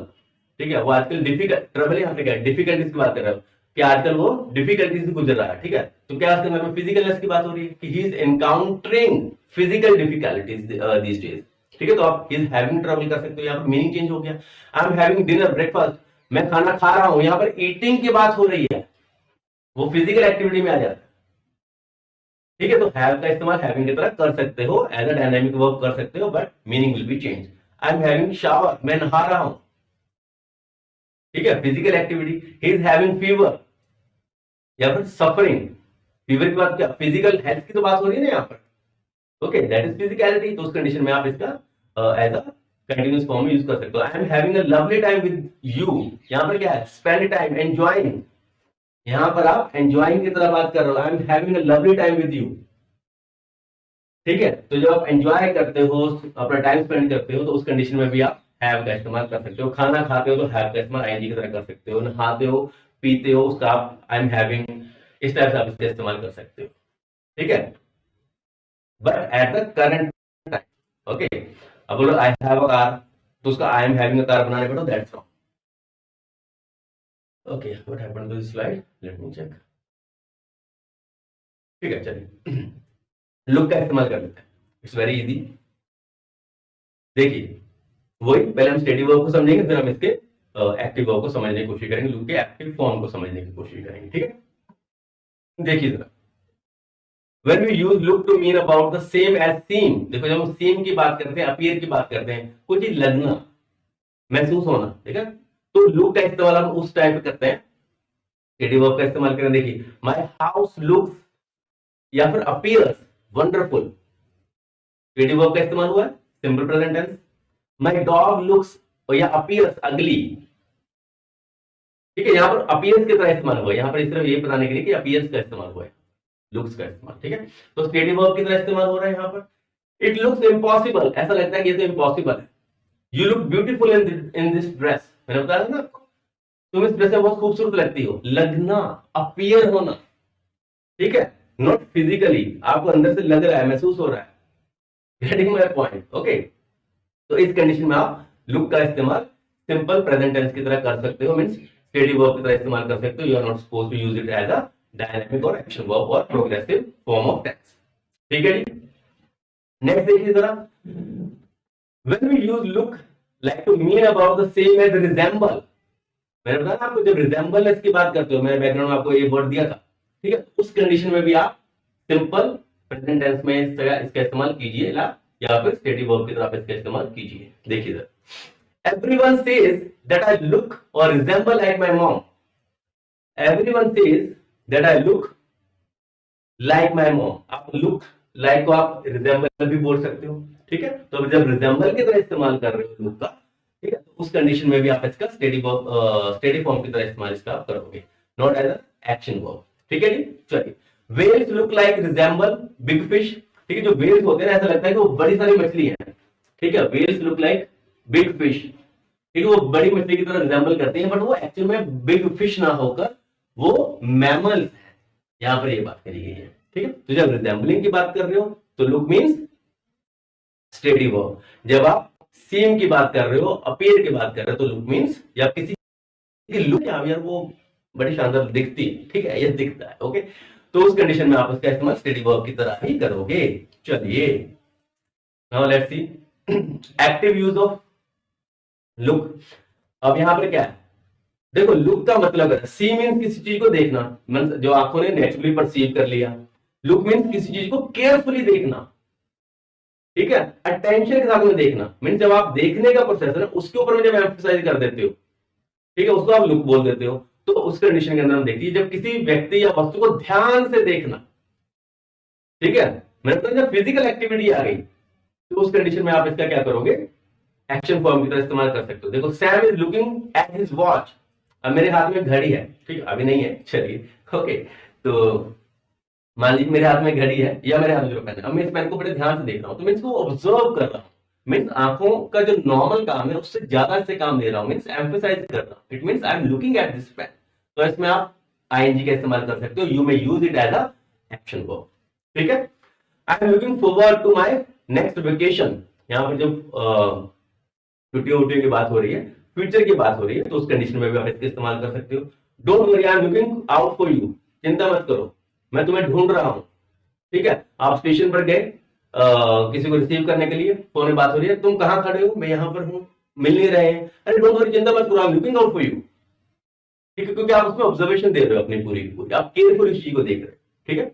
ठीक है, वो आजकल डिफिकल्ट, ट्रबल यहाँ पे क्या है, डिफिकल्टीज की बात कर रहा है कि आजकल वो डिफिकल्टी से गुजर रहा है, ठीक है। तो क्या इसके अंदर में फिजिकलनेस की बात हो रही है कि he is encountering physical difficulties these days, ठीक है। तो आप ही इज हैविंग ट्रबल कर सकते हो, यहाँ पर मीनिंग चेंज हो गया। I am having dinner, breakfast, मैं खाना खा रहा हूं, यहाँ पर ईटिंग की बात हो रही है, वो फिजिकल एक्टिविटी में आ जाता है, ठीक है। तो हैव का इस्तेमाल हैविंग की तरह कर सकते हो, एज अ डायनामिक वर्ब कर सकते हो, but meaning will be change. I am having shower, मैं नहा रहा हूं, ठीक है, physical activity. He is having fever या फिर सफरिंग, फीवर की बात क्या, फिजिकल हेल्थ की तो बात हो रही है ना यहाँ पर, ओके, दैट इज फिजिकलिटी। तो उस कंडीशन में आप इसका एज अ कंटिन्यूस फॉर्म में यूज कर सकते हो। I am having a lovely time with you, यहाँ पर क्या है, स्पेंड टाइम, एंजॉयिंग, यहाँ पर आप एंजॉयिंग की तरह बात कर रहे हो। I am having a lovely time with you, ठीक है। तो जब आप एंजॉय करते हो, अपना टाइम स्पेंड करते हो, तो उस कंडीशन में भी आप हैव का इस्तेमाल कर सकते हो। खाना खाते हो तो हैव का इस्तेमाल आईएनजी की तरह कर सकते हो। नहाते हो, पीते हो, उसका आप आई एम हैविंग, इस टाइप से आप इसका इस्तेमाल कर सकते हो, ठीक है। But at the current time, okay, अब बोलो आई हैव अ कार, तो उसका I am having a car बनाने पड़ो, that's wrong. Okay, what happened to this slide, let me check, ठीक है, चलिए। लुक का इस्तेमाल कर लेते हैं, इट्स वेरी इजी। देखिए, वही पहले हम स्टेडी वर्ब को समझेंगे, फिर हम इसके एक्टिव वर्ब को समझने की कोशिश करेंगे, लुक के एक्टिव फॉर्म को समझने की कोशिश करेंगे, ठीक है। देखिए जरा, when we use look to mean about the same as seem, देखो जब हम seem की बात करते हैं, appear की बात करते हैं, कुछ चीज लगना, महसूस होना, ठीक है, तो look का इस्तेमाल हम उस टाइप पे करते हैं, स्टेडी वर्ब का इस्तेमाल करें। देखिए, my house looks या फिर appears wonderful, स्टेडी वर्ब का इस्तेमाल हुआ है, simple present tense. my dog looks या appears ugly, ठीक है, यहाँ पर अपीयर्स की तरह इस्तेमाल हुआ है, यहाँ पर सिर्फ ये बताने के लिए कि अपीयर्स का इस्तेमाल हुआ है, लुक्स का इस्तेमाल, ठीक है। तो स्टेडी वर्ब की तरह इस्तेमाल हो रहा है यहाँ पर। इट लुक्स इम्पॉसिबल, ऐसा लगता है कि ये तो इम्पॉसिबल है। You look beautiful in this dress, मैंने बताया ना आपको, तुम इस ड्रेस में बहुत खूबसूरत लगती हो, लगना, अपीयर होना, ठीक है, नॉट फिजिकली, आपको अंदर से लग रहा है, महसूस हो रहा है, गेटिंग माय पॉइंट, ओके। तो इस कंडीशन में आप लुक का इस्तेमाल सिंपल प्रेजेंट टेंस की तरह कर सकते हो, मींस स्टेडी वर्ब की तरह इस्तेमाल कर सकते हो। You are not supposed to use it as a dynamic और एक्शन वर्ब और प्रोग्रेसिव फॉर्म ऑफ टेंस, ठीक है जी। नेक्स्ट देखिए जरा, when we use look like to mean about the same as resemble, मैंने बताया ना आपको, जब रिजेंबलनेस की बात करते हो, मैंने बैकग्राउंड में आपको ये वर्ड दिया था, ठीक है, उस कंडीशन में भी आप सिंपल प्रेजेंट टेंस में इसका इस्तेमाल कीजिए या फिर स्टेडी वर्ब की तरह आप इसका इस्तेमाल कीजिए। देखिए sir, everyone says that I look or resemble like my mom, everyone says that I look like my mom, आप look like को आप resemble भी बोल सकते हो, ठीक है। तो जब resemble की तरह इस्तेमाल कर रहे हो look का, ठीक है, तो उस कंडीशन में भी आप इसका स्टेडी फॉर्म की तरह इस्तेमाल इसका आप करोगे, नॉट एज एक्शन वर्ब, ठीक है जी। चलिए, whales look like resemble big fish, ठीक है, जो whales होते हैं ऐसा लगता है कि वो बड़ी सारी मछली है, ठीक है, whales look like big fish, ठीक है, वो बड़ी मछली की तरह रिजेंबल करते हैं, बट वो एक्चुअल में बिग फिश ना होकर वो मैमल्स है, यहां पर ये बात करी गई है, ठीक है। तो जब रिजेंबलिंग की बात कर रहे हो तो लुक मींस स्टेडी वर्ब, जब आप सीम की बात कर रहे हो, अपीयर की बात कर रहे हो, तो लुक मींस या किसी की लुक यार वो बड़ी शानदार दिखती है, ठीक है, ये दिखता है, ओके। तो उस कंडीशन में आप उसका इस्तेमाल स्टेडी वर्ब की तरह ही करोगे। चलिए, now let's see active use of look. अब यहां पर क्या है, देखो लुक का मतलब है, सी मीन्स किसी चीज को देखना, मीन्स जो आंखों ने नेचुरली परसीव कर लिया। लुक मीन्स किसी चीज को केयरफुली देखना, ठीक है, अटेंशन के साथ में देखना, मीन्स जब आप देखने का प्रोसेस है ना, उसके ऊपर में जब एम्फसाइज कर देते हो, ठीक है, उसको आप लुक बोल देते हो। तो उस कंडीशन के अंदर हम देखिए, जब किसी व्यक्ति या वस्तु को ध्यान से देखना, ठीक है, मैंने तो जब फिजिकल एक्टिविटी आ गई तो उस कंडीशन में आप इसका क्या करोगे, एक्शन फॉर्म की तरह इस्तेमाल कर सकते हो। देखो, Sam is looking at his watch. अब मेरे हाथ में घड़ी है, ठीक है, अभी नहीं है, चलिए ओके। तो मान लीजिए मेरे हाथ में घड़ी है या मेरे हाथ में जो पेन है, अब मैं इस पेन को बड़े ध्यान से देख रहा हूँ, तो मैं इसको ऑब्जर्व कर रहा हूँ। मीन्स आंखों का जो नॉर्मल काम है उससे ज्यादा इससे काम ले रहा हूँ, मीन्स एम्फेसाइज कर रहा हूँ। It means I am looking at this pen. तो इसमें आप आईएनजी का इस्तेमाल कर सकते हो, you may use it as a action verb. ठीक है, I am looking forward to my next vacation. यहाँ पर जब छुट्टियों उट्टियों की बात हो रही है, फ्यूचर की बात हो रही है, तो उस कंडीशन में भी आप इसका इस्तेमाल कर सकते हो। Don't worry, I am looking out for you. चिंता मत करो, मैं तुम्हें ढूंढ रहा हूँ। ठीक है, आप स्टेशन पर गए किसी को रिसीव करने के लिए, फोन में बात हो रही है, तुम कहाँ खड़े हो, मैं यहाँ पर हूँ, मिल नहीं रहे हैं। अरे डोंट वरी, चिंता मत करो, आई am looking out for you. ठीक है, क्योंकि आप उसमें ऑब्जर्वेशन दे रहे हो अपनी पूरी की पूरी, आप केयरफुल इस चीज को देख रहे हो। ठीक है,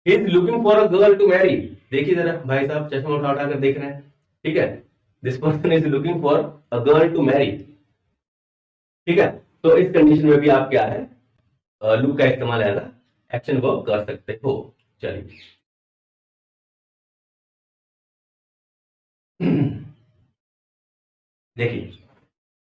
he is looking for a girl to marry. देखिए जरा भाई साहब, चश्मा उठा उठा कर देख रहे हैं। ठीक है, this person is looking for a girl to marry. ठीक है, तो इस कंडीशन में भी आप क्या है, लुक का इस्तेमाल एज एक्शन वर्ब कर सकते हो। चलिए देखिए,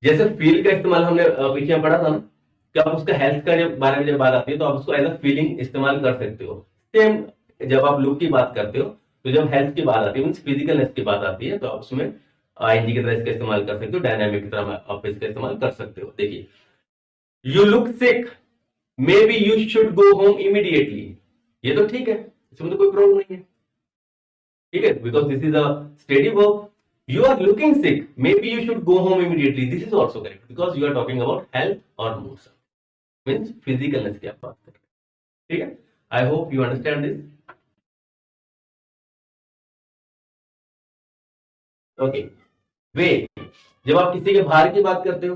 जैसे फील का इस्तेमाल हमने पीछे पढ़ा था ना, कि आप उसका हेल्थ का जब बारे में जब बात आती है तो आप उसको एज अ फीलिंग इस्तेमाल कर सकते हो। सेम जब आप लुक की बात करते हो, तो जब हेल्थ की बात आती है, मीन फिजिकलनेस की बात आती है, तो आप उसमें आईएनजी की तरह इसका इस्तेमाल कर सकते हो, डायनामिक की तरह आप इसका इस्तेमाल कर सकते हो। देखिए, you look sick, may be you should go home immediately. ये तो ठीक है, इसमें तो कोई प्रॉब्लम नहीं है। ठीक है, because this is a steady verb. You are looking sick, may be you should go home immediately, this is also correct because you are talking about health और मूड, मीन्स फिजिकलनेस की आप बात कर रहे हैं। ठीक है, I hope you understand this. Okay, weigh, जब आप किसी के भार की बात करते हो,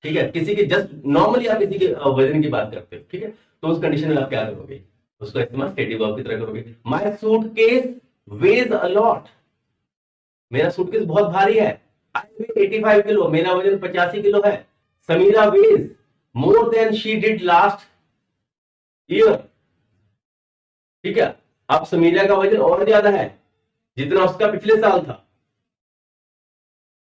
ठीक है, किसी के जस्ट नॉर्मली आप किसी के वजन की बात करते हो, ठीक है, तो उस कंडीशन में आप क्या करोगे, उसका इस्तेमाल स्टेडी वर्ब की तरह करोगे। My suitcase weighs a lot. मेरा सूटकेस बहुत भारी है। आई वेट 85 किलो, मेरा वजन 85 किलो है। Sameera weighs more than she did last year. ठीक है, अब समीरा का वजन और ज्यादा है जितना उसका पिछले साल था।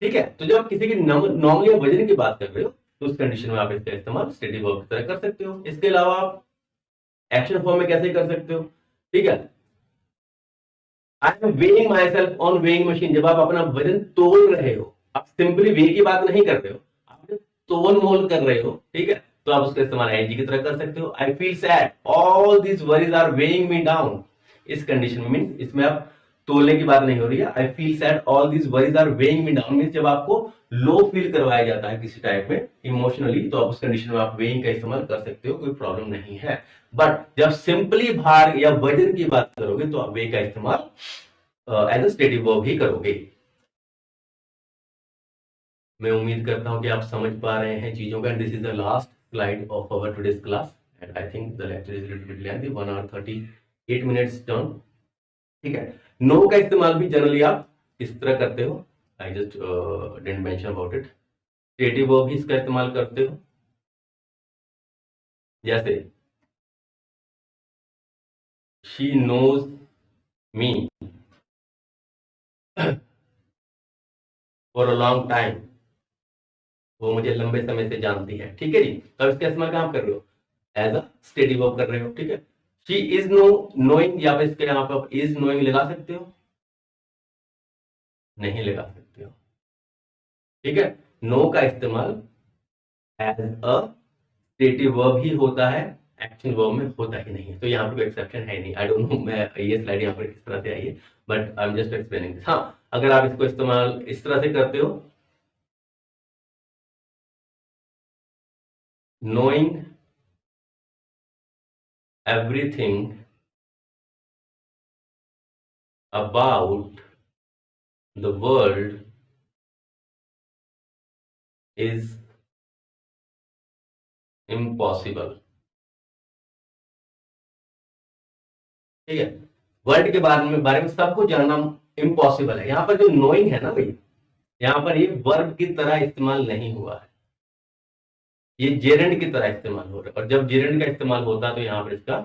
ठीक है, तो जब आप किसी की नॉर्मली वजन की बात कर रहे हो, तो उस कंडीशन में आप इसका इस्तेमाल स्टेडी वर्ब की तरह कर सकते हो। इसके अलावा आप एक्शन फॉर्म में कैसे कर सकते हो, ठीक है, I M weighing my self on weighing machine. जब आप अपना वजन तोल रहे हो, आप सिंपली वे की बात नहीं कर रहे हो, आप तोल मोल कर रहे हो। ठीक है, तो आप उसका इस्तेमाल आईएनजी की तरह कर सकते हो। I feel sad, all this worries are weighing me down. इस कंडीशन में मीन इसमें आप तोलने की बात नहीं हो रही है। I feel sad, all this worries are weighing me down, mean जब आपको लो फील करवाया जाता है किसी टाइप में इमोशनली, तो आप उस कंडीशन में आप वेइंग का इस्तेमाल कर सकते हो, कोई प्रॉब्लम नहीं है। बट जब सिंपली भार या वजन की बात करोगे, तो आप वे का इस्तेमाल एज अ स्टेडी वर्ब ही करोगे। मैं उम्मीद करता हूं कि आप समझ पा रहे हैं चीजों का। This is the last slide of our today's class and I think the lecture is little bit lengthy, 1 hour 38 minutes done. ठीक है, नो का इस्तेमाल भी जनरली आप इस तरह करते हो, I just didn't mention about it. Creative verb भी इसका इस्तेमाल करते हो, जैसे she knows me for a long time. वो मुझे लंबे समय से जानती है। ठीक है जी, अब इसका इस्तेमाल कहाँ कर रहे हो, एज अ स्टेडी वर्ब कर रहे हो। ठीक है, शी इज नो नोइंग, या फिर इसके यहाँ पर इज नोइंग लगा सकते हो, नहीं लगा सकते हो। ठीक है, नो का इस्तेमाल एज अ स्टेटिव वर्ब ही होता है, एक्शन वर्ब में होता ही नहीं है। तो यहाँ पर कोई एक्सेप्शन है नहीं। आई डोंट नो मैं ये स्लाइड यहाँ पर किस तरह से आई है, but I am just explaining this. हाँ, अगर आप इसको इस्तेमाल इस तरह से करते हो, knowing everything about the world is impossible. ठीक है, वर्ल्ड के बारे में सब कुछ जानना इम्पॉसिबल है। यहाँ पर जो नोइंग है ना भाई, यहाँ पर ये वर्ब की तरह इस्तेमाल नहीं हुआ है, ये जेरेंड की तरह इस्तेमाल हो रहा है। और जब जेरेंड का इस्तेमाल होता है तो यहाँ पर इसका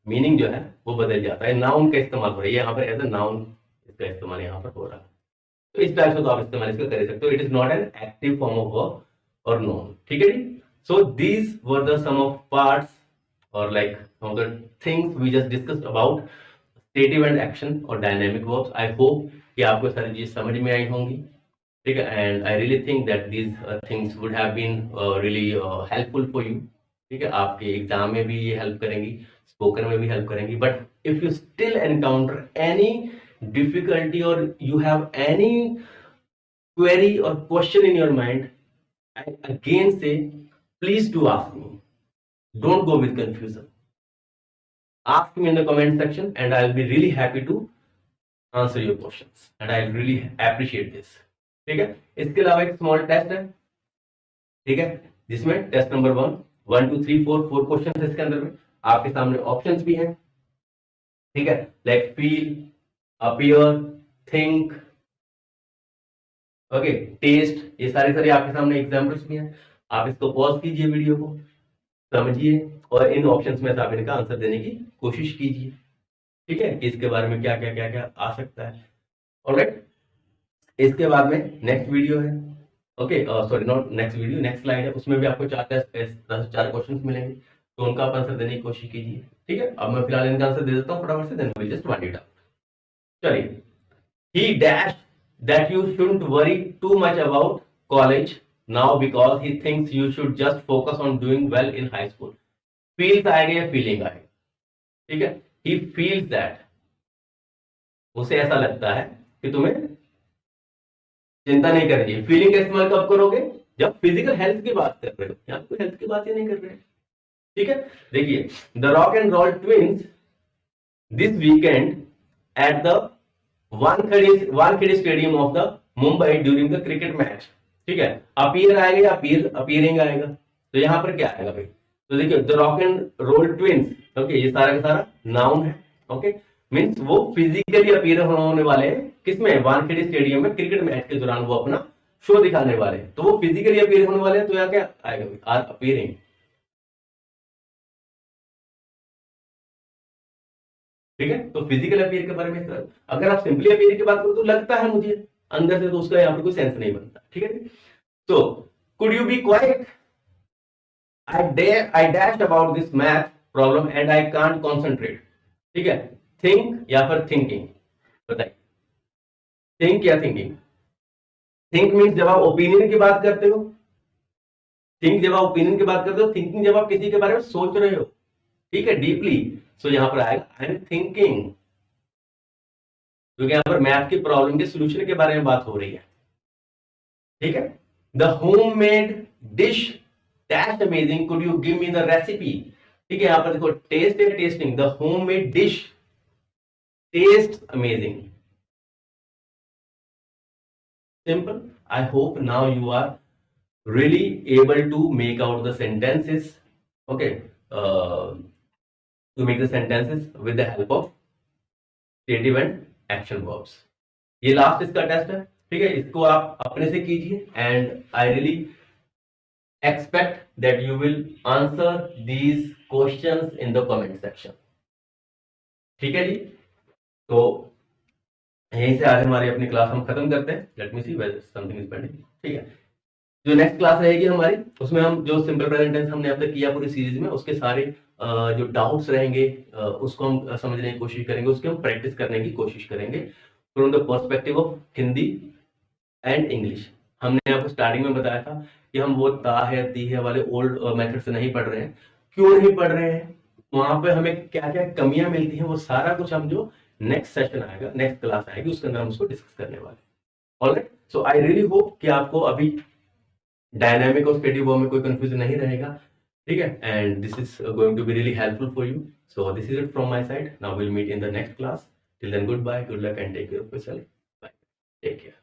मीनिंग जो है वो बदल जाता है, नाउन का इस्तेमाल हो रहा है यहाँ पर, एज अ नाउन इसका इस्तेमाल यहाँ पर हो रहा है। तो इस टाइप से तो आप इस्तेमाल इसका कर सकते हो। It is not an active form of verb और नोन, ठीक है जी। So these were the some of parts और like some of the things we just discussed about stative and action और डायनेमिक वर्ब्स। आई होप कि आपको सारी चीजें समझ में आई होंगी, ठीक है। And I really think that these things would have been really helpful for you, ठीक है। आपके एग्जाम में भी ये हेल्प करेंगी, स्पोकन में भी हेल्प करेंगी। But if you still encounter any difficulty or you have any query or question in your mind, I again say please do ask me. Don't go with confusion. Ask me in the comment section and I'll be really happy to answer your questions and I'll really appreciate this, ठीक है। इसके अलावा एक small test है, ठीक है, जिसमें test number 1 2 3 4 question है इसके अंदर में। आपके सामने ऑप्शंस भी हैं, ठीक है, like feel, appear, think, okay, taste, ये सारे आपके सामने एग्जांपल्स भी हैं। आप इसको पॉज कीजिए, वीडियो को समझिए और इन ऑप्शंस में से आप इनका आंसर देने की कोशिश कीजिए, ठीक है, कि इसके बारे में क्या क्या क्या क्या आ सकता है। ऑलराइट, इसके बाद में नेक्स्ट वीडियो है, okay, sorry not next video, next slide है, उसमें भी आपको चार क्वेश्चंस मिलेंगे, तो उनका आप आंसर देने की कोशिश कीजिए, ठीक है। अब मैं फिलहाल इनका आंसर दे देता हूँ फटाफट से, then we just wind it up. चलिए, he dashed that you shouldn't worry too much about college now because he thinks you should just focus on doing well in high school. Feels आएगा या feeling आएगा, ठीक है। he feels that, उसे ऐसा लगता है कि तुम्हें चिंता नहीं करनी है। फीलिंग का इस्तेमाल कब करोगे? जब फिजिकल हेल्थ की बात कर रहे हो, यहाँ पे हेल्थ की बात ही नहीं कर रहे हैं, ठीक है। देखिए, the rock and roll twins this weekend at the Wankhede stadium of the Mumbai during the cricket match, ठीक है। अपीयर आएगा या अपीयरिंग आएगा, तो यहाँ पर क्या आएगा भाई? तो देखिए, the rock and roll twins, okay, ये सारा का सारा नाउन है, ओके, मींस वो फिजिकली अपीयर होने वाले हैं, किसमें? वानखेड़े स्टेडियम में क्रिकेट मैच के दौरान वो अपना शो दिखाने वाले हैं, तो वो फिजिकली अपीयर होने वाले हैं, तो यहाँ क्या आएगा भाई? आर अपीयरिंग, ठीक है। तो फिजिकल अपीयर के बारे में अगर आप सिंपली अपीयर की बात करो तो लगता है मुझे अंदर से, तो उसका यहाँ पर कोई सेंस नहीं बनता, ठीक है। तो could you be quiet, I dash about this math problem and I can't concentrate, ठीक है। थिंक या फिर थिंकिंग, बताइए, थिंक या थिंकिंग? थिंक मीन्स जब आप ओपिनियन की बात करते हो, थिंक जब आप ओपिनियन की बात करते हो, थिंकिंग जब आप किसी के बारे में सोच रहे हो, ठीक है, डीपली, सो यहां पर आएगा आई एम थिंकिंग, क्योंकि यहां पर मैथ की प्रॉब्लम के सोल्यूशन के बारे में बात हो रही है, ठीक है। The homemade dish that's amazing, could you give me the recipe, ठीक है। यहां पर देखो, टेस्ट है, testing, the homemade dish taste amazing, simple. I hope now you are really able to make out the sentences, okay, to make the sentences with the help of stative and action verbs. ये last इसका test है, ठीक है, इसको आप अपने से कीजिए and I really expect that you will answer these questions in the comment section, ठीक है जी। तो यहीं से आज हमारी अपनी क्लास हम खत्म करते हैं। Let me see where something is pending, ठीक है। जो नेक्स्ट क्लास रहेगी हमारी, उसमें हम जो सिंपल प्रेजेंट टेंस हमने अब तक किया पूरी सीरीज में, उसके सारे जो डाउट्स रहेंगे उसको हम समझने की कोशिश करेंगे, उसकी हम प्रैक्टिस करने की कोशिश करेंगे from the perspective of Hindi and English. हमने आपको स्टार्टिंग में बताया था कि हम वो ता है ती है वाले ओल्ड मेथड से नहीं पढ़ रहे हैं। क्यों नहीं पढ़ रहे हैं? वहां पे हमें क्या क्या कमियां मिलती हैं, वो सारा कुछ हम जो नेक्स्ट सेशन आएगा, नेक्स्ट क्लास आएगी, उसके अंदर हम उसको डिस्कस करने वाले हैं। ऑलराइट, सो आई रियली होप कि आपको अभी डायनामिक और स्टेटिव वर्ब में कोई कंफ्यूजन नहीं रहेगा, ठीक है। And this is going to be really helpful for you. So this is it from my side. Now will meet in the next class. Till then, goodbye, good luck and take care of yourself. Bye, take care.